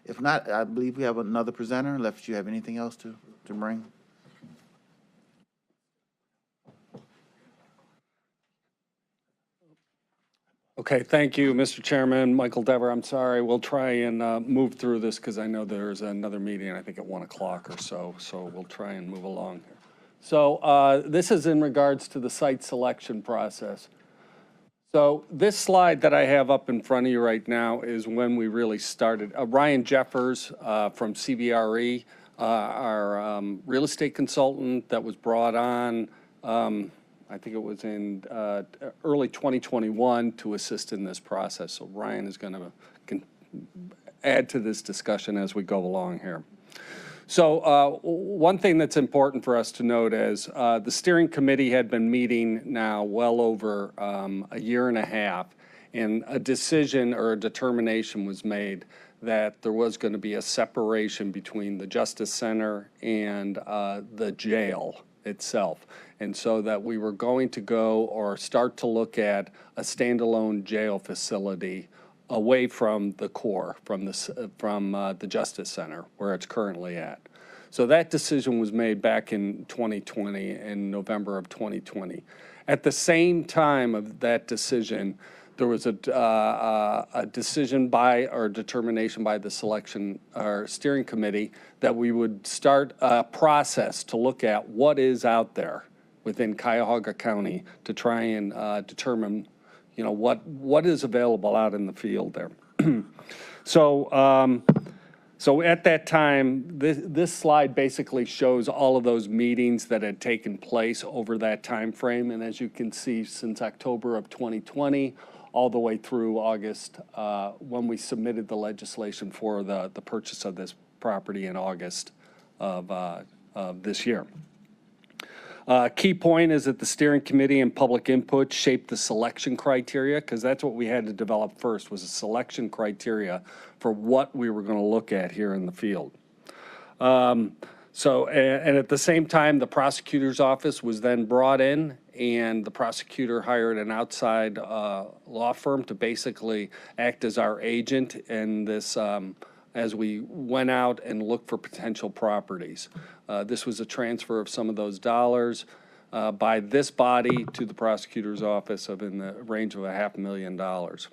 If not, I believe we have another presenter, unless you have anything else to bring. Okay, thank you, Mr. Chairman. Michael Dever, I'm sorry. We'll try and move through this because I know there's another meeting, I think at 1 o'clock or so we'll try and move along here. So this is in regards to the site selection process. So this slide that I have up in front of you right now is when we really started. Ryan Jeffers from CBRE, our real estate consultant that was brought on, I think it was in early 2021 to assist in this process. So Ryan is going to add to this discussion as we go along here. So one thing that's important for us to note is the steering committee had been meeting now well over a year and a half, and a decision or a determination was made that there was going to be a separation between the Justice Center and the jail itself. And so that we were going to go or start to look at a standalone jail facility away from the core, from the Justice Center, where it's currently at. So that decision was made back in 2020, in November of 2020. At the same time of that decision, there was a decision by, or determination by the selection or steering committee that we would start a process to look at what is out there within Cuyahoga County to try and determine, what is available out in the field there. So at that time, this slide basically shows all of those meetings that had taken place over that time frame. And as you can see, since October of 2020, all the way through August, when we submitted the legislation for the purchase of this property in August of this year. Key point is that the steering committee and public input shaped the selection criteria, because that's what we had to develop first, was a selection criteria for what we were going to look at here in the field. And at the same time, the prosecutor's office was then brought in, and the prosecutor hired an outside law firm to basically act as our agent in this as we went out and looked for potential properties. This was a transfer of some of those dollars by this body to the prosecutor's office of in the range of $500,000.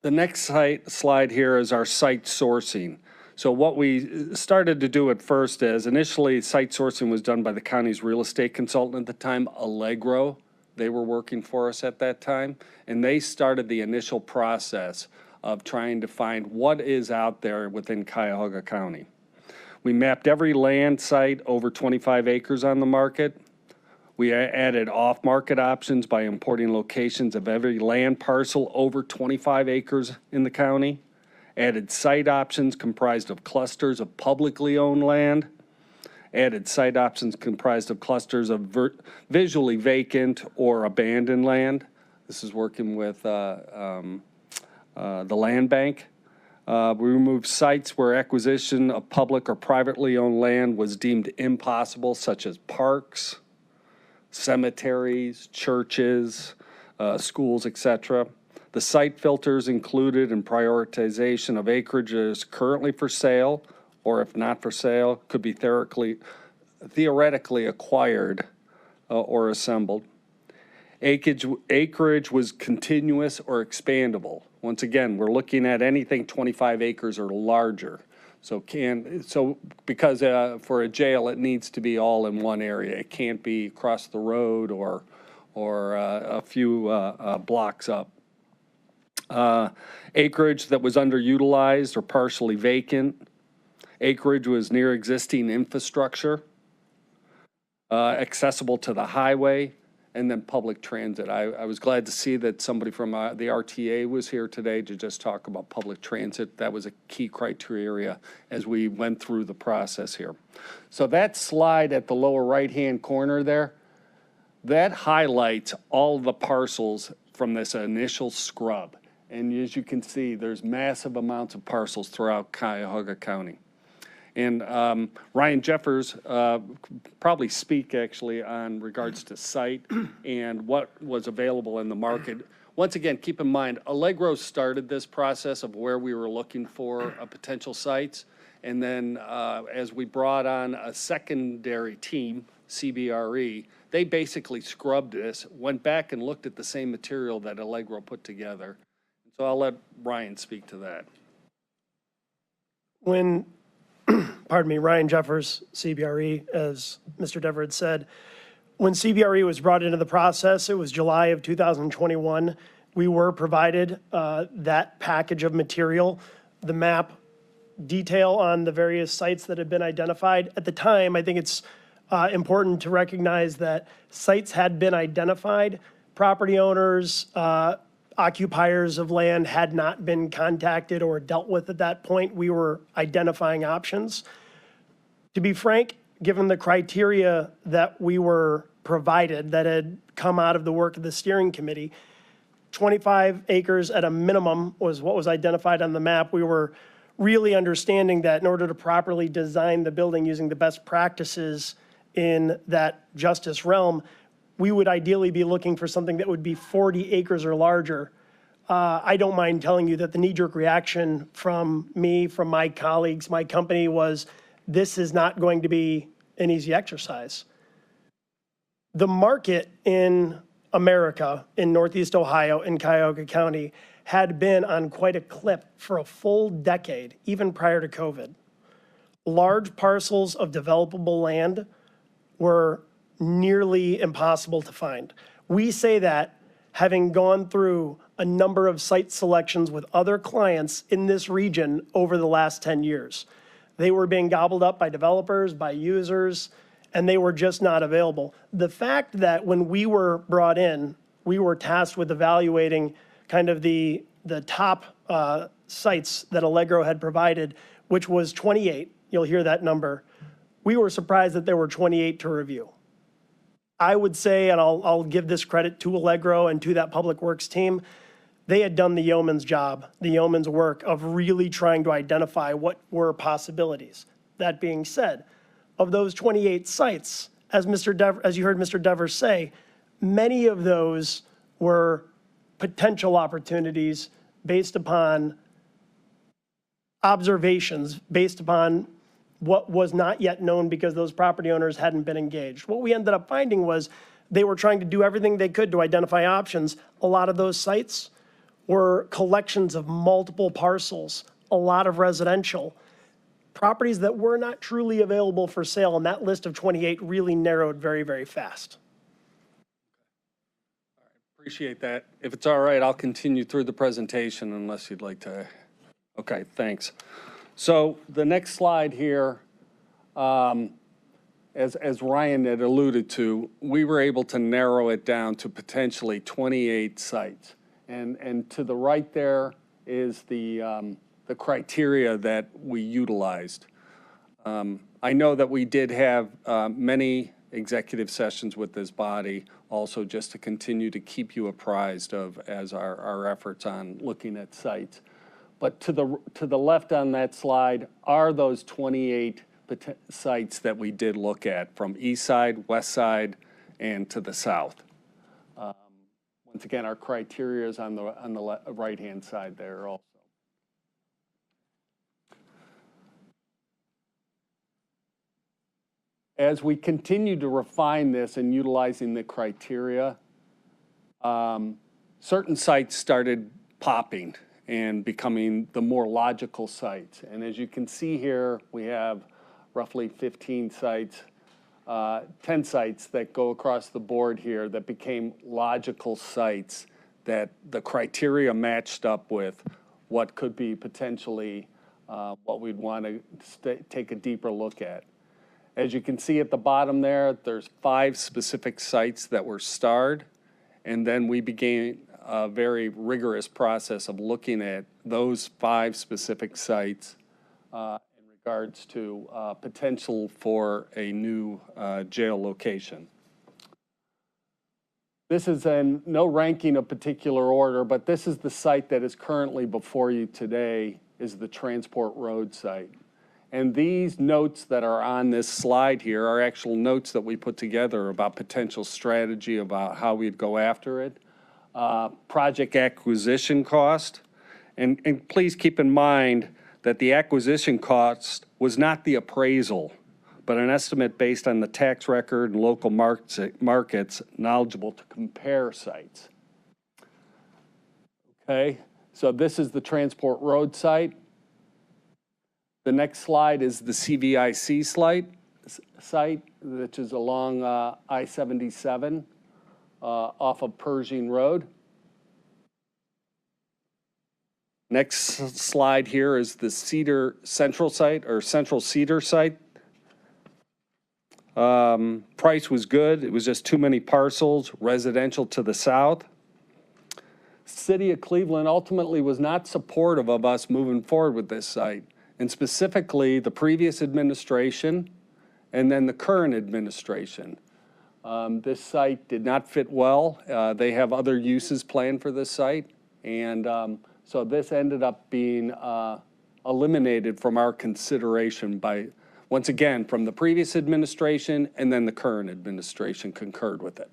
The next slide here is our site sourcing. So what we started to do at first is initially site sourcing was done by the county's real estate consultant at the time, Allegro. They were working for us at that time, and they started the initial process of trying to find what is out there within Cuyahoga County. We mapped every land site over 25 acres on the market. We added off-market options by importing locations of every land parcel over 25 acres in the county. Added site options comprised of clusters of publicly owned land. Added site options comprised of clusters of visually vacant or abandoned land. This is working with the land bank. We removed sites where acquisition of public or privately owned land was deemed impossible, such as parks, cemeteries, churches, schools, etc. The site filters included in prioritization of acreage that is currently for sale, or if not for sale, could be theoretically acquired or assembled. Acreage was continuous or expandable. Once again, we're looking at anything 25 acres or larger. So because for a jail, it needs to be all in one area. It can't be across the road or a few blocks up. Acreage that was underutilized or partially vacant. Acreage was near existing infrastructure, accessible to the highway, and then public transit. I was glad to see that somebody from the RTA was here today to just talk about public transit. That was a key criteria as we went through the process here. So that slide at the lower right-hand corner there, that highlights all the parcels from this initial scrub. And as you can see, there's massive amounts of parcels throughout Cuyahoga County. And Ryan Jeffers probably speak actually on regards to site and what was available in the market. Once again, keep in mind, Allegro started this process of where we were looking for potential sites. And then as we brought on a secondary team, CBRE, they basically scrubbed this, went back and looked at the same material that Allegro put together. So I'll let Ryan speak to that. When pardon me, Ryan Jeffers, CBRE, as Mr. Dever had said. When CBRE was brought into the process, it was July of 2021. We were provided that package of material, the map detail on the various sites that had been identified. At the time, I think it's important to recognize that sites had been identified. Property owners, occupiers of land had not been contacted or dealt with at that point. We were identifying options. To be frank, given the criteria that we were provided that had come out of the work of the steering committee, 25 acres at a minimum was what was identified on the map. We were really understanding that in order to properly design the building using the best practices in that justice realm, we would ideally be looking for something that would be 40 acres or larger. I don't mind telling you that the knee-jerk reaction from me, from my colleagues, my company was, this is not going to be an easy exercise. The market in America, in Northeast Ohio, in Cuyahoga County, had been on quite a clip for a full decade, even prior to COVID. Large parcels of developable land were nearly impossible to find. We say that having gone through a number of site selections with other clients in this region over the last 10 years. They were being gobbled up by developers, by users, and they were just not available. The fact that when we were brought in, we were tasked with evaluating kind of the top sites that Allegro had provided, which was 28. You'll hear that number. We were surprised that there were 28 to review. I would say, and I'll give this credit to Allegro and to that public works team, they had done the yeoman's job, the yeoman's work of really trying to identify what were possibilities. That being said, of those 28 sites, as you heard Mr. Devers say, many of those were potential opportunities based upon observations, based upon what was not yet known because those property owners hadn't been engaged. What we ended up finding was they were trying to do everything they could to identify options. A lot of those sites were collections of multiple parcels, a lot of residential. properties that were not truly available for sale, and that list of 28 really narrowed very, very fast. Appreciate that. If it's all right, I'll continue through the presentation unless you'd like to. Okay, thanks. So the next slide here, as Ryan had alluded to, we were able to narrow it down to potentially 28 sites. And to the right there is the criteria that we utilized. I know that we did have many executive sessions with this body, also just to continue to keep you apprised of as our efforts on looking at sites. But to the left on that slide are those 28 sites that we did look at from east side, west side, and to the south. Once again, our criteria is on the right-hand side there also. As we continue to refine this and utilizing the criteria, certain sites started popping and becoming the more logical sites. And as you can see here, we have roughly 15 sites, 10 sites that go across the board here that became logical sites that the criteria matched up with what could be potentially what we'd want to take a deeper look at. As you can see at the bottom there, there's 5 specific sites that were starred, and then we began a very rigorous process of looking at those 5 specific sites in regards to potential for a new jail location. This is in no ranking of particular order, but this is the site that is currently before you today, is the Transport Road site. And these notes that are on this slide here are actual notes that we put together about potential strategy about how we'd go after it. Project acquisition cost. And please keep in mind that the acquisition cost was not the appraisal, but an estimate based on the tax record and local markets knowledgeable to compare sites. Okay, so this is the Transport Road site. The next slide is the CVIC site, which is along I-77 off of Pershing Road. Next slide here is the Cedar Central site, or Central Cedar site. Price was good. It was just too many parcels, residential to the south. City of Cleveland ultimately was not supportive of us moving forward with this site. And specifically, the previous administration and then the current administration. This site did not fit well. They have other uses planned for this site. And so this ended up being eliminated from our consideration by, once again, from the previous administration, and then the current administration concurred with it.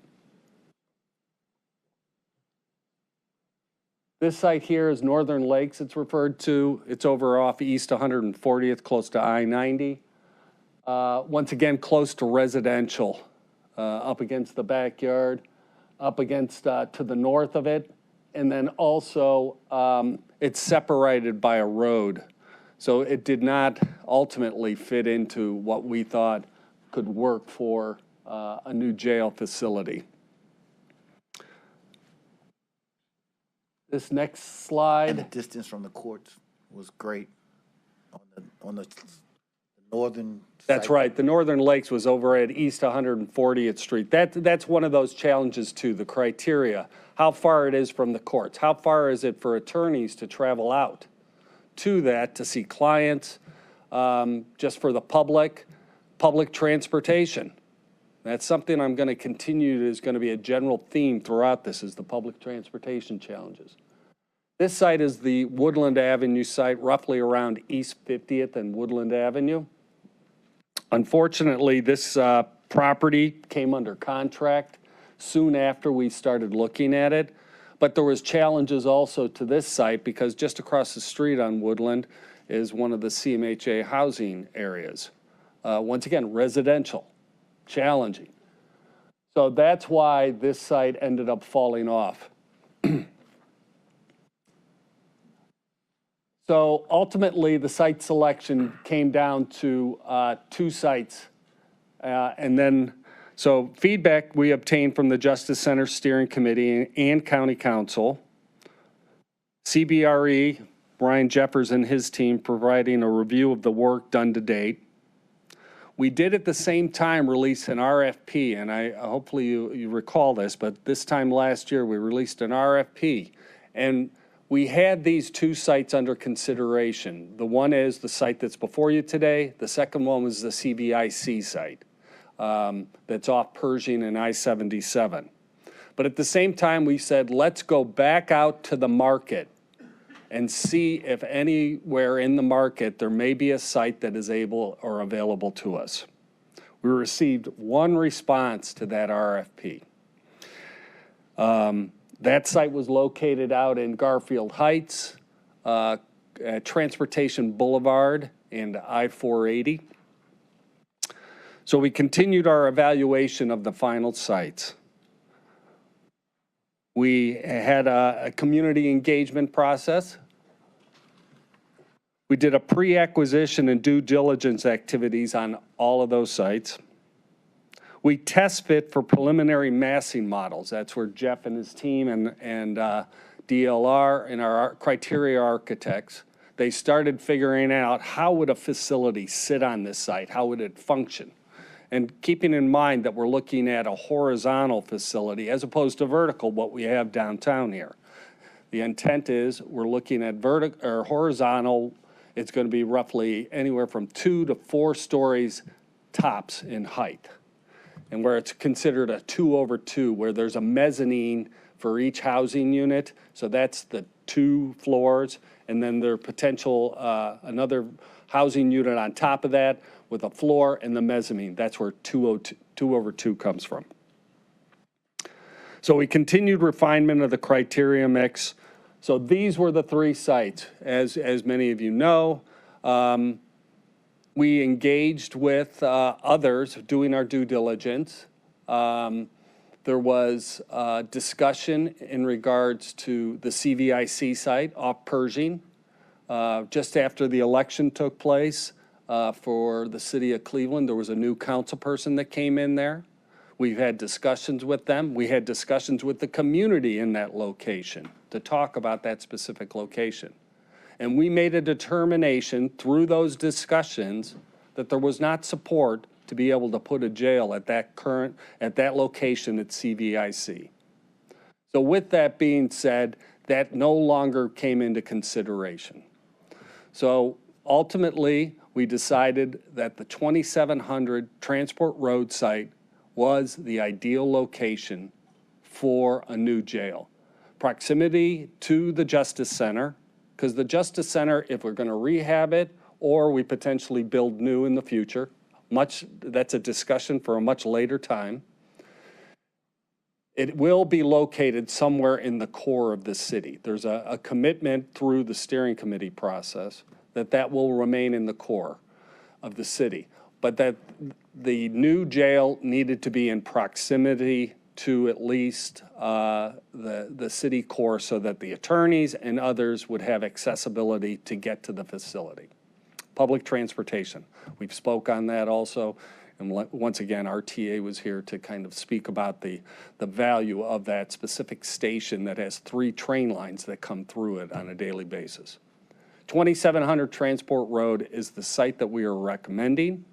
This site here is Northern Lakes, it's referred to. It's over off East 140th, close to I-90. Once again, close to residential, up against the backyard, up against to the north of it. And then also, it's separated by a road. So it did not ultimately fit into what we thought could work for a new jail facility. This next slide. And the distance from the courts was great on the northern That's site. right. The Northern Lakes was over at East 140th Street. That's one of those challenges too, the criteria. How far it is from the courts. How far is it for attorneys to travel out to that to see clients, just for the public transportation. That's something I'm going to continue, is going to be a general theme throughout this, is the public transportation challenges. This site is the Woodland Avenue site, roughly around East 50th and Woodland Avenue. Unfortunately, this property came under contract soon after we started looking at it, but there was challenges also to this site because just across the street on Woodland is one of the CMHA housing areas. Once again, residential. Challenging. So that's why this site ended up falling off. So ultimately, the site selection came down to 2 sites. And then, so feedback we obtained from the Justice Center Steering Committee and County Council. CBRE, Brian Jeffers and his team providing a review of the work done to date. We did at the same time release an RFP, and hopefully you recall this, but this time last year we released an RFP. And we had these 2 sites under consideration. The one is the site that's before you today. The second one was the CVIC site that's off Pershing and I-77. But at the same time, we said, let's go back out to the market and see if anywhere in the market there may be a site that is able or available to us. We received 1 response to that RFP. That site was located out in Garfield Heights, at Transportation Boulevard and I-480. So we continued our evaluation of the final sites. We had a community engagement process. We did a pre-acquisition and due diligence activities on all of those sites. We test fit for preliminary massing models. That's where Jeff and his team and DLR and our criteria architects, they started figuring out how would a facility sit on this site? How would it function? And keeping in mind that we're looking at a horizontal facility as opposed to vertical, what we have downtown here. The intent is we're looking at horizontal. It's going to be roughly anywhere from 2 to 4 stories tops in height. And where it's considered a 2/2, where there's a mezzanine for each housing unit. So that's the 2 floors. And then there potential another housing unit on top of that with a floor and the mezzanine. That's where 2/2 comes from. So we continued refinement of the criteria mix. So these were the 3 sites. As many of you know, we engaged with others doing our due diligence. There was discussion in regards to the CVIC site off Pershing. Just after the election took place for the city of Cleveland, there was a new council person that came in there. We've had discussions with them. We had discussions with the community in that location to talk about that specific location. And we made a determination through those discussions that there was not support to be able to put a jail at that location at CVIC. So with that being said, that no longer came into consideration. So ultimately, we decided that the 2700 Transport Road site was the ideal location for a new jail. Proximity to the Justice Center, because the Justice Center, if we're going to rehab it or we potentially build new in the future, that's a discussion for a much later time. It will be located somewhere in the core of the city. There's a commitment through the steering committee process that will remain in the core of the city, but that the new jail needed to be in proximity to at least the city core so that the attorneys and others would have accessibility to get to the facility. Public transportation, we've spoke on that also. And once again, our TA was here to kind of speak about the value of that specific station that has 3 train lines that come through it on a daily basis. 2700 Transport Road is the site that we are recommending.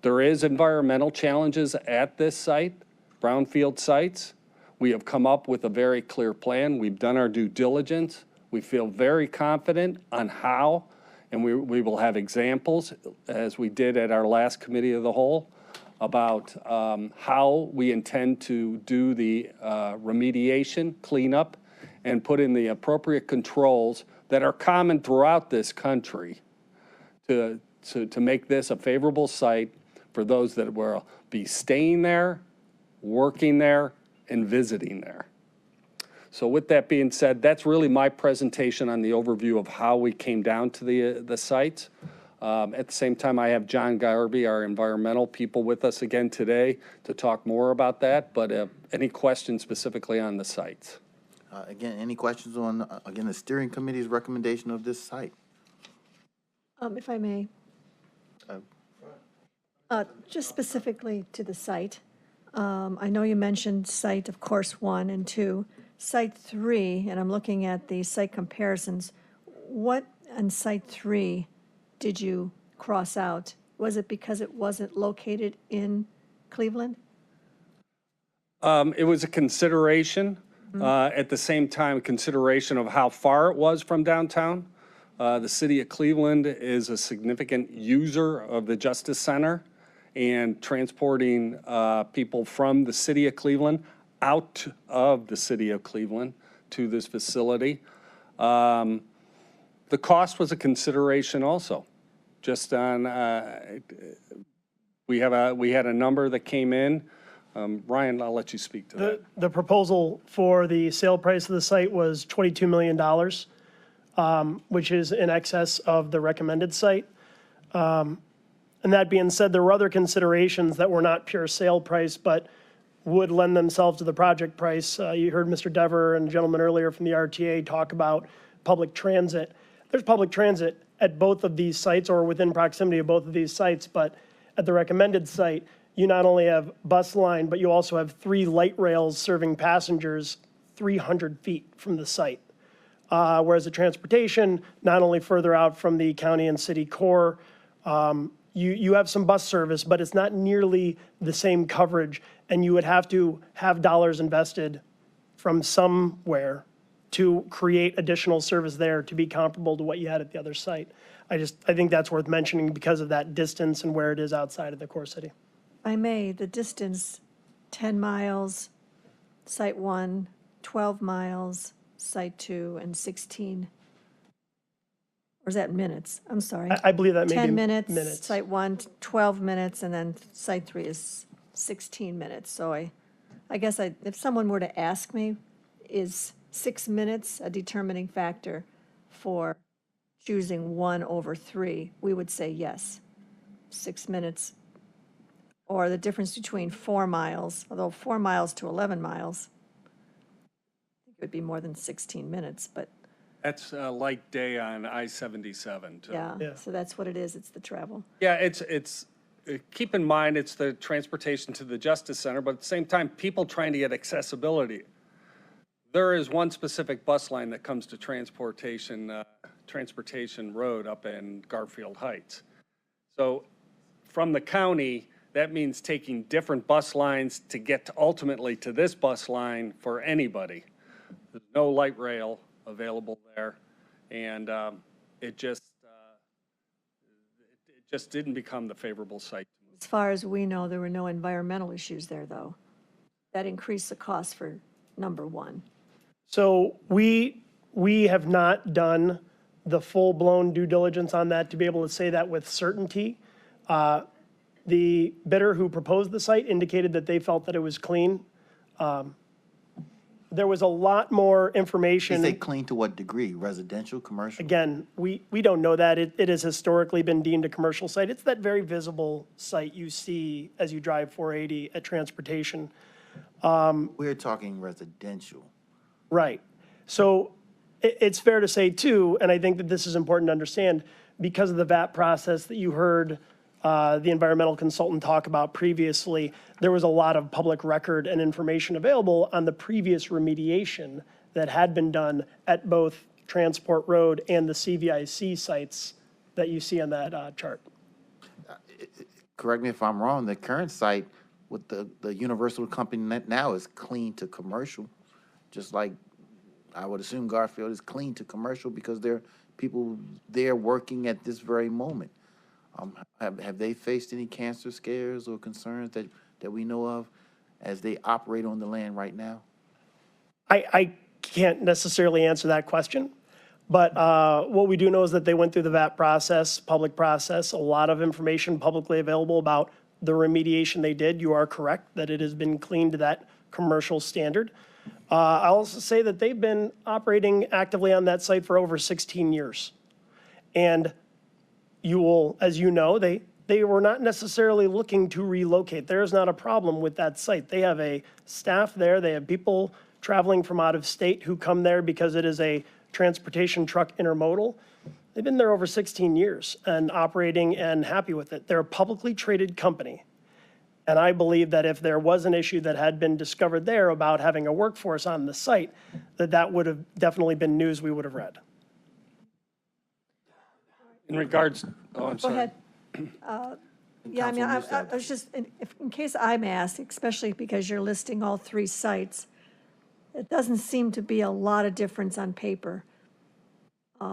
There is environmental challenges at this site, brownfield sites. We have come up with a very clear plan. We've done our due diligence. We feel very confident on how, and we will have examples, as we did at our last committee of the whole, about how we intend to do the remediation, cleanup, and put in the appropriate controls that are common throughout this country to make this a favorable site for those that will be staying there, working there, and visiting there. So with that being said, that's really my presentation on the overview of how we came down to the sites. At the same time, I have John Garvey, our environmental people, with us again today to talk more about that, but any questions specifically on the sites? Again, any questions on, again, the steering committee's recommendation of this site? If I may. Just specifically to the site. I know you mentioned site, of course, 1 and 2. Site 3, and I'm looking at the site comparisons. What on site 3 did you cross out? Was it because it wasn't located in Cleveland? It was a consideration. At the same time, consideration of how far it was from downtown. The city of Cleveland is a significant user of the Justice Center, and transporting people from the city of Cleveland out of the city of Cleveland to this facility. The cost was a consideration also. Just on, we had a number that came in. Ryan, I'll let you speak to that. The proposal for the sale price of the site was $22 million, which is in excess of the recommended site. And that being said, there were other considerations that were not pure sale price, but would lend themselves to the project price. You heard Mr. Dever and a gentleman earlier from the RTA talk about public transit. There's public transit at both of these sites or within proximity of both of these sites, but at the recommended site, you not only have bus line, but you also have 3 light rails serving passengers 300 feet from the site. Whereas the transportation, not only further out from the county and city core, you have some bus service, but it's not nearly the same coverage, and you would have to have dollars invested from somewhere to create additional service there to be comparable to what you had at the other site. I think that's worth mentioning because of that distance and where it is outside of the core city. If I may, the distance, 10 miles, site 1, 12 miles, site 2, and 16. Or is that minutes? I'm sorry. I believe that may be 10 minutes, minutes. site 1, 12 minutes, and then site 3 is 16 minutes. So I guess if someone were to ask me, is 6 minutes a determining factor for choosing 1 over 3, we would say yes. 6 minutes. Or the difference between 4 miles, although 4 miles to 11 miles, it would be more than 16 minutes, but That's a light day on I-77 too. yeah, so that's what it is, it's the travel. Yeah, it's keep in mind, it's the transportation to the Justice Center, but at the same time, people trying to get accessibility. There is one specific bus line that comes to Transportation Road up in Garfield Heights. So from the county, that means taking different bus lines to get ultimately to this bus line for anybody. There's no light rail available there, and it just didn't become the favorable site. As far as we know, there were no environmental issues there, though. That increased the cost for number 1. So we have not done the full-blown due diligence on that to be able to say that with certainty. The bidder who proposed the site indicated that they felt that it was clean. There was a lot more information. Is they clean to what degree? Residential, commercial? Again, we don't know that. It has historically been deemed a commercial site. It's that very visible site you see as you drive 480 at Transportation. We're talking residential. Right. So it's fair to say, too, and I think that this is important to understand, because of the VAT process that you heard the environmental consultant talk about previously, there was a lot of public record and information available on the previous remediation that had been done at both Transport Road and the CVIC sites that you see on that chart. Correct me if I'm wrong, the current site with the Universal company now is clean to commercial, just like I would assume Garfield is clean to commercial because there are people there working at this very moment. Have they faced any cancer scares or concerns that we know of as they operate on the land right now? I can't necessarily answer that question, but what we do know is that they went through the VAT process, public process, a lot of information publicly available about the remediation they did. You are correct that it has been cleaned to that commercial standard. I'll also say that they've been operating actively on that site for over 16 years. And you will, as you know, they were not necessarily looking to relocate. There is not a problem with that site. They have a staff there. They have people traveling from out of state who come there because it is a transportation truck intermodal. They've been there over 16 years and operating and happy with it. They're a publicly traded company. And I believe that if there was an issue that had been discovered there about having a workforce on the site, that would have definitely been news we would have read. In regards, oh, I'm Go sorry. ahead. Yeah, I mean, I was just, in case I'm asked, especially because you're listing all 3 sites, it doesn't seem to be a lot of difference on paper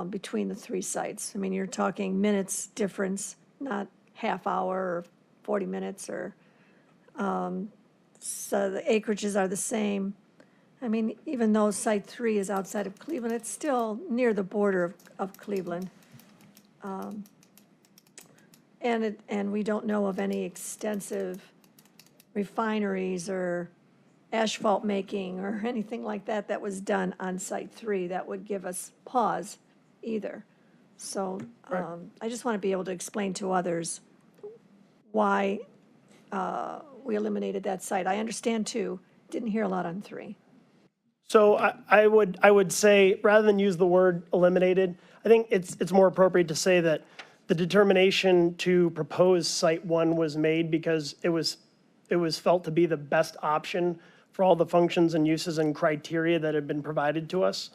between the 3 sites. I mean, you're talking minutes difference, not half hour or 40 minutes or, so the acreages are the same. I mean, even though Site 3 is outside of Cleveland, it's still near the border of Cleveland. And we don't know of any extensive refineries or asphalt making or anything like that that was done on Site 3 that would give us pause either. So I just want to be able to explain to others why we eliminated that site. I understand 2, didn't hear a lot on 3. So I would say, rather than use the word eliminated, I think it's more appropriate to say that the determination to propose Site 1 was made because it was felt to be the best option for all the functions and uses and criteria that had been provided to us.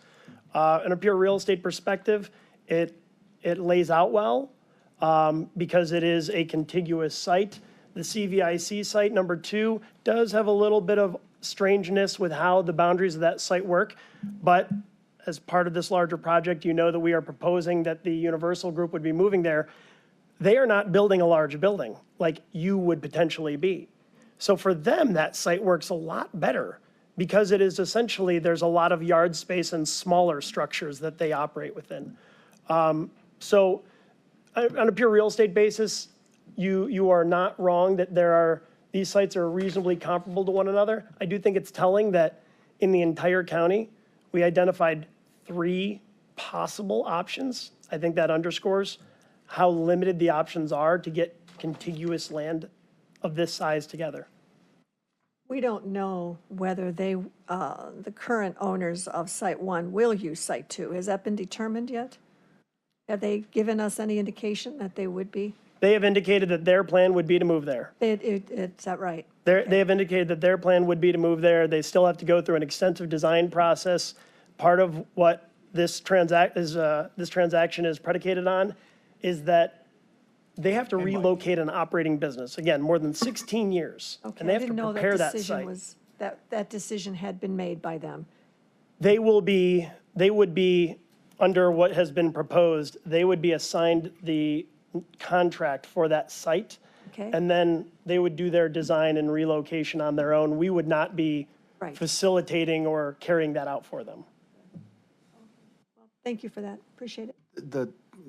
In a pure real estate perspective, it lays out well because it is a contiguous site. The CVIC site number 2 does have a little bit of strangeness with how the boundaries of that site work, but as part of this larger project, you know that we are proposing that the Universal Group would be moving there. They are not building a large building like you would potentially be. So for them, that site works a lot better because it is essentially, there's a lot of yard space and smaller structures that they operate within. So on a pure real estate basis, you are not wrong that these sites are reasonably comparable to one another. I do think it's telling that in the entire county, we identified 3 possible options. I think that underscores how limited the options are to get contiguous land of this size together. We don't know whether the current owners of Site 1 will use Site 2. Has that been determined yet? Have they given us any indication that they would be? They have indicated that their plan would be to move there. Is that right? They have indicated that their plan would be to move there. They still have to go through an extensive design process. Part of what this transaction is predicated on is that they have to relocate an operating business. Again, more than 16 years. Okay, And they I have to didn't know prepare that that decision site. was, that decision had been made by them. They would be, under what has been proposed, they would be assigned the contract for that site. Okay. And then they would do their design and relocation on their own. We would not be Right. facilitating or carrying that out for them. Thank you for that. Appreciate it.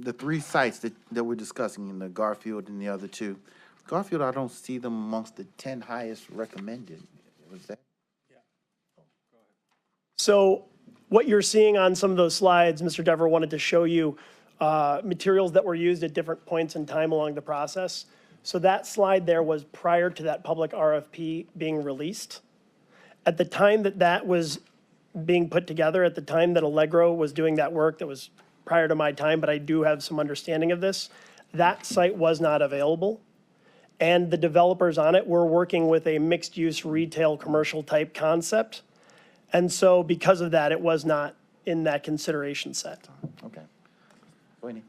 The 3 sites that we're discussing, in the Garfield and the other 2, Garfield, I don't see them amongst the 10 highest recommended. Was that? So what you're seeing on some of those slides, Mr. Dever wanted to show you materials that were used at different points in time along the process. So that slide there was prior to that public RFP being released. At the time that was being put together, at the time that Allegro was doing that work, that was prior to my time, but I do have some understanding of this, that site was not available. And the developers on it were working with a mixed-use retail commercial type concept. And so because of that, it was not in that consideration set. Okay. Wayne.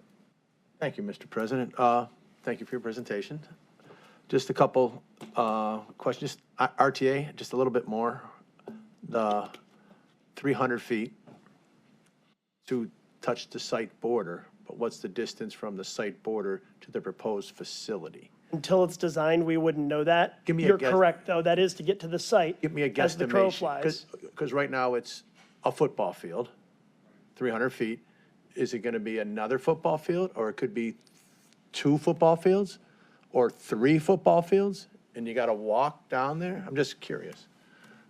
Thank you, Mr. President. Thank you for your presentation. Just a couple questions. RTA, just a little bit more. The 300 feet to touch the site border, but what's the distance from the site border to the proposed facility? Until it's designed, we wouldn't know that. Give me a You're guess. correct, though. That is to get to the site. Give me a as the crow guesstimation. flies. Because right now it's a football field, 300 feet. Is it going to be another football field, or it could be 2 football fields, or 3 football fields, and you got to walk down there? I'm just curious.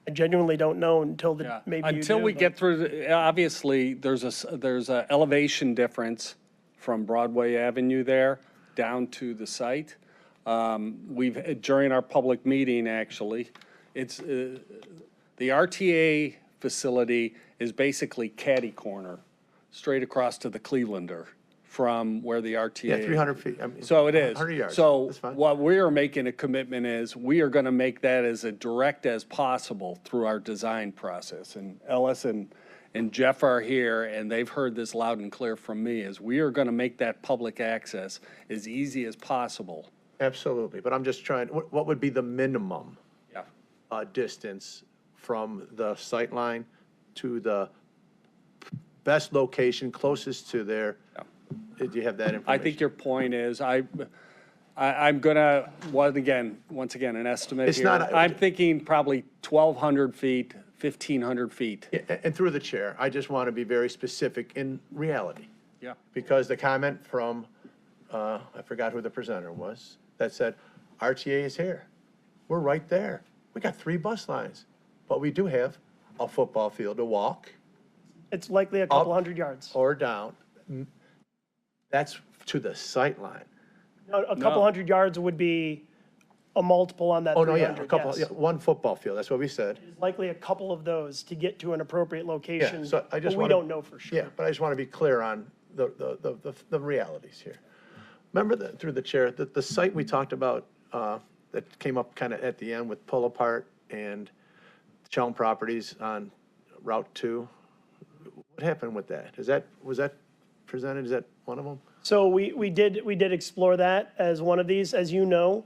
I genuinely don't know until maybe you Until do, we but- get through, obviously, there's a elevation difference from Broadway Avenue there down to the site. During our public meeting, actually, it's, the RTA facility is basically catty corner, straight across to the Clevelander from where the RTA. Yeah, 300 feet. I mean, So it is. 100 yards. So That's fine. what we are making a commitment is, we are going to make that as direct as possible through our design process. And Ellis and Jeff are here, and they've heard this loud and clear from me, is we are going to make that public access as easy as possible. Absolutely, but I'm just trying, what would be the minimum Yeah. distance from the sight line to the best location closest to there? Do you have that information? I think your point is, I'm gonna, once again, an estimate It's here. not- I'm thinking probably 1,200 feet, 1,500 feet. Yeah, and through the chair, I just want to be very specific in reality. Yeah. Because the comment from, I forgot who the presenter was, that said, RTA is here. We're right there. We got 3 bus lines, but we do have a football field to walk It's likely a couple hundred yards. or down. That's to the sight line. No, a couple hundred yards would be a multiple on that Oh, no, 300, yeah, a couple, yes. yeah, 1 football field, that's what we said. Likely a couple of those to get to an appropriate location, so I but just we wanna- don't know for sure. Yeah, but I just want to be clear on the realities here. Remember that, through the chair, that the site we talked about, that came up kind of at the end with Pull Apart and Chelm Properties on Route 2? What happened with that? Was that presented, is that one of them? So we did explore that as one of these, as you know.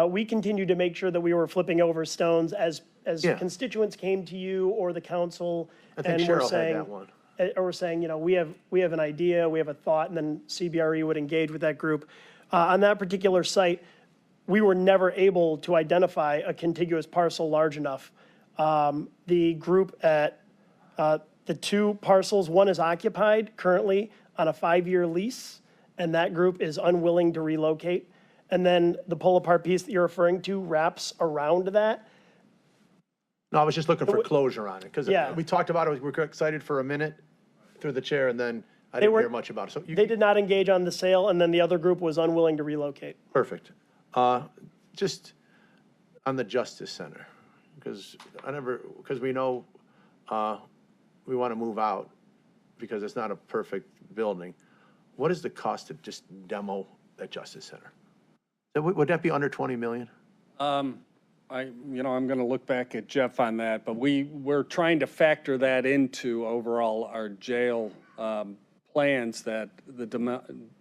We continued to make sure that we were flipping over stones as Yeah. constituents came to you or the council. I think and were Cheryl had saying, that one. Or we're saying, we have an idea, we have a thought, and then CBRE would engage with that group. On that particular site, we were never able to identify a contiguous parcel large enough. The group at the 2 parcels, one is occupied currently on a 5-year lease, and that group is unwilling to relocate. And then the pull-apart piece that you're referring to wraps around that. No, I was just looking for closure on it, because Yeah. we talked about it, we were excited for a minute through the chair, and then I didn't hear much about it. So They did not engage on the sale, and then the other group was unwilling to relocate. Perfect. Just on the Justice Center, because we know we want to move out because it's not a perfect building. What is the cost to just demo that Justice Center? Would that be under 20 million? I'm going to look back at Jeff on that, but we're trying to factor that into overall our jail plans, that the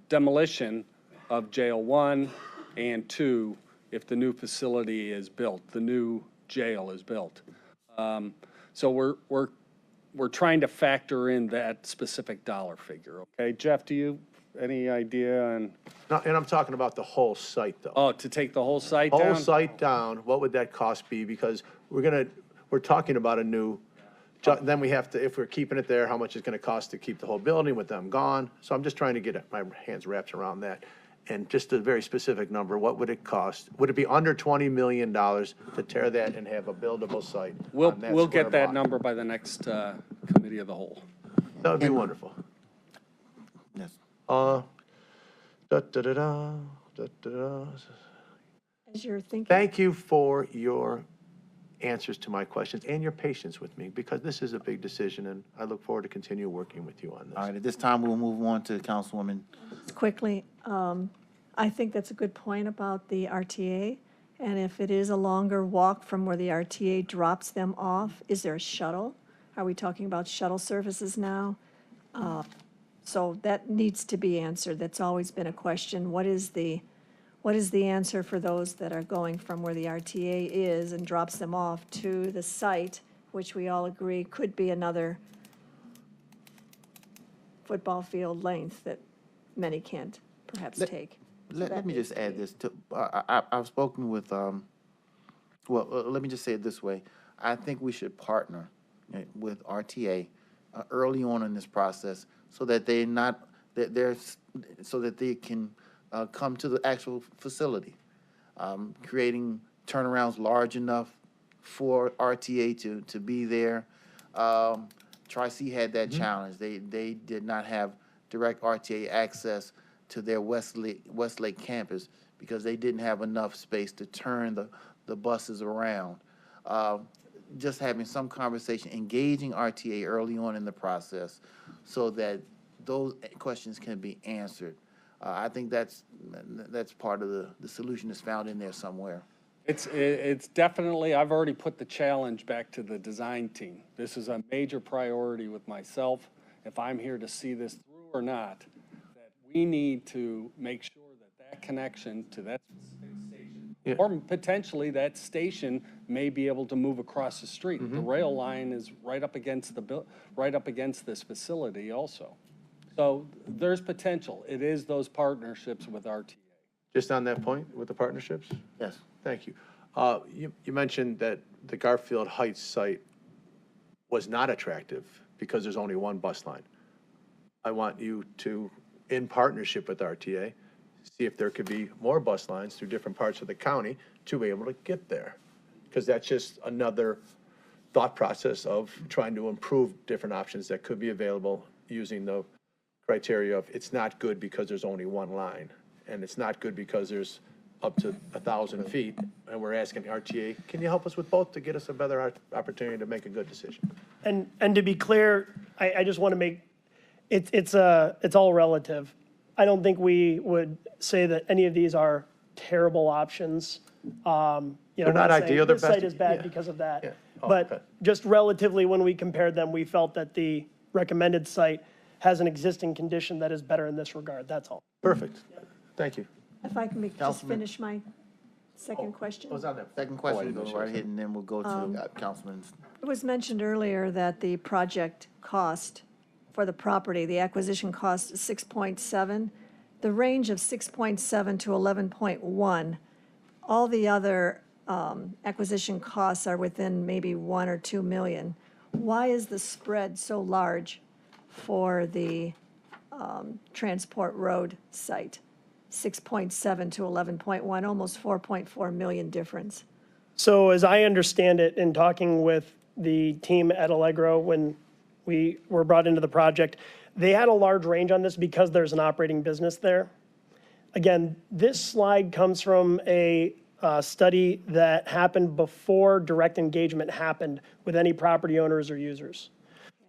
demolition of jail 1 and 2, if the new facility is built, the new jail is built. So we're trying to factor in that specific dollar figure, okay? Jeff, do you, any idea on? No, and I'm talking about the whole site, though. Oh, to take the whole site down? Whole site down, what would that cost be? Because we're talking about a new, then we have to, if we're keeping it there, how much it's gonna cost to keep the whole building with them gone? So I'm just trying to get my hands wrapped around that. And just a very specific number, what would it cost? Would it be under $20 million to tear that and have a buildable site? We'll on that get square that block? number by the next committee of the whole. That would be wonderful. Yes. As you're thinking. Thank you for your answers to my questions and your patience with me, because this is a big decision, and I look forward to continue working with you on this. All right, at this time, we'll move on to Councilwoman. Quickly, I think that's a good point about the RTA. And if it is a longer walk from where the RTA drops them off, is there a shuttle? Are we talking about shuttle services now? So that needs to be answered. That's always been a question. What is the answer for those that are going from where the RTA is and drops them off to the site, which we all agree could be another football field length that many can't perhaps take? Let me just add this. I've spoken with, let me just say it this way. I think we should partner with RTA early on in this process so that so that they can come to the actual facility, creating turnarounds large enough for RTA to be there. Tri-C had that challenge. They did not have direct RTA access to their Westlake campus because they didn't have enough space to turn the buses around. Just having some conversation, engaging RTA early on in the process so that those questions can be answered. I think that's part of the solution is found in there somewhere. It's definitely, I've already put the challenge back to the design team. This is a major priority with myself. If I'm here to see this through or not, that we need to make sure that connection to that station, or potentially that station may be able to move across the street. The rail line is right up against this facility also. So there's potential. It is those partnerships with RTA. Just on that point with the partnerships? Yes. Thank you. You mentioned that the Garfield Heights site was not attractive because there's only one bus line. I want you to, in partnership with RTA, see if there could be more bus lines through different parts of the county to be able to get there. Because that's just another thought process of trying to improve different options that could be available using the criteria of it's not good because there's only one line, and it's not good because there's up to 1,000 feet, and we're asking RTA, can you help us with both to get us a better opportunity to make a good decision? And to be clear, I just want to make, it's all relative. I don't think we would say that any of these are terrible options. They're not ideal, they're this site best- is bad yeah. because of that. Yeah. Oh, But okay. just relatively, when we compared them, we felt that the recommended site has an existing condition that is better in this regard, that's all. Perfect. Thank you. If I can just Councilman- finish my second question. Was on that? Second I question, didn't go know right she ahead, and then we'll go to Councilman. It was mentioned earlier that the project cost for the property, the acquisition cost is 6.7. The range of 6.7 to 11.1, all the other acquisition costs are within maybe 1 or 2 million. Why is the spread so large for the Transport Road site? 6.7 to 11.1, almost 4.4 million difference. So as I understand it, in talking with the team at Allegro when we were brought into the project, they had a large range on this because there's an operating business there. Again, this slide comes from a study that happened before direct engagement happened with any property owners or users.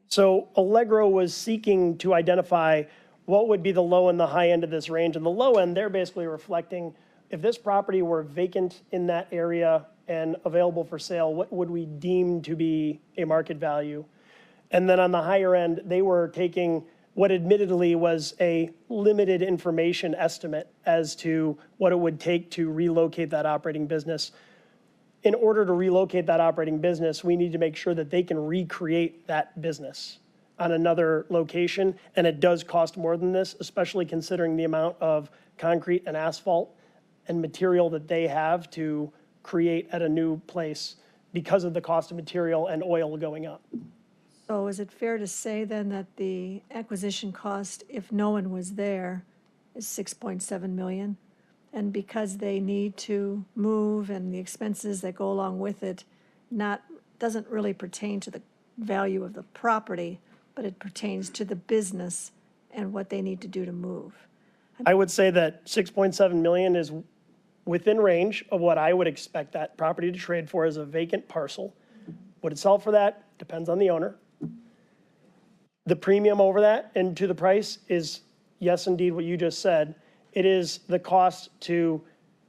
So Allegro was seeking to identify what would be the low and the high end of this range. And the low end, they're basically reflecting if this property were vacant in that area and available for sale, what would we deem to be a market value? And then on the higher end, they were taking what admittedly was a limited information estimate as to what it would take to relocate that operating business. In order to relocate that operating business, we need to make sure that they can recreate that business on another location, and it does cost more than this, especially considering the amount of concrete and asphalt and material that they have to create at a new place because of the cost of material and oil going up. So is it fair to say then that the acquisition cost, if no one was there, is 6.7 million? And because they need to move and the expenses that go along with it, doesn't really pertain to the value of the property, but it pertains to the business and what they need to do to move. I would say that 6.7 million is within range of what I would expect that property to trade for as a vacant parcel. Would it sell for that? Depends on the owner. The premium over that and to the price is, yes, indeed, what you just said. It is the cost to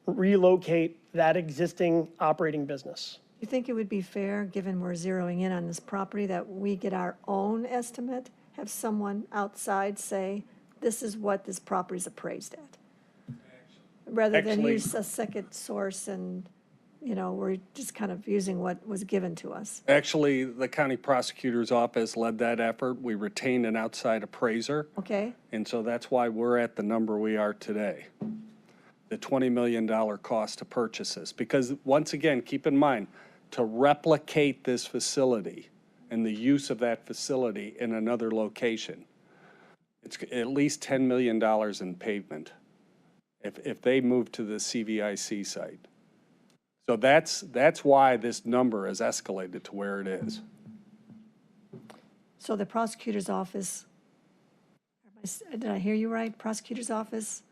relocate that existing operating business. You think it would be fair, given we're zeroing in on this property, that we get our own estimate, have someone outside say, this is what this property's appraised at? Rather than Actually- use a second source and, we're just kind of using what was given to us. Actually, the county prosecutor's office led that effort. We retained an outside appraiser. Okay? And so that's why we're at the number we are today, the $20 million cost to purchase this. Because once again, keep in mind, to replicate this facility and the use of that facility in another location, it's at least $10 million in pavement if they move to the CVIC site. So that's why this number is escalated to where it is. So the prosecutor's office, did I hear you right? Prosecutor's office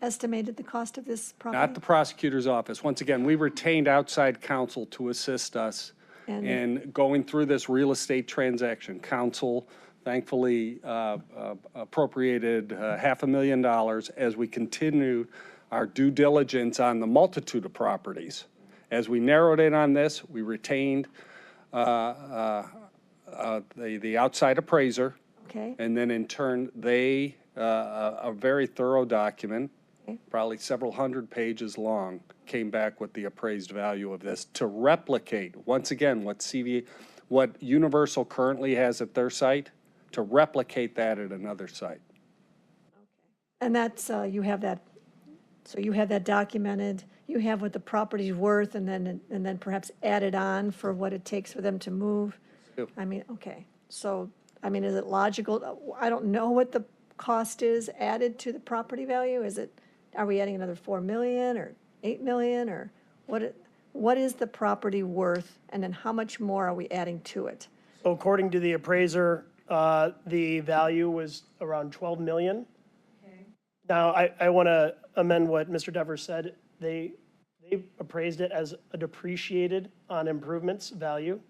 estimated the cost of this property? Not the prosecutor's office. Once again, we retained outside counsel to assist us And- in going through this real estate transaction. Counsel thankfully appropriated $500,000 as we continued our due diligence on the multitude of properties. As we narrowed in on this, we retained the outside appraiser. Okay. And then in turn, a very thorough document, probably several hundred pages long, came back with the appraised value of this to replicate, once again, what Universal currently has at their site, to replicate that at another site. And that's, you have that, so you have that documented, you have what the property's worth, and then perhaps added on for what it takes for them to move? Yep. I mean, okay, so, I mean, is it logical? I don't know what the cost is added to the property value. Are we adding another 4 million or 8 million, or what is the property worth, and then how much more are we adding to it? So according to the appraiser, the value was around 12 million. Now, I want to amend what Mr. Devers said. They appraised it as a depreciated on improvements value.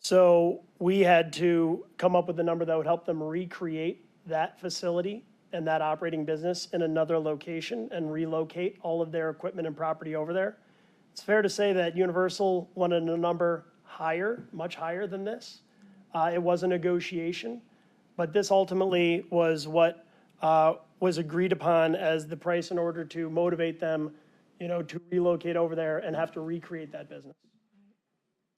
So we had to come up with a number that would help them recreate that facility and that operating business in another location and relocate all of their equipment and property over there. It's fair to say that Universal wanted a number higher, much higher than this. It was a negotiation, but this ultimately was what was agreed upon as the price in order to motivate them, to relocate over there and have to recreate that business.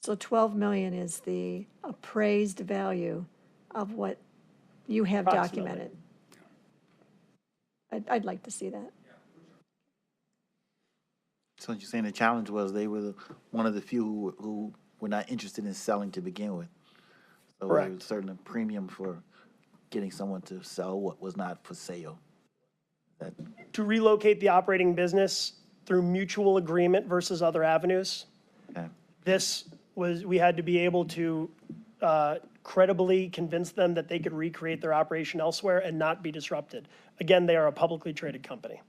So 12 million is the appraised value of what you have documented. I'd like to see that. So you're saying the challenge was they were one of the few who were not interested in selling to begin with. So there was certainly a premium for getting someone to sell what was not for sale. To relocate the operating business through mutual agreement versus other avenues. Okay. We had to be able to credibly convince them that they could recreate their operation elsewhere and not be disrupted. Again, they are a publicly traded company.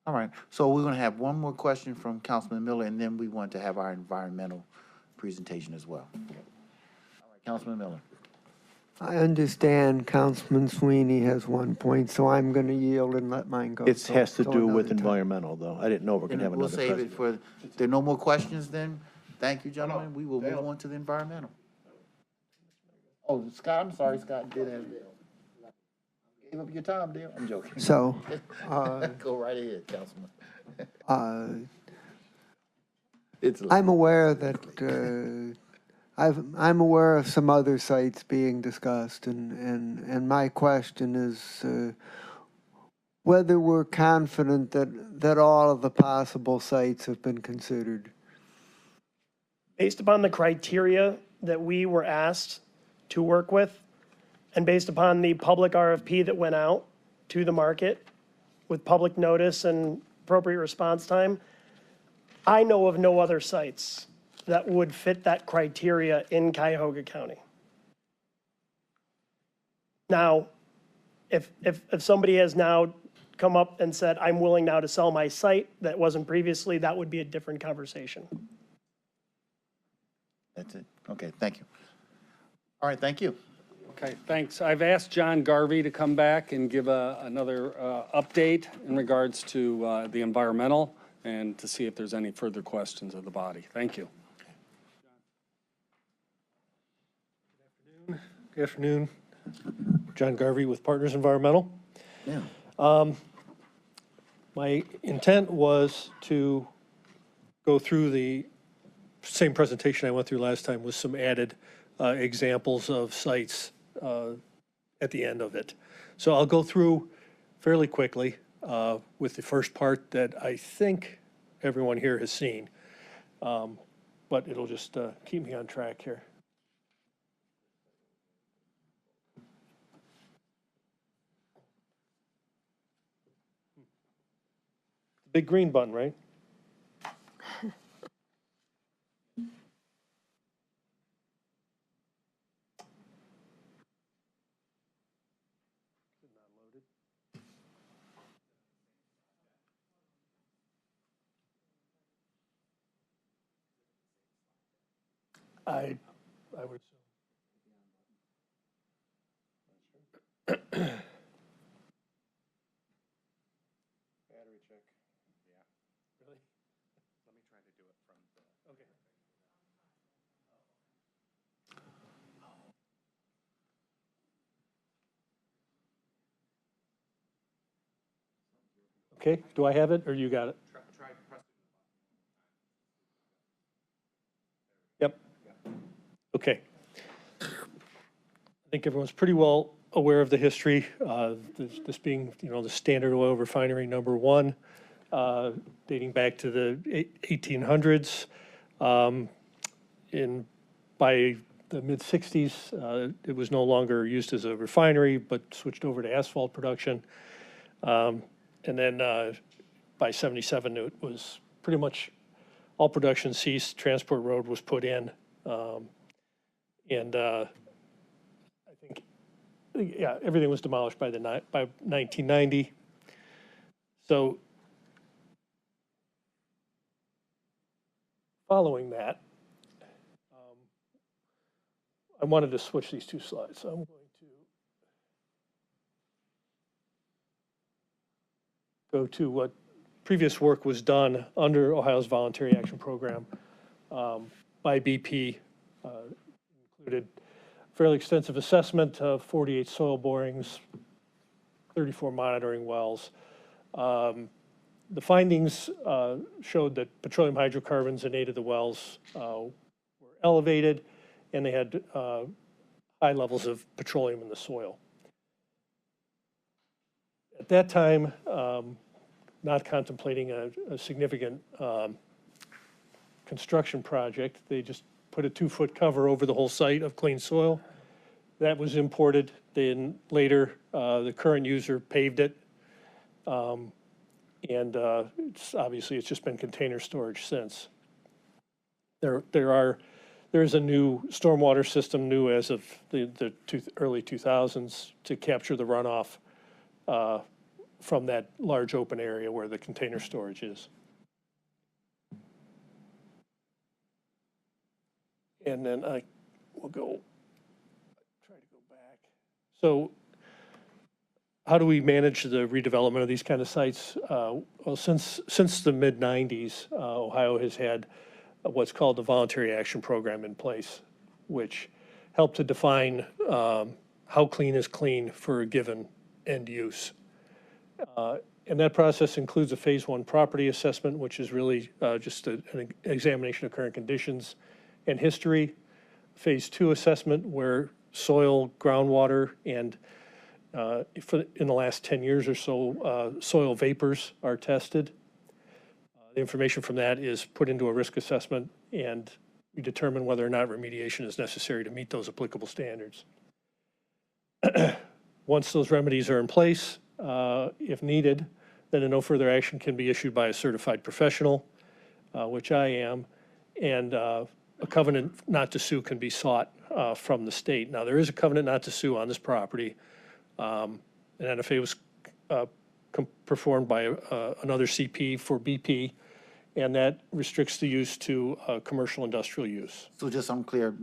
All right, so we're going to have one more question from Councilman Miller, and then we want to have our environmental presentation as well. All right, Councilman Miller. I understand Councilman Sweeney has one point, so I'm going to yield and let mine go. It has to till do with another time. environmental, though. I didn't know we're going to have We'll another save president. it for, if there are no more questions then, thank you, gentlemen. We will move on to the environmental. Oh, Scott, I'm sorry, Scott did have, gave up your time, Dale. I'm joking. So, Go right ahead, Councilman. I'm aware that I'm aware of some other sites being discussed, and my question is whether we're confident that all of the possible sites have been considered. Based upon the criteria that we were asked to work with, and based upon the public RFP that went out to the market with public notice and appropriate response time, I know of no other sites that would fit that criteria in Cuyahoga County. Now, if somebody has now come up and said, I'm willing now to sell my site that wasn't previously, that would be a different conversation. That's it. Okay, thank you. All right, thank you. Okay, thanks. I've asked John Garvey to come back and give another update in regards to the environmental and to see if there's any further questions of the body. Thank you. Good afternoon. John Garvey with Partners Environmental. Yeah. My intent was to go through the same presentation I went through last time with some added examples of sites at the end of it. So I'll go through fairly quickly with the first part that I think everyone here has seen, but it'll just keep me on track here. Big green button, right? I would assume. check. Yeah. Really? Let me try to do it from the. Okay. Okay, do I have it, or you got it? Yep. Okay. I think everyone's pretty well aware of the history, this being, the Standard Oil Refinery #1, dating back to the 1800s. By the mid-60s, it was no longer used as a refinery, but switched over to asphalt production. And then by 77, it was pretty much all production ceased, transport road was put in. And I think, yeah, everything was demolished by 1990. So following that, I wanted to switch these two slides. So I'm going to go to what previous work was done under Ohio's Voluntary Action Program by BP. Included fairly extensive assessment of 48 soil borings, 34 monitoring wells. The findings showed that petroleum hydrocarbons in 8 of the wells were elevated, and they had high levels of petroleum in the soil. At that time, not contemplating a significant construction project, they just put a 2-foot cover over the whole site of clean soil. That was imported. Then later, the current user paved it. And it's just been container storage since. There is a new stormwater system, new as of the early 2000s, to capture the runoff from that large open area where the container storage is. And then I will try to go back. So how do we manage the redevelopment of these kind of sites? Well, since the mid-90s, Ohio has had what's called the Voluntary Action Program in place, which helped to define how clean is clean for a given end use. And that process includes a phase 1 property assessment, which is really just an examination of current conditions and history. Phase 2 assessment, where soil, groundwater, and in the last 10 years or so, soil vapors are tested. The information from that is put into a risk assessment, and we determine whether or not remediation is necessary to meet those applicable standards. Once those remedies are in place, if needed, then a no further action can be issued by a certified professional, which I am, and a covenant not to sue can be sought from the state. Now, there is a covenant not to sue on this property. An NFA was performed by another CP for BP, and that restricts the use to commercial industrial use. So just so I'm clear,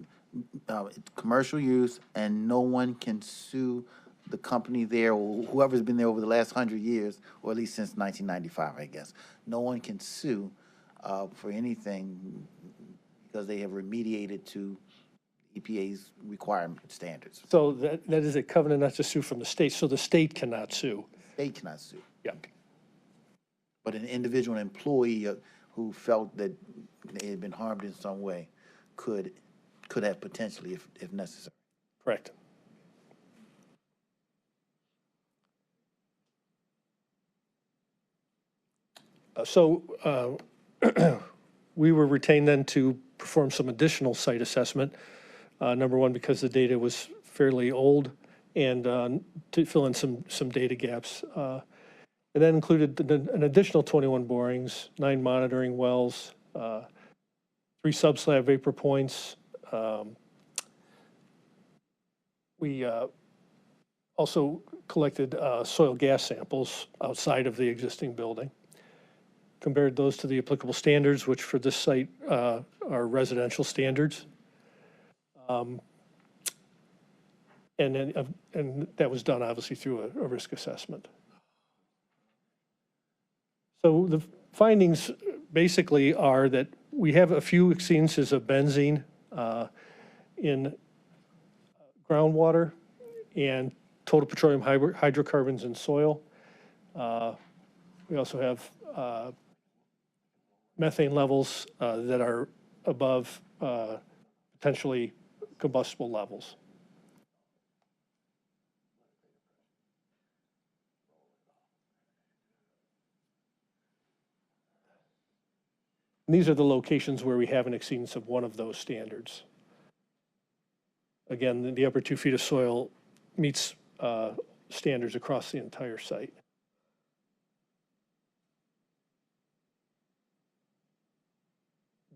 commercial use, and no one can sue the company there, or whoever's been there over the last 100 years, or at least since 1995, I guess. No one can sue for anything because they have remediated to EPA's requirement standards. So that is a covenant not to sue from the state, so the state cannot sue. State cannot sue. Yeah. But an individual employee who felt that they had been harmed in some way could have potentially if necessary. Correct. So we were retained then to perform some additional site assessment. Number one, because the data was fairly old, and to fill in some data gaps. And that included an additional 21 borings, 9 monitoring wells, 3 subslab vapor points. We also collected soil gas samples outside of the existing building, compared those to the applicable standards, which for this site are residential standards. And then, and that was done obviously through a risk assessment. So the findings basically are that we have a few exceedances of benzene in groundwater and total petroleum hydrocarbons in soil. We also have methane levels that are above potentially combustible levels. And these are the locations where we have an exceedance of one of those standards. Again, the upper 2 feet of soil meets standards across the entire site.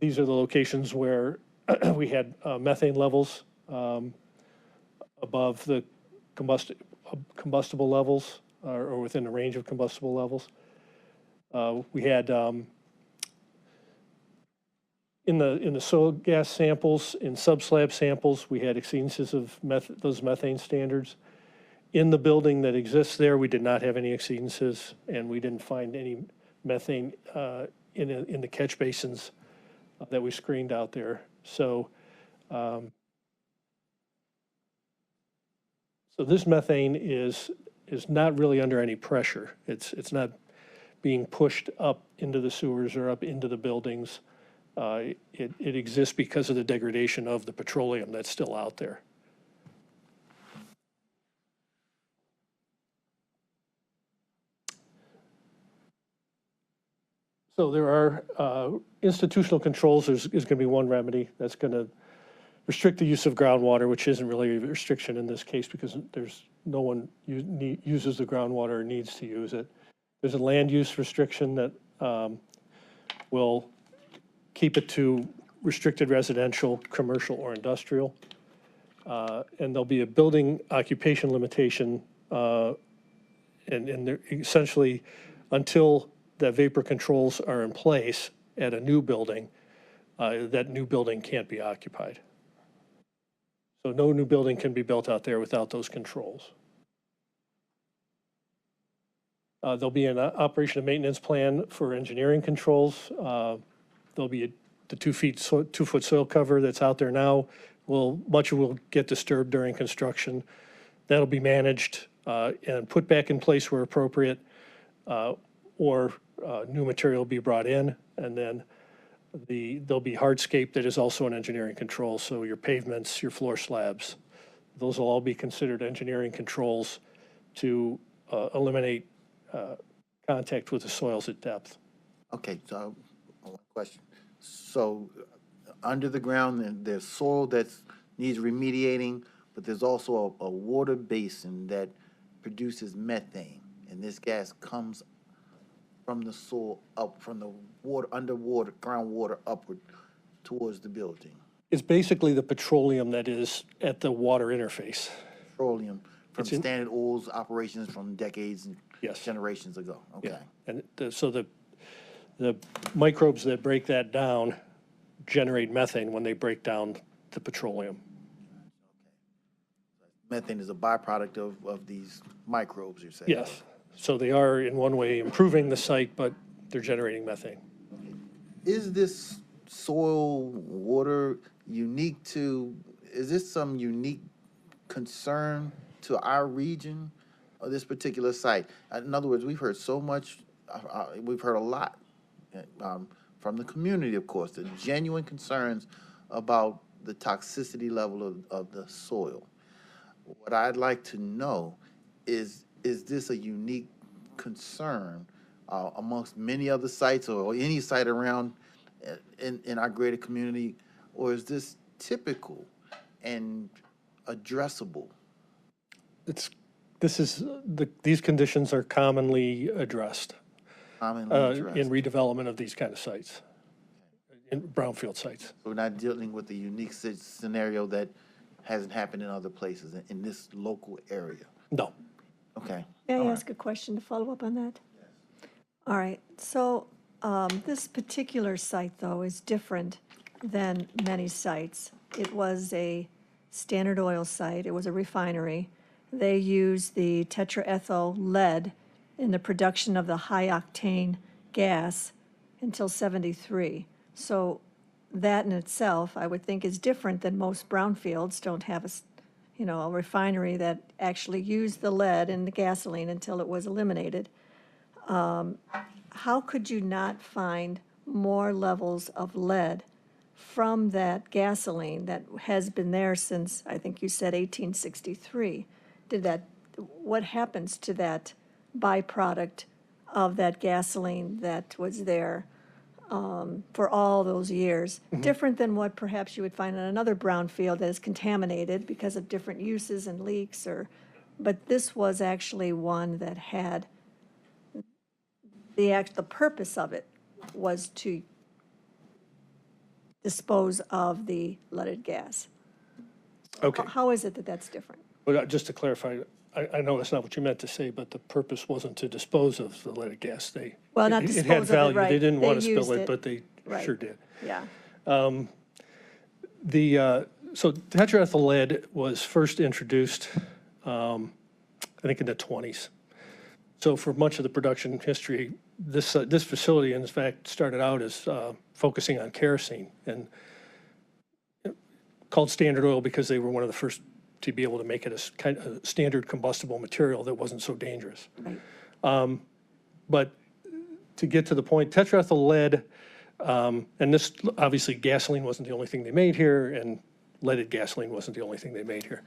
These are the locations where we had methane levels above the combustible levels or within the range of combustible levels. We had in the soil gas samples, in subslab samples, we had exceedances of those methane standards. In the building that exists there, we did not have any exceedances, and we didn't find any methane in the catch basins that we screened out there. So, so this methane is not really under any pressure. It's not being pushed up into the sewers or up into the buildings. It exists because of the degradation of the petroleum that's still out there. So there are institutional controls. There's going to be one remedy that's going to restrict the use of groundwater, which isn't really a restriction in this case because there's no one uses the groundwater or needs to use it. There's a land use restriction that will keep it to restricted residential, commercial, or industrial. And there'll be a building occupation limitation, and essentially until the vapor controls are in place at a new building, that new building can't be occupied. So no new building can be built out there without those controls. There'll be an operation and maintenance plan for engineering controls. There'll be the 2 foot soil cover that's out there now. Much will get disturbed during construction. That'll be managed and put back in place where appropriate, or new material be brought in, and then there'll be hardscape that is also an engineering control. So your pavements, your floor slabs, those will all be considered engineering controls to eliminate contact with the soils at depth. Okay, so one question. So under the ground, there's soil that needs remediating, but there's also a water basin that produces methane, and this gas comes from the soil up, from the water, underwater, groundwater upward towards the building. It's basically the petroleum that is at the water interface. Petroleum from Standard Oil's operations from decades and Yes. generations ago. Okay. Yeah. And so the microbes that break that down generate methane when they break down the petroleum. Methane is a byproduct of these microbes, you're saying? Yes. So they are in one way improving the site, but they're generating methane. Is this soil water unique to, is this some unique concern to our region or this particular site? In other words, we've heard so much, we've heard a lot from the community, of course, the genuine concerns about the toxicity level of the soil. What I'd like to know is this a unique concern amongst many other sites or any site around in our greater community, or is this typical and addressable? These conditions are commonly addressed. Commonly addressed. In redevelopment of these kind of sites, in brownfield sites. So we're not dealing with a unique scenario that hasn't happened in other places in this local area? No. Okay. May I ask a question to follow up on that? Yes. All right. So this particular site, though, is different than many sites. It was a Standard Oil site. It was a refinery. They used the tetraethyl lead in the production of the high-octane gas until 73. So that in itself, I would think, is different than most brownfields don't have a refinery that actually used the lead in the gasoline until it was eliminated. How could you not find more levels of lead from that gasoline that has been there since, I think you said 1863? What happens to that byproduct of that gasoline that was there for all those years? Different than what perhaps you would find in another brownfield that is contaminated because of different uses and leaks, but this was actually one that had the purpose of it was to dispose of the leaded gas. Okay. How is it that that's different? Well, just to clarify, I know that's not what you meant to say, but the purpose wasn't to dispose of the leaded gas. Well, not It dispose had of it, value. right. They didn't They want to spill used it, it. but they Right. sure did. Yeah. So tetraethyl lead was first introduced, I think in the 20s. So for much of the production history, this facility, in fact, started out as focusing on kerosene and called Standard Oil because they were one of the first to be able to make it as kind of standard combustible material that wasn't so dangerous. Right. But to get to the point, tetraethyl lead, and this, obviously gasoline wasn't the only thing they made here, and leaded gasoline wasn't the only thing they made here.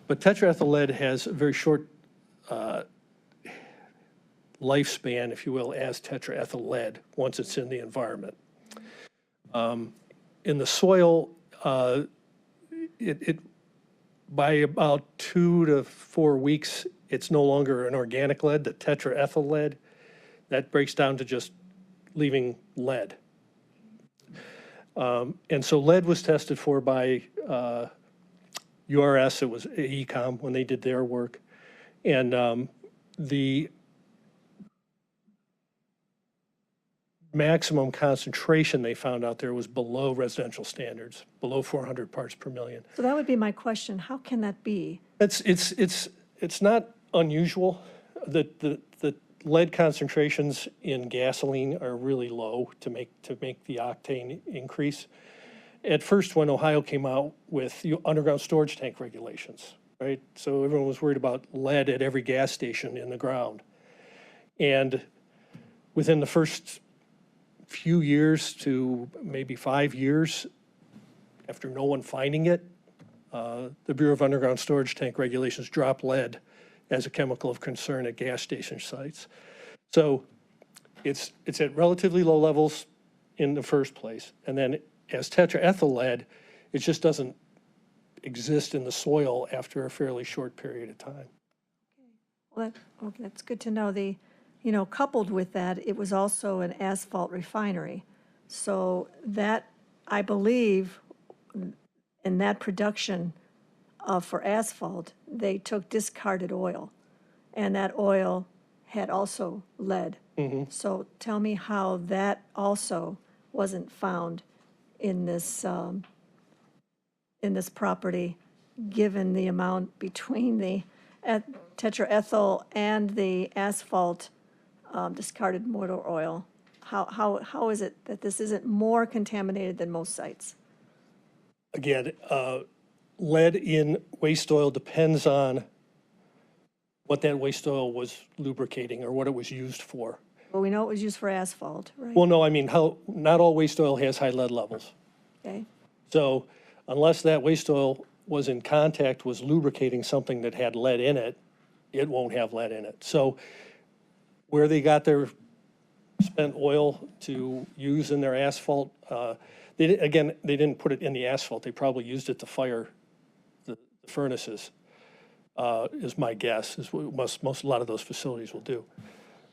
But tetraethyl lead has a very short lifespan, if you will, as tetraethyl lead once it's in the environment. In the soil, it by about 2 to 4 weeks, it's no longer an organic lead, the tetraethyl lead. That breaks down to just leaving lead. And so lead was tested for by URS, it was ECOM when they did their work. And the maximum concentration they found out there was below residential standards, below 400 parts per million. So that would be my question. How can that be? It's not unusual. The lead concentrations in gasoline are really low to make the octane increase. At first, when Ohio came out with underground storage tank regulations, right? So everyone was worried about lead at every gas station in the ground. And within the first few years to maybe 5 years, after no one finding it, the Bureau of Underground Storage Tank Regulations dropped lead as a chemical of concern at gas station sites. So it's at relatively low levels in the first place. And then as tetraethyl lead, it just doesn't exist in the soil after a fairly short period of time. Well, that's good to know. Coupled with that, it was also an asphalt refinery. So that, I believe, in that production for asphalt, they took discarded oil, and that oil had also lead. So tell me how that also wasn't found in this property, given the amount between the tetraethyl and the asphalt discarded motor oil. How is it that this isn't more contaminated than most sites? Again, lead in waste oil depends on what that waste oil was lubricating or what it was used for. Well, we know it was used for asphalt, right? Well, no, I mean, not all waste oil has high lead levels. Okay. So unless that waste oil was in contact, was lubricating something that had lead in it, it won't have lead in it. So where they got their spent oil to use in their asphalt, they didn't put it in the asphalt. They probably used it to fire the furnaces, is my guess, is what a lot of those facilities will do.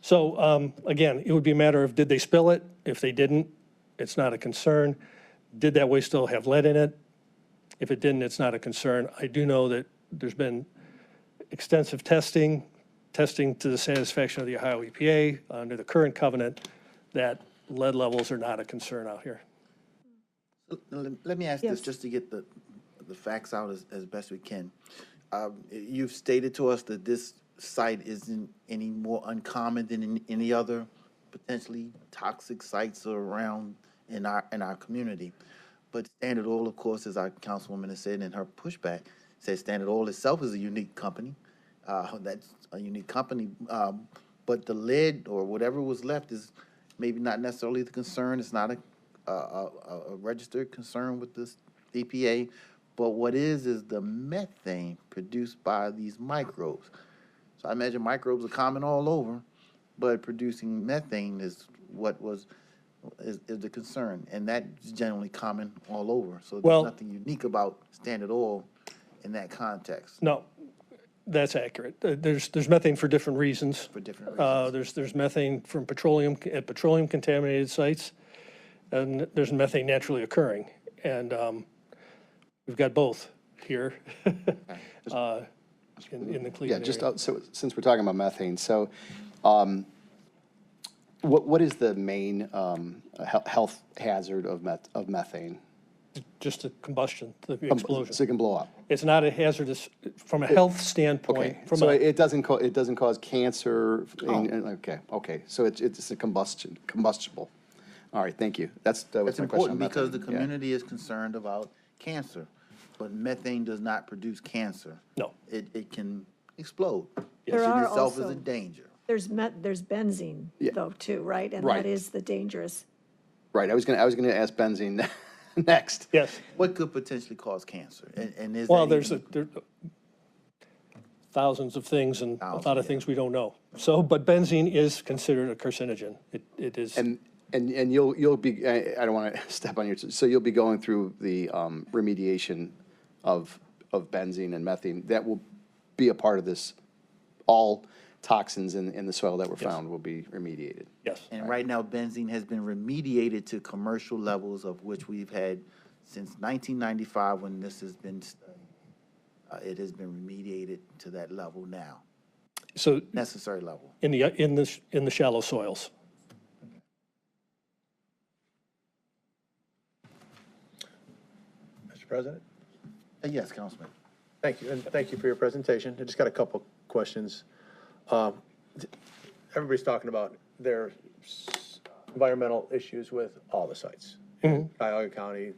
So again, it would be a matter of, did they spill it? If they didn't, it's not a concern. Did that waste oil have lead in it? If it didn't, it's not a concern. I do know that there's been extensive testing to the satisfaction of the Ohio EPA under the current covenant that lead levels are not a concern out here. Let me ask this just to get the facts out as best we can. You've stated to us that this site isn't any more uncommon than any other potentially toxic sites around in our community. But Standard Oil, of course, as our councilwoman has said in her pushback, says Standard Oil itself is a unique company. That's a unique company, but the lead or whatever was left is maybe not necessarily the concern. It's not a registered concern with this EPA. But what is the methane produced by these microbes. So I imagine microbes are common all over, but producing methane is what is the concern, and that's generally common all over. So there's nothing unique about Standard Oil in that context. No, that's accurate. There's methane for different reasons. For different reasons. There's methane from petroleum contaminated sites, and there's methane naturally occurring, and we've got both here in the Cleveland area. So since we're talking about methane, so what is the main health hazard of methane? Just the combustion, the explosion. So it can blow up. It's not a hazardous from a health standpoint. Okay, so it doesn't cause cancer. Okay. So it's a combustible. All right, thank you. That's my question. Important because the community is concerned about cancer, but methane does not produce cancer. No, it can explode. There It are itself also, is a danger. There's benzene though too, right? And Right. that is the dangerous. Right. I was gonna ask benzene next. Yes. What could potentially cause cancer? And is well, that there thousands of things and a lot of things we don't know. So, but benzene is considered a carcinogen. It is. And you'll be, I don't want to step on your, so you'll be going through the remediation of benzene and methane. That will be a part of this. All toxins in the soil that were found will be remediated. Yes. And right now, benzene has been remediated to commercial levels of which we've had since 1995 when this has been studied. It has been remediated to that level now. So necessary level in the shallow soils. Mr. President? Yes, Councilman. Thank you, and thank you for your presentation. I just got a couple questions. Everybody's talking about their environmental issues with all the sites. Cuyahoga County,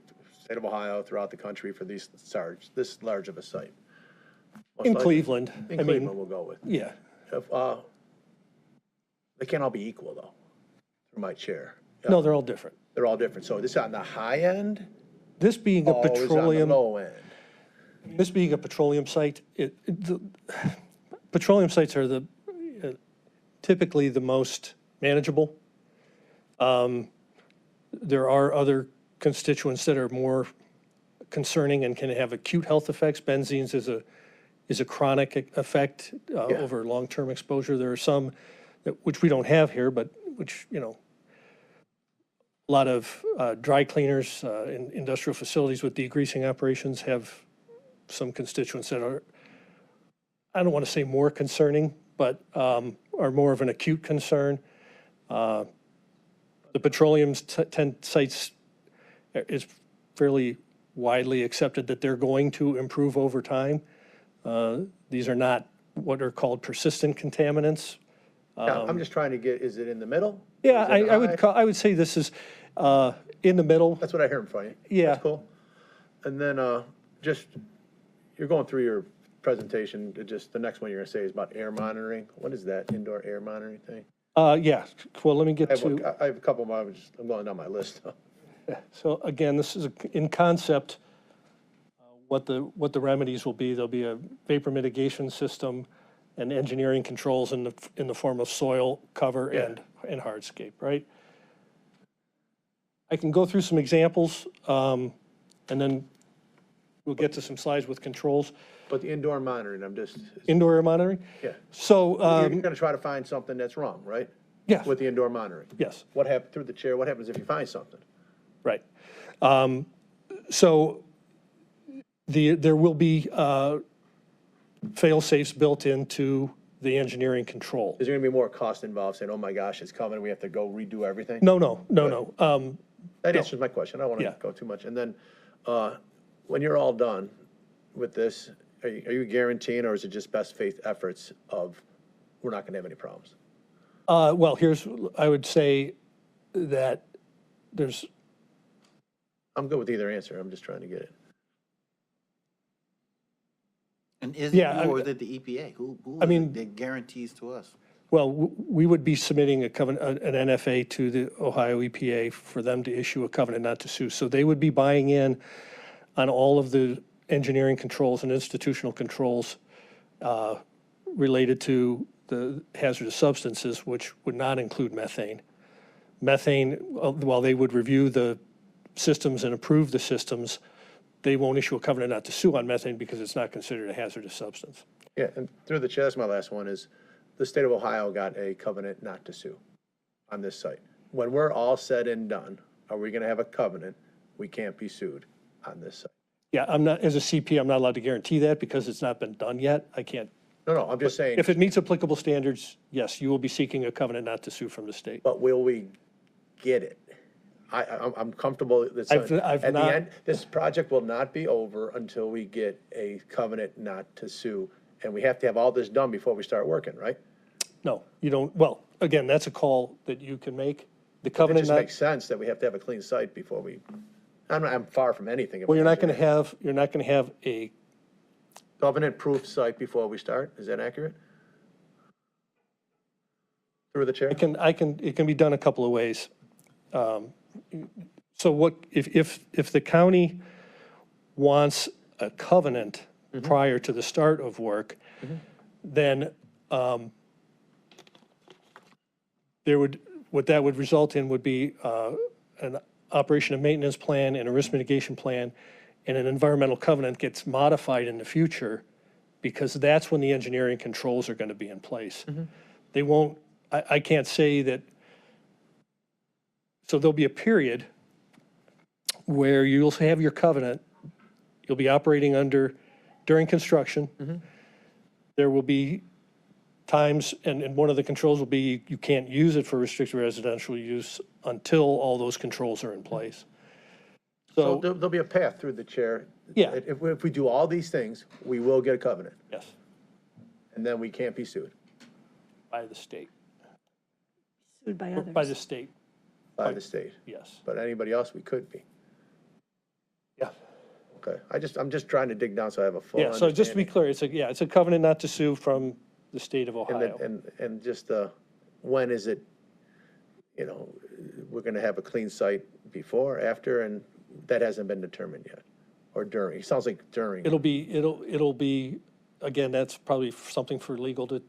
state of Ohio, throughout the country for this large of a site. In Cleveland. In Cleveland, we'll go with. Yeah. They can't all be equal, though, through my chair. No, they're all different. They're all different. So this is on the high end? This being a petroleum. On the low end? This being a petroleum site, petroleum sites are typically the most manageable. There are other constituents that are more concerning and can have acute health effects. Benzene's is a chronic effect over long-term exposure. There are some which we don't have here, but which, a lot of dry cleaners in industrial facilities with degreasing operations have some constituents that are, I don't want to say more concerning, but are more of an acute concern. The petroleum sites is fairly widely accepted that they're going to improve over time. These are not what are called persistent contaminants. I'm just trying to get, is it in the middle? Yeah, I would say this is in the middle. That's what I heard from you. Yeah. That's cool. And then you're going through your presentation, just the next one you're going to say is about air monitoring. What is that indoor air monitoring thing? Yeah, well, let me get to. I have a couple more, I'm going down my list. So again, this is in concept, what the remedies will be. There'll be a vapor mitigation system and engineering controls in the form of soil cover and hardscape, right? I can go through some examples, and then we'll get to some slides with controls. But the indoor monitoring, Indoor air monitoring? Yeah. So. You're going to try to find something that's wrong, right? Yes. With the indoor monitoring? Yes. What happened, through the chair, what happens if you find something? Right. So there will be fail-safes built into the engineering control. Is there going to be more cost involved, saying, oh my gosh, it's coming, we have to go redo everything? No. That answers my question. I don't want to go too much. And then when you're all done with this, are you guaranteeing, or is it just best faith efforts of, we're not gonna have any problems? Well, I would say that there's, I'm good with either answer, I'm just trying to get it. And is it Yeah, you or is it the EPA? Who I is mean- it that guarantees to us? well, we would be submitting an NFA to the Ohio EPA for them to issue a covenant not to sue. So they would be buying in on all of the engineering controls and institutional controls related to the hazardous substances, which would not include methane. Methane, while they would review the systems and approve the systems, they won't issue a covenant not to sue on methane because it's not considered a hazardous substance. Yeah, and through the chair, that's my last one, is the state of Ohio got a covenant not to sue on this site. When we're all said and done, are we gonna have a covenant, we can't be sued on this site? Yeah, I'm not, as a CP, I'm not allowed to guarantee that because it's not been done yet. I can't. No, I'm just saying, If it meets applicable standards, yes, you will be seeking a covenant not to sue from the state. but will we get it? I'm comfortable that I've at the not- end, this project will not be over until we get a covenant not to sue. And we have to have all this done before we start working, right? No, you don't, well, again, that's a call that you can make. The It covenant just not, makes sense that we have to have a clean site before we, I'm far from anything. well, you're not going to have a, Covenant-proof site before we start, is that accurate? Through the chair? it can be done a couple of ways. So what, if the county wants a covenant prior to the start of work, then what that would result in would be an operation and maintenance plan and a risk mitigation plan, and an environmental covenant gets modified in the future, because that's when the engineering controls are going to be in place. They won't, I can't say that, so there'll be a period where you'll have your covenant, you'll be operating under, during construction. There will be times, and one of the controls will be you can't use it for restricted residential use until all those controls are in place. So So, there'll be a path through the chair. Yeah. If we do all these things, we will get a covenant, yes, and then we can't be sued by the state, Sued by or others. by the state, by the state. yes. But anybody else, we could be. Yeah. Okay, I'm just trying to dig down so I have a full Yeah, so just to be understanding. clear, it's a covenant not to sue from the state of And Ohio. then- And just, when is it, we're gonna have a clean site before, after, and that hasn't been determined yet, or during, it sounds like during. It'll be, again, that's probably something for legal to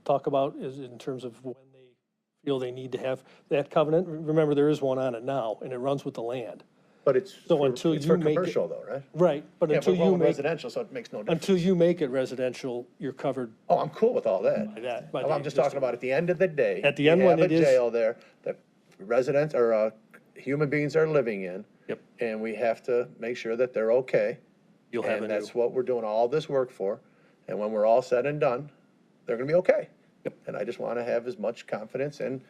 talk about, is in terms of when they feel they need to have that covenant. Remember, there is one on it now, and it runs with the land. But it's So for, until it's you for make it- commercial though, right? Right, but Yeah, until we're all you make, residential, so it makes no difference. until you make it residential, you're covered Oh, I'm cool with all that. by that. by I'm the just talking existing- about at the end of the day. At the end when it We is- have a jail there that residents or human beings are living in. Yep. And we have to make sure that they're okay. You'll have a And that's new, what we're doing all this work for. And when we're all said and done, they're gonna be okay. Yep. And I just wanna have as much confidence and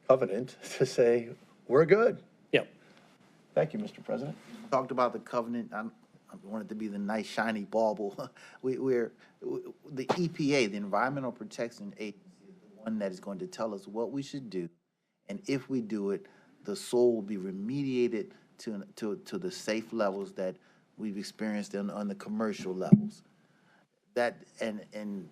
covenant to say, we're good. yep. Thank you, Mr. President. Talked about the covenant. I want it to be the nice shiny bauble. We're the EPA, the Environmental Protection Agency, is the one that is going to tell us what we should do, and if we do it, the soil will be remediated to the safe levels that we've experienced on the commercial levels. That and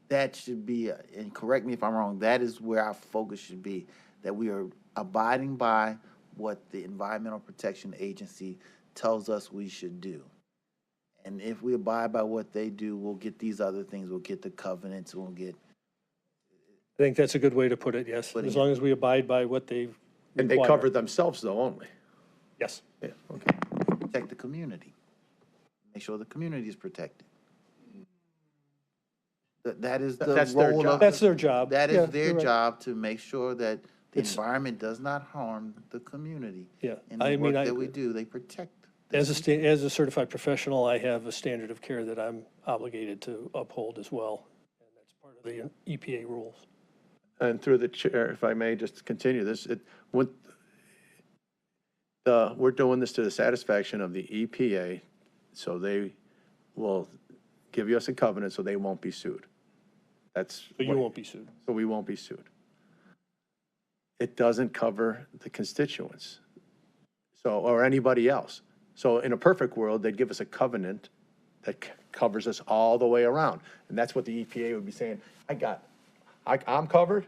that should be, and correct me if I'm wrong, that is where our focus should be, that we are abiding by what the Environmental Protection Agency tells us we should do. And if we abide by what they do, we'll get these other things, we'll get the covenants, we'll get. I think that's a good way to put it, yes, as long as we abide by what they And they require. cover themselves though only. Yes. Yeah, okay. Protect the community. Make sure the community is protected. That is the That's their role job. of. That's their job. That Yeah, is their you're right. job, to make sure that the It's- environment does not harm the community. Yeah, And I the work mean, that we do, they protect. as a certified professional, I have a standard of care that I'm obligated to uphold as well. And that's part of the EPA rules. And through the chair, if I may just continue this, we're doing this to the satisfaction of the EPA, so they will give us a covenant so they won't be sued. That's. So you won't be sued. So we won't be sued. It doesn't cover the constituents, so, or anybody else. So in a perfect world, they'd give us a covenant that covers us all the way around. And that's what the EPA would be saying, I'm covered,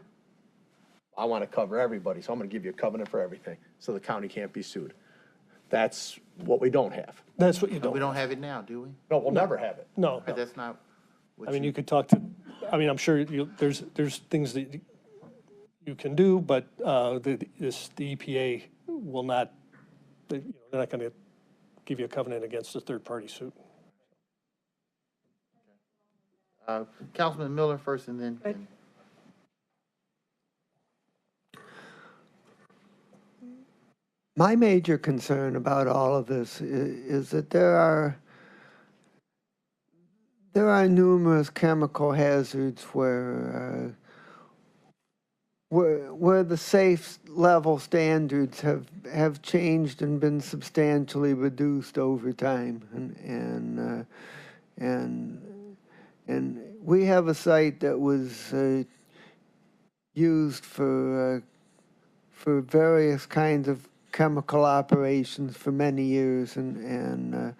I want to cover everybody, so I'm going to give you a covenant for everything, so the county can't be sued. That's what we don't have. That's what you But don't. we don't have it now, do we? No, we'll never have it. No, no. That's not what I mean, you could talk to, I mean, I'm sure there's things that you can do, but the EPA will not, they're not going to give you a covenant against a third-party suit. Councilman Miller first and then. My major concern about all of this is that there are numerous chemical hazards where the safe level standards have changed and been substantially reduced over time, and we have a site that was used for various kinds of chemical operations for many years, and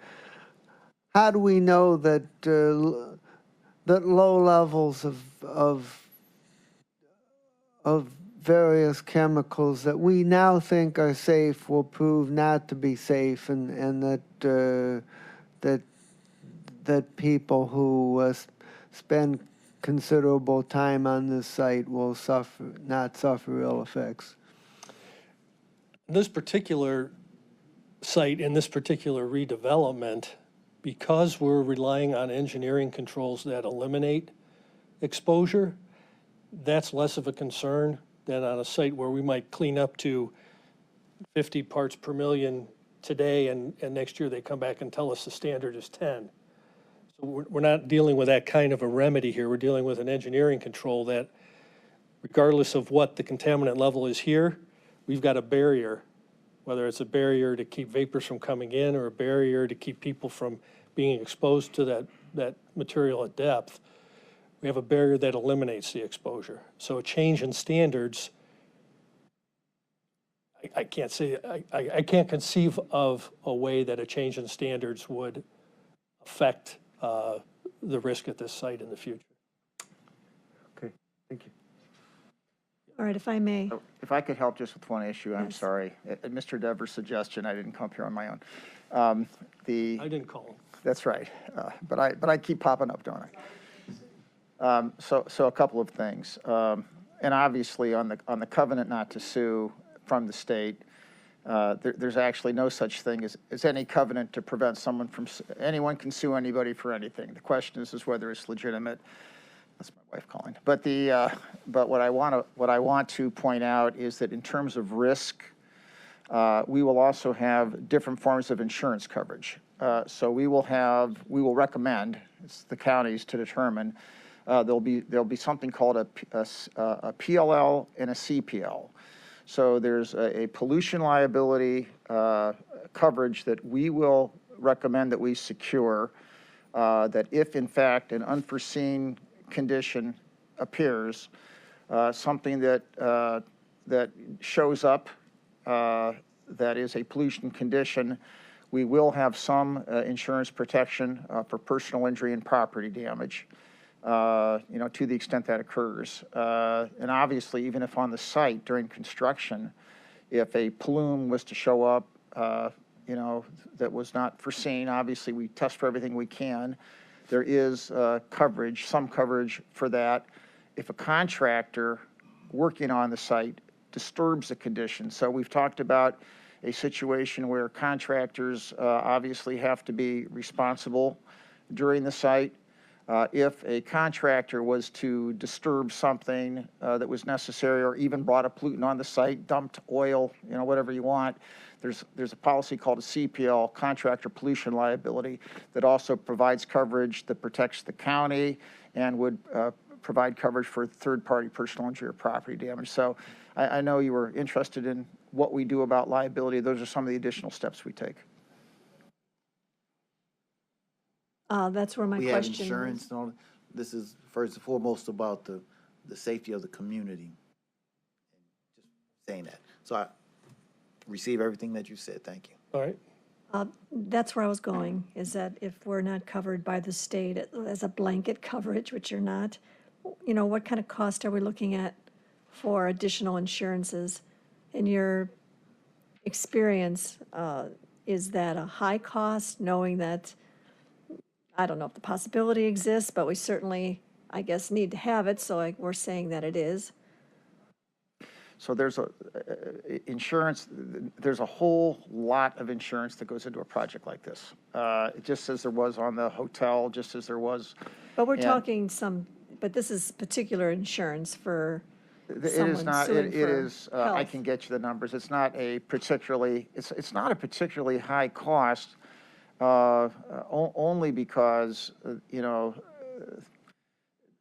how do we know that that low levels of various chemicals that we now think are safe will prove not to be safe, and that people who spend considerable time on this site will not suffer ill effects? This particular site, in this particular redevelopment, because we're relying on engineering controls that eliminate exposure, that's less of a concern than on a site where we might clean up to 50 parts per million today, and next year they come back and tell us the standard is 10. So we're not dealing with that kind of a remedy here. We're dealing with an engineering control that, regardless of what the contaminant level is here, we've got a barrier, whether it's a barrier to keep vapors from coming in or a barrier to keep people from being exposed to that material at depth. We have a barrier that eliminates the exposure. So a change in standards, I can't say, I can't conceive of a way that a change in standards would affect the risk at this site in the future. Okay, thank you. All right, if I may. If I could help just with one issue, I'm Yes. sorry. At Mr. Devers' suggestion, I didn't come up here on my own. I didn't call him. That's right, but I keep popping up, don't I? So a couple of things, and obviously on the covenant not to sue from the state, there's actually no such thing as any covenant to prevent someone from, anyone can sue anybody for anything. The question is whether it's legitimate. That's my wife calling. But what I want to point out is that in terms of risk, we will also have different forms of insurance coverage. So we will recommend, it's the counties to determine, there'll be something called a PLL and a CPL. So there's a pollution liability coverage that we will recommend that we secure, that if in fact an unforeseen condition appears, something that shows up that is a pollution condition, we will have some insurance protection for personal injury and property damage, to the extent that occurs. And obviously, even if on the site during construction, if a plume was to show up, that was not foreseen, obviously we test for everything we can. There is coverage, some coverage for that. If a contractor working on the site disturbs the condition. So we've talked about a situation where contractors obviously have to be responsible during the site. If a contractor was to disturb something that was necessary, or even brought a pollutant on the site, dumped oil, whatever you want, there's a policy called a CPL, contractor pollution liability, that also provides coverage that protects the county and would provide coverage for third-party personal injury or property damage. So I know you were interested in what we do about liability. Those are some of the additional steps we take. That's where my We have question insurance was. and all. This is first and foremost about the safety of the community. Just saying that. So I receive everything that you said. Thank you. All right. That's where I was going, is that if we're not covered by the state as a blanket coverage, which you're not, what kind of cost are we looking at for additional insurances? In your experience, is that a high cost, knowing that, I don't know if the possibility exists, but we certainly, I guess, need to have it, so we're saying that it is. So there's insurance, there's a whole lot of insurance that goes into a project like this. Just as there was on the hotel, just as there was. But we're and talking but this is particular insurance for It is someone not, suing it for is, I health. can get you the numbers. It's not a particularly, it's not a particularly high cost, only because,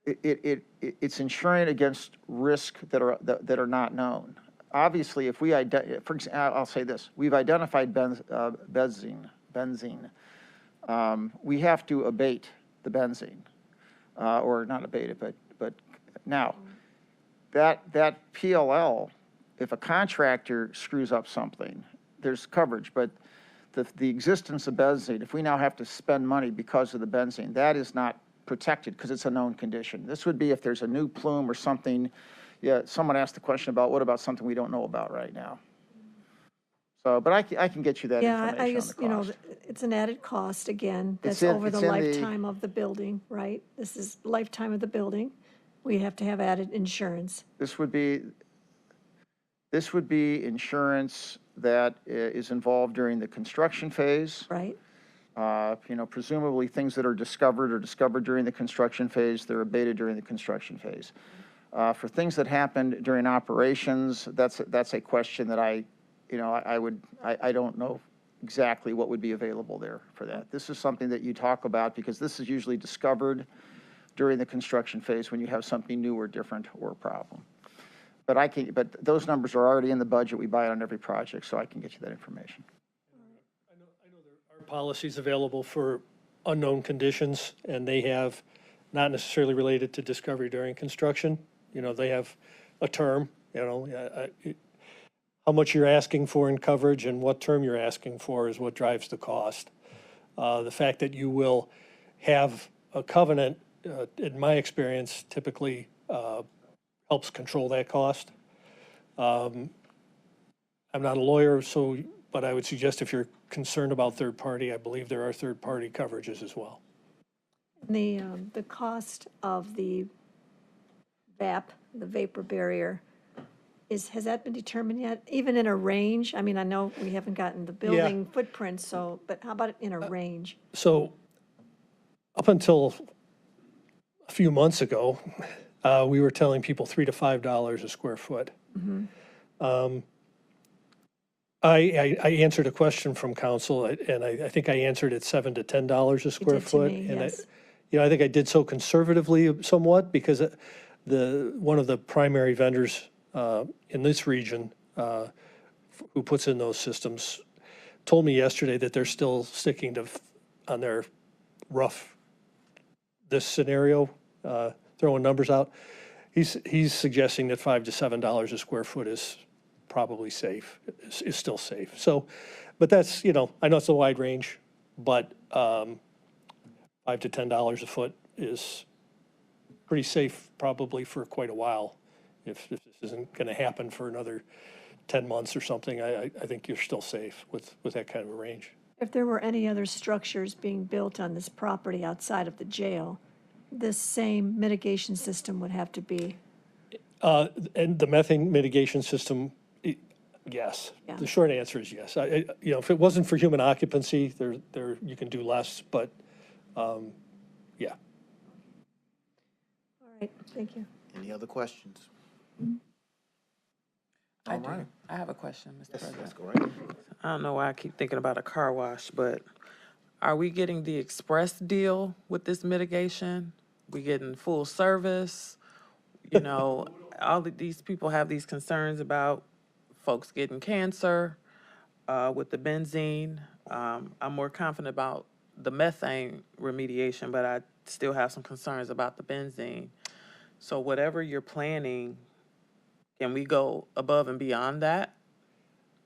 it's insuring against risk that are not known. Obviously, if we for example, I'll say this: we've identified benzene. We have to abate the benzene, or not abate it, but now that PLL, if a contractor screws up something, there's coverage, but the existence of benzene, if we now have to spend money because of the benzene, that is not protected because it's a known condition. This would be if there's a new plume or something. Yeah, someone asked the question about what about something we don't know about right now. So, but I can get you that information I just, on the cost. it's an added cost, again, that's It's over the in the- lifetime of the building, right? This is lifetime of the building. We have to have added insurance. This would be insurance that is involved during the construction phase. Right. Presumably things that are discovered during the construction phase, they're abated during the construction phase. For things that happened during operations, that's a question that I don't know exactly what would be available there for that. This is something that you talk about because this is usually discovered during the construction phase when you have something new or different or a problem. But those numbers are already in the budget. We buy it on every project, so I can get you that information. I know there are policies available for unknown conditions, and they have not necessarily related to discovery during construction. They have a term, how much you're asking for in coverage and what term you're asking for is what drives the cost. The fact that you will have a covenant, in my experience, typically helps control that cost. I'm not a lawyer, but I would suggest if you're concerned about third party, I believe there are third party coverages as well. The cost of the VAP, the vapor barrier, has that been determined yet? Even in a range? I mean, I know we haven't gotten the building footprint, but how about in a range? So up until a few months ago, we were telling people $3 to $5 a square foot. I answered a question from council, and I think I answered it $7 to $10 a square foot. Me, and yes. I think I did so conservatively somewhat because one of the primary vendors in this region who puts in those systems told me yesterday that they're still sticking on their this scenario, throwing numbers out. He's suggesting that $5 to $7 a square foot is probably safe, is still safe. So, but that's, I know it's a wide range, but $5 to $10 a foot is pretty safe probably for quite a while. If this isn't going to happen for another 10 months or something, I think you're still safe with that kind of a range. If there were any other structures being built on this property outside of the jail, this same mitigation system would have to be. And the methane mitigation system, yes. Yeah. The short answer is yes. If it wasn't for human occupancy, you can do less, but yeah. All right, thank you. Any other questions? I All do. right. I have a question, Mr. President. Let's go right. I don't know why I keep thinking about a car wash, but are we getting the express deal with this mitigation? We getting full service? All of these people have these concerns about folks getting cancer with the benzene. I'm more confident about the methane remediation, but I still have some concerns about the benzene. So whatever you're planning, can we go above and beyond that?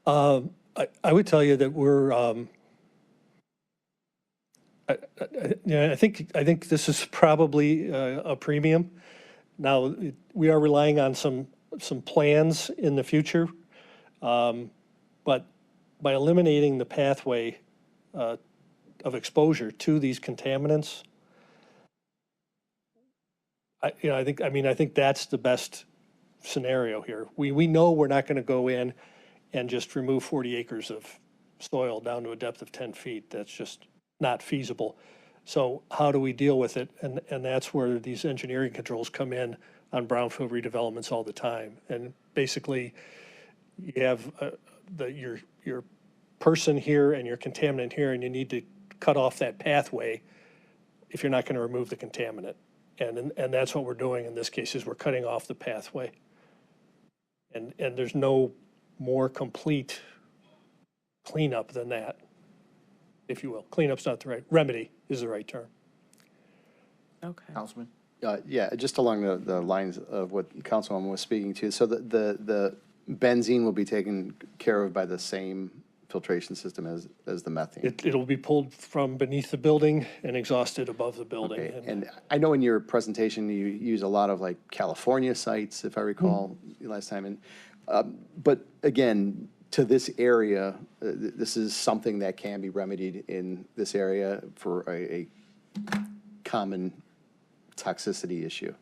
I would tell you that we're, I think this is probably a premium. Now, we are relying on some plans in the future, but by eliminating the pathway of exposure to these contaminants, I think that's the best scenario here. We know we're not going to go in and just remove 40 acres of soil down to a depth of 10 feet. That's just not feasible. So how do we deal with it? And that's where these engineering controls come in on brownfield redevelopments all the time. And basically, you have your person here and your contaminant here, and you need to cut off that pathway if you're not going to remove the contaminant. And that's what we're doing in this case, is we're cutting off the pathway. And there's no more complete cleanup than that, if you will. Cleanup's not the right, remedy is the right term. Okay. Councilman? Yeah, just along the lines of what Councilwoman was speaking to. So the benzene will be taken care of by the same filtration system as the methane? It'll be pulled from beneath the building and exhausted above the building. Okay. And I know in your presentation, you use a lot of like California sites, if I recall, last time. And but again, to this area, this is something that can be remedied in this area for a common toxicity issue.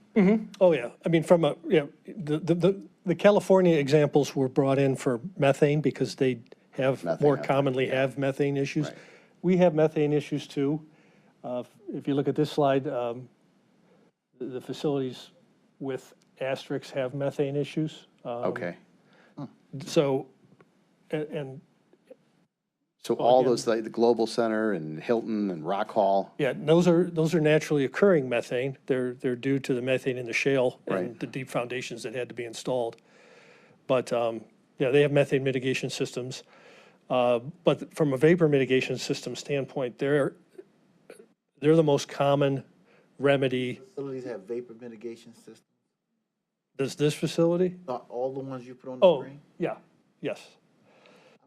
Oh, yeah. I mean, the California examples were brought in for methane because they more commonly have methane issues. Right. We have methane issues too. If you look at this slide, the facilities with asterisks have methane issues. Okay. So, and So all those, like the Global Center and Hilton and Rock Hall, yeah, those are naturally occurring methane. They're due to the methane in the shale and Right. the deep foundations that had to be installed. But yeah, they have methane mitigation systems. But from a vapor mitigation system standpoint, they're the most common remedy. Facilities have vapor mitigation systems? Does this facility? Not all the ones you put on the screen? Yeah, yes.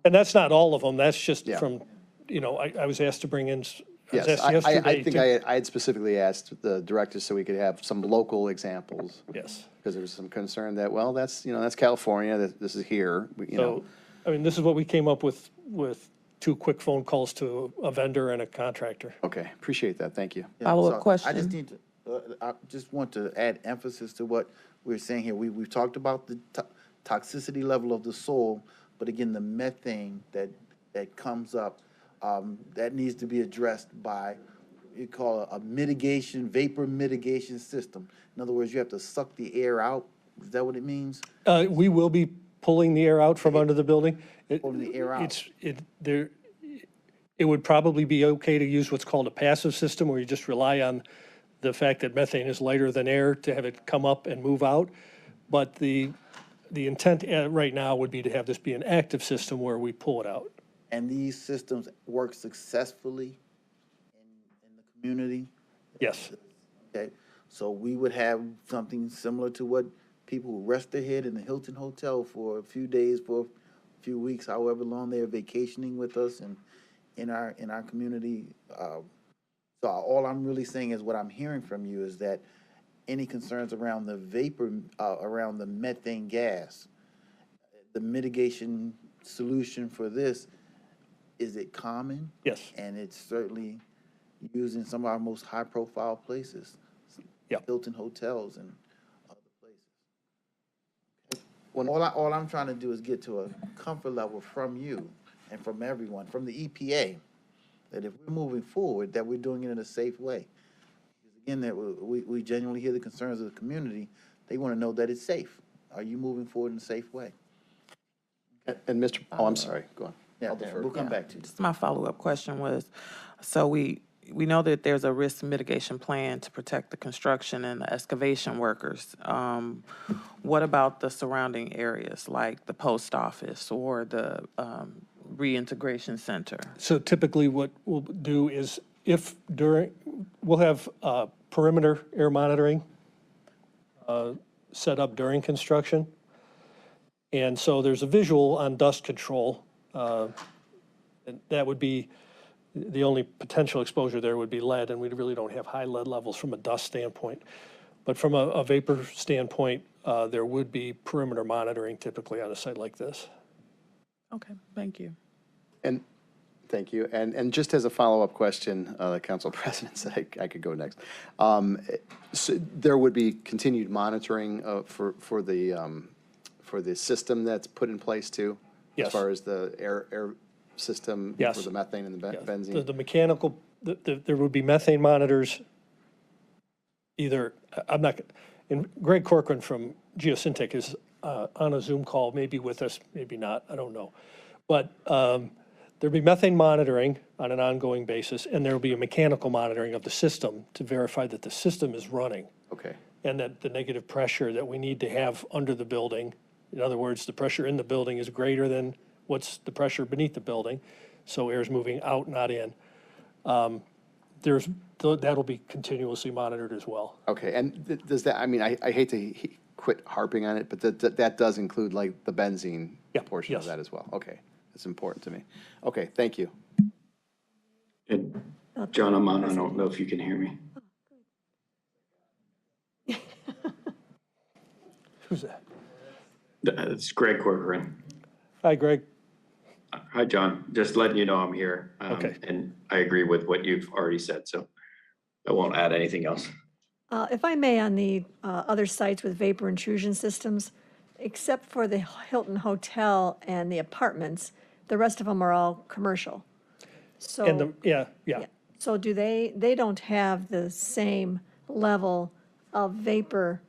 And that's not all of them. That's just Yeah. from, I was asked to bring in, yes, asked I yesterday think I had specifically asked the directors so we could have some local examples. Yes. Because there was some concern that, well, that's California, this is here, So, I mean, this is what we came up with 2 quick phone calls to a vendor and a contractor. Okay, appreciate that, thank you. Yeah, Follow-up so question. I just need to, I just want to add emphasis to what we're saying here. We've talked about the toxicity level of the soil, but again, the methane that comes up, that needs to be addressed by, you call it a vapor mitigation system. In other words, you have to suck the air out. Is that what it means? We will be pulling the air out from under the building. Pulling the air out. It would probably be okay to use what's called a passive system, where you just rely on the fact that methane is lighter than air to have it come up and move out. But the intent right now would be to have this be an active system where we pull it out. And these systems work successfully in the community? Yes. Okay, so we would have something similar to what people who rest their head in the Hilton Hotel for a few days, for a few weeks, however long they're vacationing with us and in our community. So all I'm really saying is what I'm hearing from you is that any concerns around the vapor, around the methane gas, the mitigation solution for this, is it common? Yes. And it's certainly used in some of our most high-profile places. Yeah. Hilton hotels and other places. All I'm trying to do is get to a comfort level from you and from everyone, from the EPA, that if we're moving forward, that we're doing it in a safe way. Because again, that we genuinely hear the concerns of the community. They want to know that it's safe. Are you moving forward in a safe way? And Mr., I'm sorry, go on. Yeah, we'll come back to you. Just my follow-up question was, so we know that there's a risk mitigation plan to protect the construction and the excavation workers. What about the surrounding areas, like the post office or the reintegration center? So typically what we'll do is we'll have perimeter air monitoring set up during construction. And so there's a visual on dust control. And that would be, the only potential exposure there would be lead, and we really don't have high lead levels from a dust standpoint. But from a vapor standpoint, there would be perimeter monitoring typically on a site like this. Okay, thank you. And thank you. And just as a follow-up question, the council president said I could go next. So there would be continued monitoring for the system that's put in place too? Yes. As far as the air system? Yes. For the methane and the benzene? The mechanical, there would be methane monitors, either, I'm not, and Greg Corcoran from Geosyntec is on a Zoom call, maybe with us, maybe not, I don't know. But there'd be methane monitoring on an ongoing basis, and there'll be a mechanical monitoring of the system to verify that the system is running. Okay. And that the negative pressure that we need to have under the building, in other words, the pressure in the building is greater than what's the pressure beneath the building, so air is moving out, not in. That'll be continuously monitored as well. Okay, and does that, I mean, I hate to quit harping on it, but that does include like the benzene portion of that as well? Okay, that's important to me. Okay, thank you. And John, I'm on. I don't know if you can hear me. Who's that? It's Greg Corcoran. Hi, Greg. Hi, John. Just letting you know I'm here. Okay. And I agree with what you've already said, so I won't add anything else. If I may, on the other sites with vapor intrusion systems, except for the Hilton Hotel and the apartments, the rest of them are all commercial. So, And yeah. So do they don't have the same level of vapor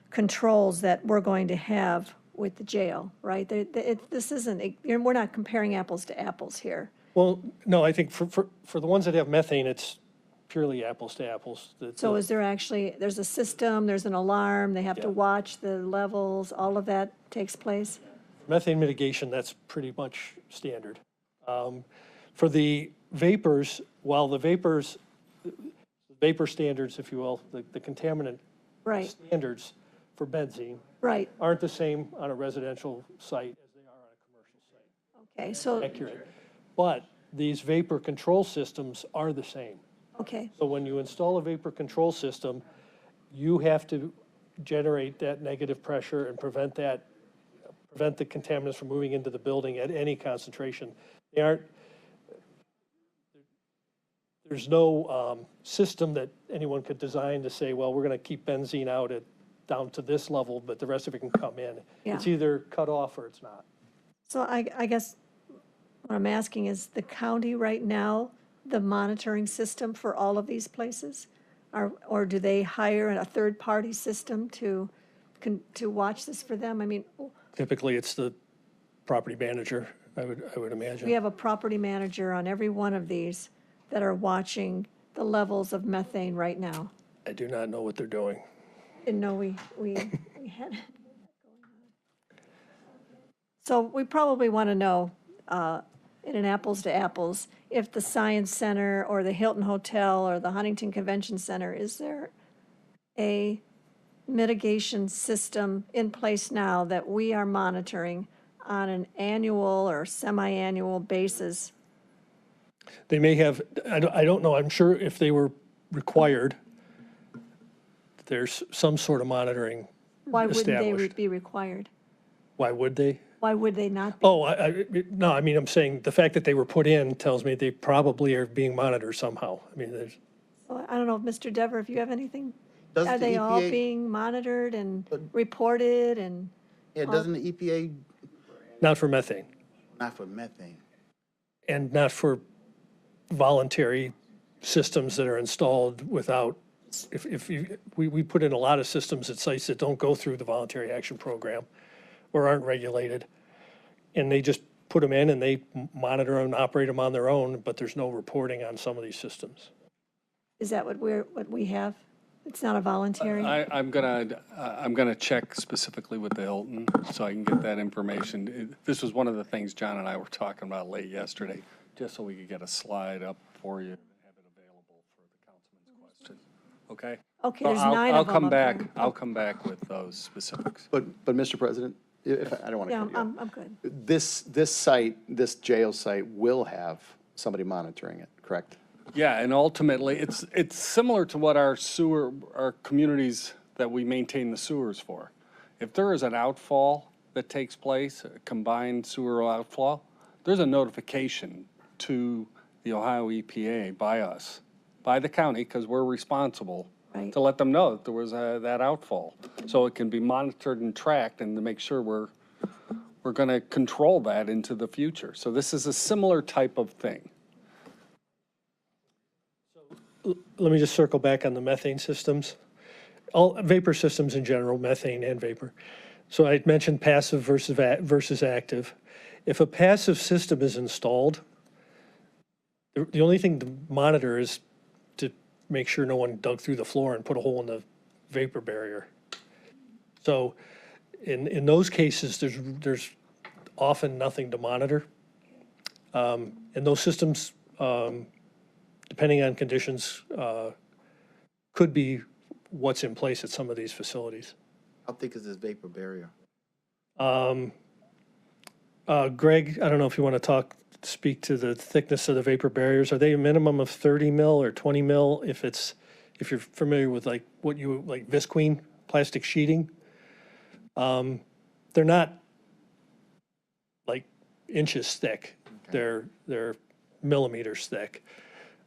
controls that we're going to have with the jail, right? This isn't, we're not comparing apples to apples here. Well, no, I think for the ones that have methane, it's purely apples to apples. So is there actually, there's a system, there's an alarm, they have to watch the levels, all of that takes place? Methane mitigation, that's pretty much standard. For the vapors, while the vapor standards, if you will, the contaminant standards for benzene aren't the same on a residential site as they are on a commercial site. Okay, so. Accurate. But these vapor control systems are the same. Okay. So when you install a vapor control system, you have to generate that negative pressure and prevent the contaminants from moving into the building at any concentration. There's no system that anyone could design to say, well, we're going to keep benzene out down to this level, but the rest of it can come in. Yeah. It's either cut off or it's not. So I guess what I'm asking is the county right now, the monitoring system for all of these places? Or do they hire a third-party system to watch this for them? I mean, Typically, it's the property manager, I would imagine. we have a property manager on every one of these that are watching the levels of methane right now. I do not know what they're doing. Didn't know we had. So we probably want to know, in an apples to apples, if the Science Center or the Hilton Hotel or the Huntington Convention Center, is there a mitigation system in place now that we are monitoring on an annual or semi-annual basis? They may have, I don't know, I'm sure if they were required, there's some sort of monitoring Why wouldn't they established. be required? Why would they? Why would they not be? Oh, no, I mean, I'm saying the fact that they were put in tells me they probably are being monitored somehow. I mean, there's. Well, I don't know, Mr. Dever, if you have anything? Does Are the they all EPA being monitored and reported and? Yeah, doesn't the EPA, Not for methane, not for methane? and not for voluntary systems that are installed without, we put in a lot of systems at sites that don't go through the voluntary action program or aren't regulated, and they just put them in and they monitor and operate them on their own, but there's no reporting on some of these systems. Is that what we have? It's not a voluntary? I'm gonna check specifically with the Hilton so I can get that information. This was one of the things John and I were talking about late yesterday, just so we could get a slide up for you and have it available for the councilman's question. Okay? Okay, So there's 9 I'll of them come up back. there. I'll come back with those specifics. But Mr. President, if I don't want to Yeah, cut you off. I'm good. This site, this jail site will have somebody monitoring it, correct? Yeah, and ultimately, it's similar to what our communities that we maintain the sewers for. If there is an outfall that takes place, a combined sewer outfall, there's a notification to the Ohio EPA by us, by the county, because we're responsible to let them know that there was that outfall. So it can be monitored and tracked and to make sure we're going to control that into the future. So this is a similar type of thing. Let me just circle back on the methane systems. All vapor systems in general, methane and vapor. So I mentioned passive versus active. If a passive system is installed, the only thing to monitor is to make sure no one dug through the floor and put a hole in the vapor barrier. So in those cases, there's often nothing to monitor. And those systems, depending on conditions, could be what's in place at some of these facilities. How thick is this vapor barrier? Greg, I don't know if you want to speak to the thickness of the vapor barriers. Are they a minimum of 30 mil or 20 mil? If you're familiar with like visqueen plastic sheeting, they're not like inches thick. Okay. They're millimeters thick.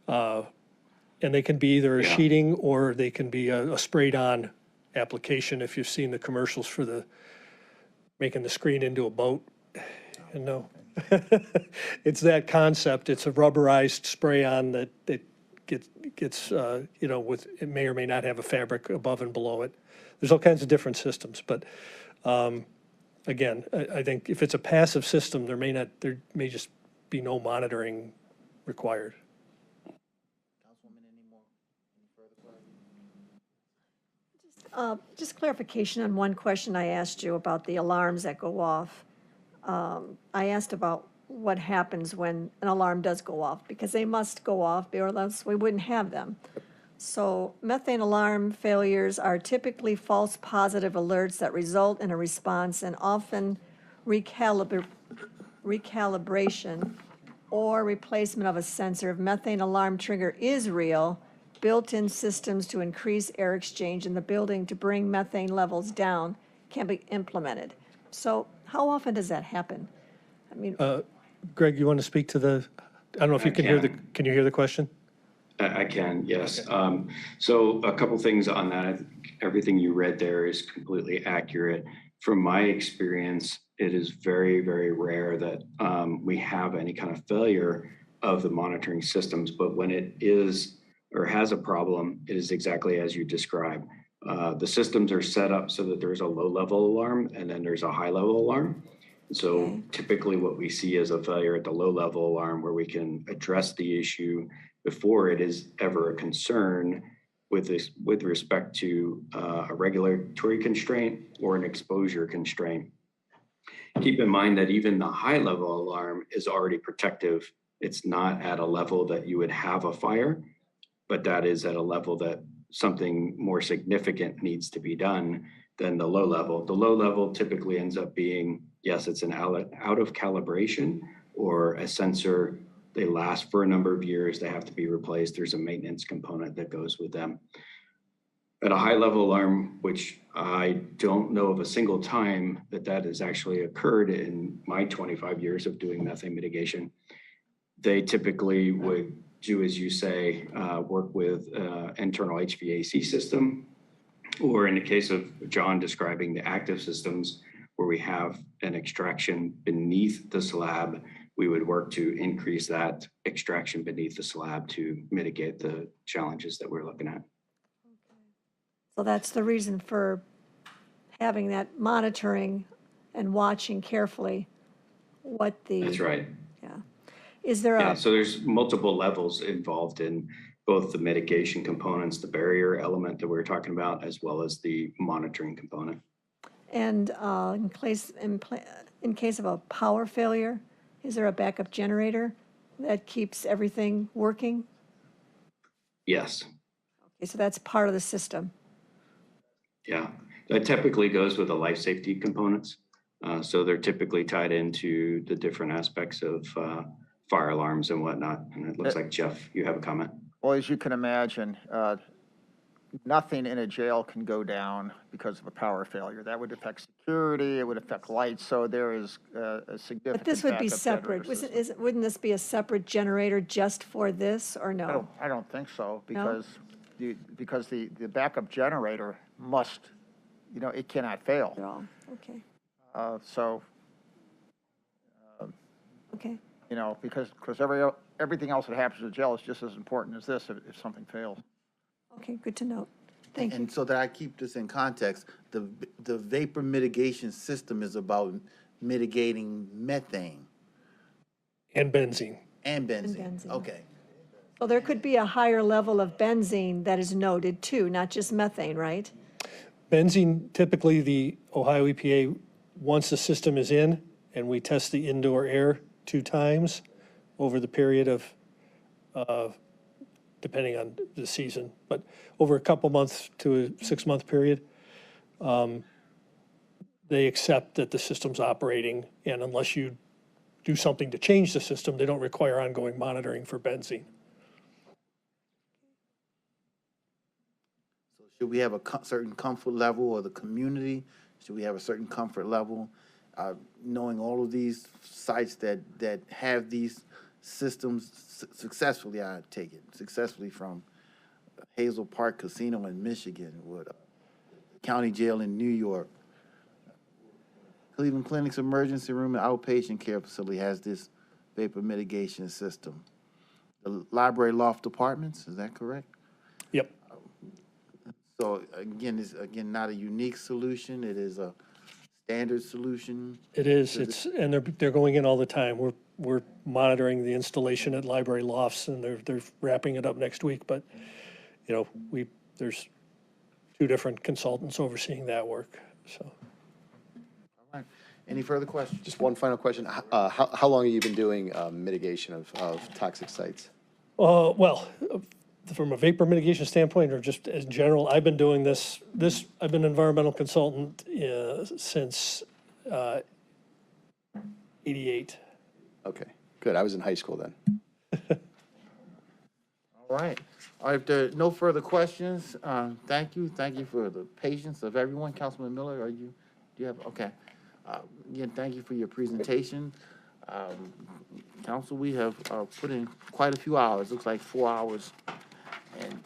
And they can be either a sheeting or they can be a sprayed-on application. If you've seen the commercials for making the screen into a boat, and no, it's that concept. It's a rubberized spray-on that gets with it may or may not have a fabric above and below it. There's all kinds of different systems, but again, I think if it's a passive system, there may just be no monitoring required. Just clarification on one question I asked you about the alarms that go off. I asked about what happens when an alarm does go off, because they must go off or else we wouldn't have them. So methane alarm failures are typically false positive alerts that result in a response and often recalibration or replacement of a sensor. If methane alarm trigger is real, built-in systems to increase air exchange in the building to bring methane levels down can be implemented. So how often does that happen? I mean, Greg, you want to speak to I don't know if you can hear the question? I can, yes. Okay. So a couple things on that. I think everything you read there is completely accurate. From my experience, it is very, very rare that we have any kind of failure of the monitoring systems, but when it is or has a problem, it is exactly as you described. The systems are set up so that there's a low-level alarm and then there's a high-level alarm. So typically what we see is a failure at the low-level alarm where we can address the issue before it is ever a concern with respect to a regulatory constraint or an exposure constraint. Keep in mind that even the high-level alarm is already protective. It's not at a level that you would have a fire, but that is at a level that something more significant needs to be done than the low level. The low level typically ends up being, yes, it's an out of calibration or a sensor. They last for a number of years. They have to be replaced. There's a maintenance component that goes with them. At a high level alarm, which I don't know of a single time that has actually occurred in my 25 years of doing methane mitigation, they typically would do, as you say, work with internal HVAC system, or in the case of John describing the active systems where we have an extraction beneath the slab, we would work to increase that extraction beneath the slab to mitigate the challenges that we're looking at. so that's the reason for having that monitoring and watching carefully what the. That's right. Yeah. Is there Yeah, a, so there's multiple levels involved in both the mitigation components, the barrier element that we were talking about, as well as the monitoring component. and in case of a power failure, is there a backup generator that keeps everything working? Yes, Okay, so that's part of the system. yeah. That typically goes with the life safety components. So they're typically tied into the different aspects of fire alarms and whatnot. And it looks like, Jeff, you have a comment? Well, as you can imagine, nothing in a jail can go down because of a power failure. That would affect security, it would affect lights, so there is a significant But this would be backup separate. generator system. Wouldn't this be a separate generator just for this, or no? I don't think so, because the backup generator must, it cannot fail. At all, okay, So, okay. because everything else that happens in the jail is just as important as this if something fails. Okay, good to know. Thank you. And so that I keep this in context, the vapor mitigation system is about mitigating methane And benzene. and benzene. benzene. Okay. Well, there could be a higher level of benzene that is noted too, not just methane, right? Benzene, typically the Ohio EPA, once the system is in, and we test the indoor air 2 times over the period of, depending on the season, but over a couple months to a 6-month period, they accept that the system's operating, and unless you do something to change the system, they don't require ongoing monitoring for benzene. So should we have a certain comfort level, or the community, should we have a certain comfort level, knowing all of these sites that have these systems successfully, I take it, successfully, from Hazel Park Casino in Michigan, with County Jail in New York, Cleveland Clinic's emergency room and outpatient care facility has this vapor mitigation system. The library loft apartments, is that correct? Yep. So again, it's not a unique solution. It is a standard solution. It is, and they're going in all the time. We're monitoring the installation at library lofts, and they're wrapping it up next week, but, there's 2 different consultants overseeing that work, so. All right. Any further questions? Just one final question. How long have you been doing mitigation of toxic sites? Well, from a vapor mitigation standpoint, or just as general, I've been doing this, I've been an environmental consultant since 88. Okay, good. I was in high school then. All right. All right, if there are no further questions, thank you. Thank you for the patience of everyone. Councilman Miller, do you have, okay. Again, thank you for your presentation. Council, we have put in quite a few hours, looks like 4 hours, and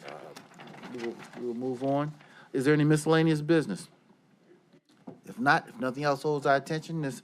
we will move on. Is there any miscellaneous business? If not, if nothing else holds our attention, this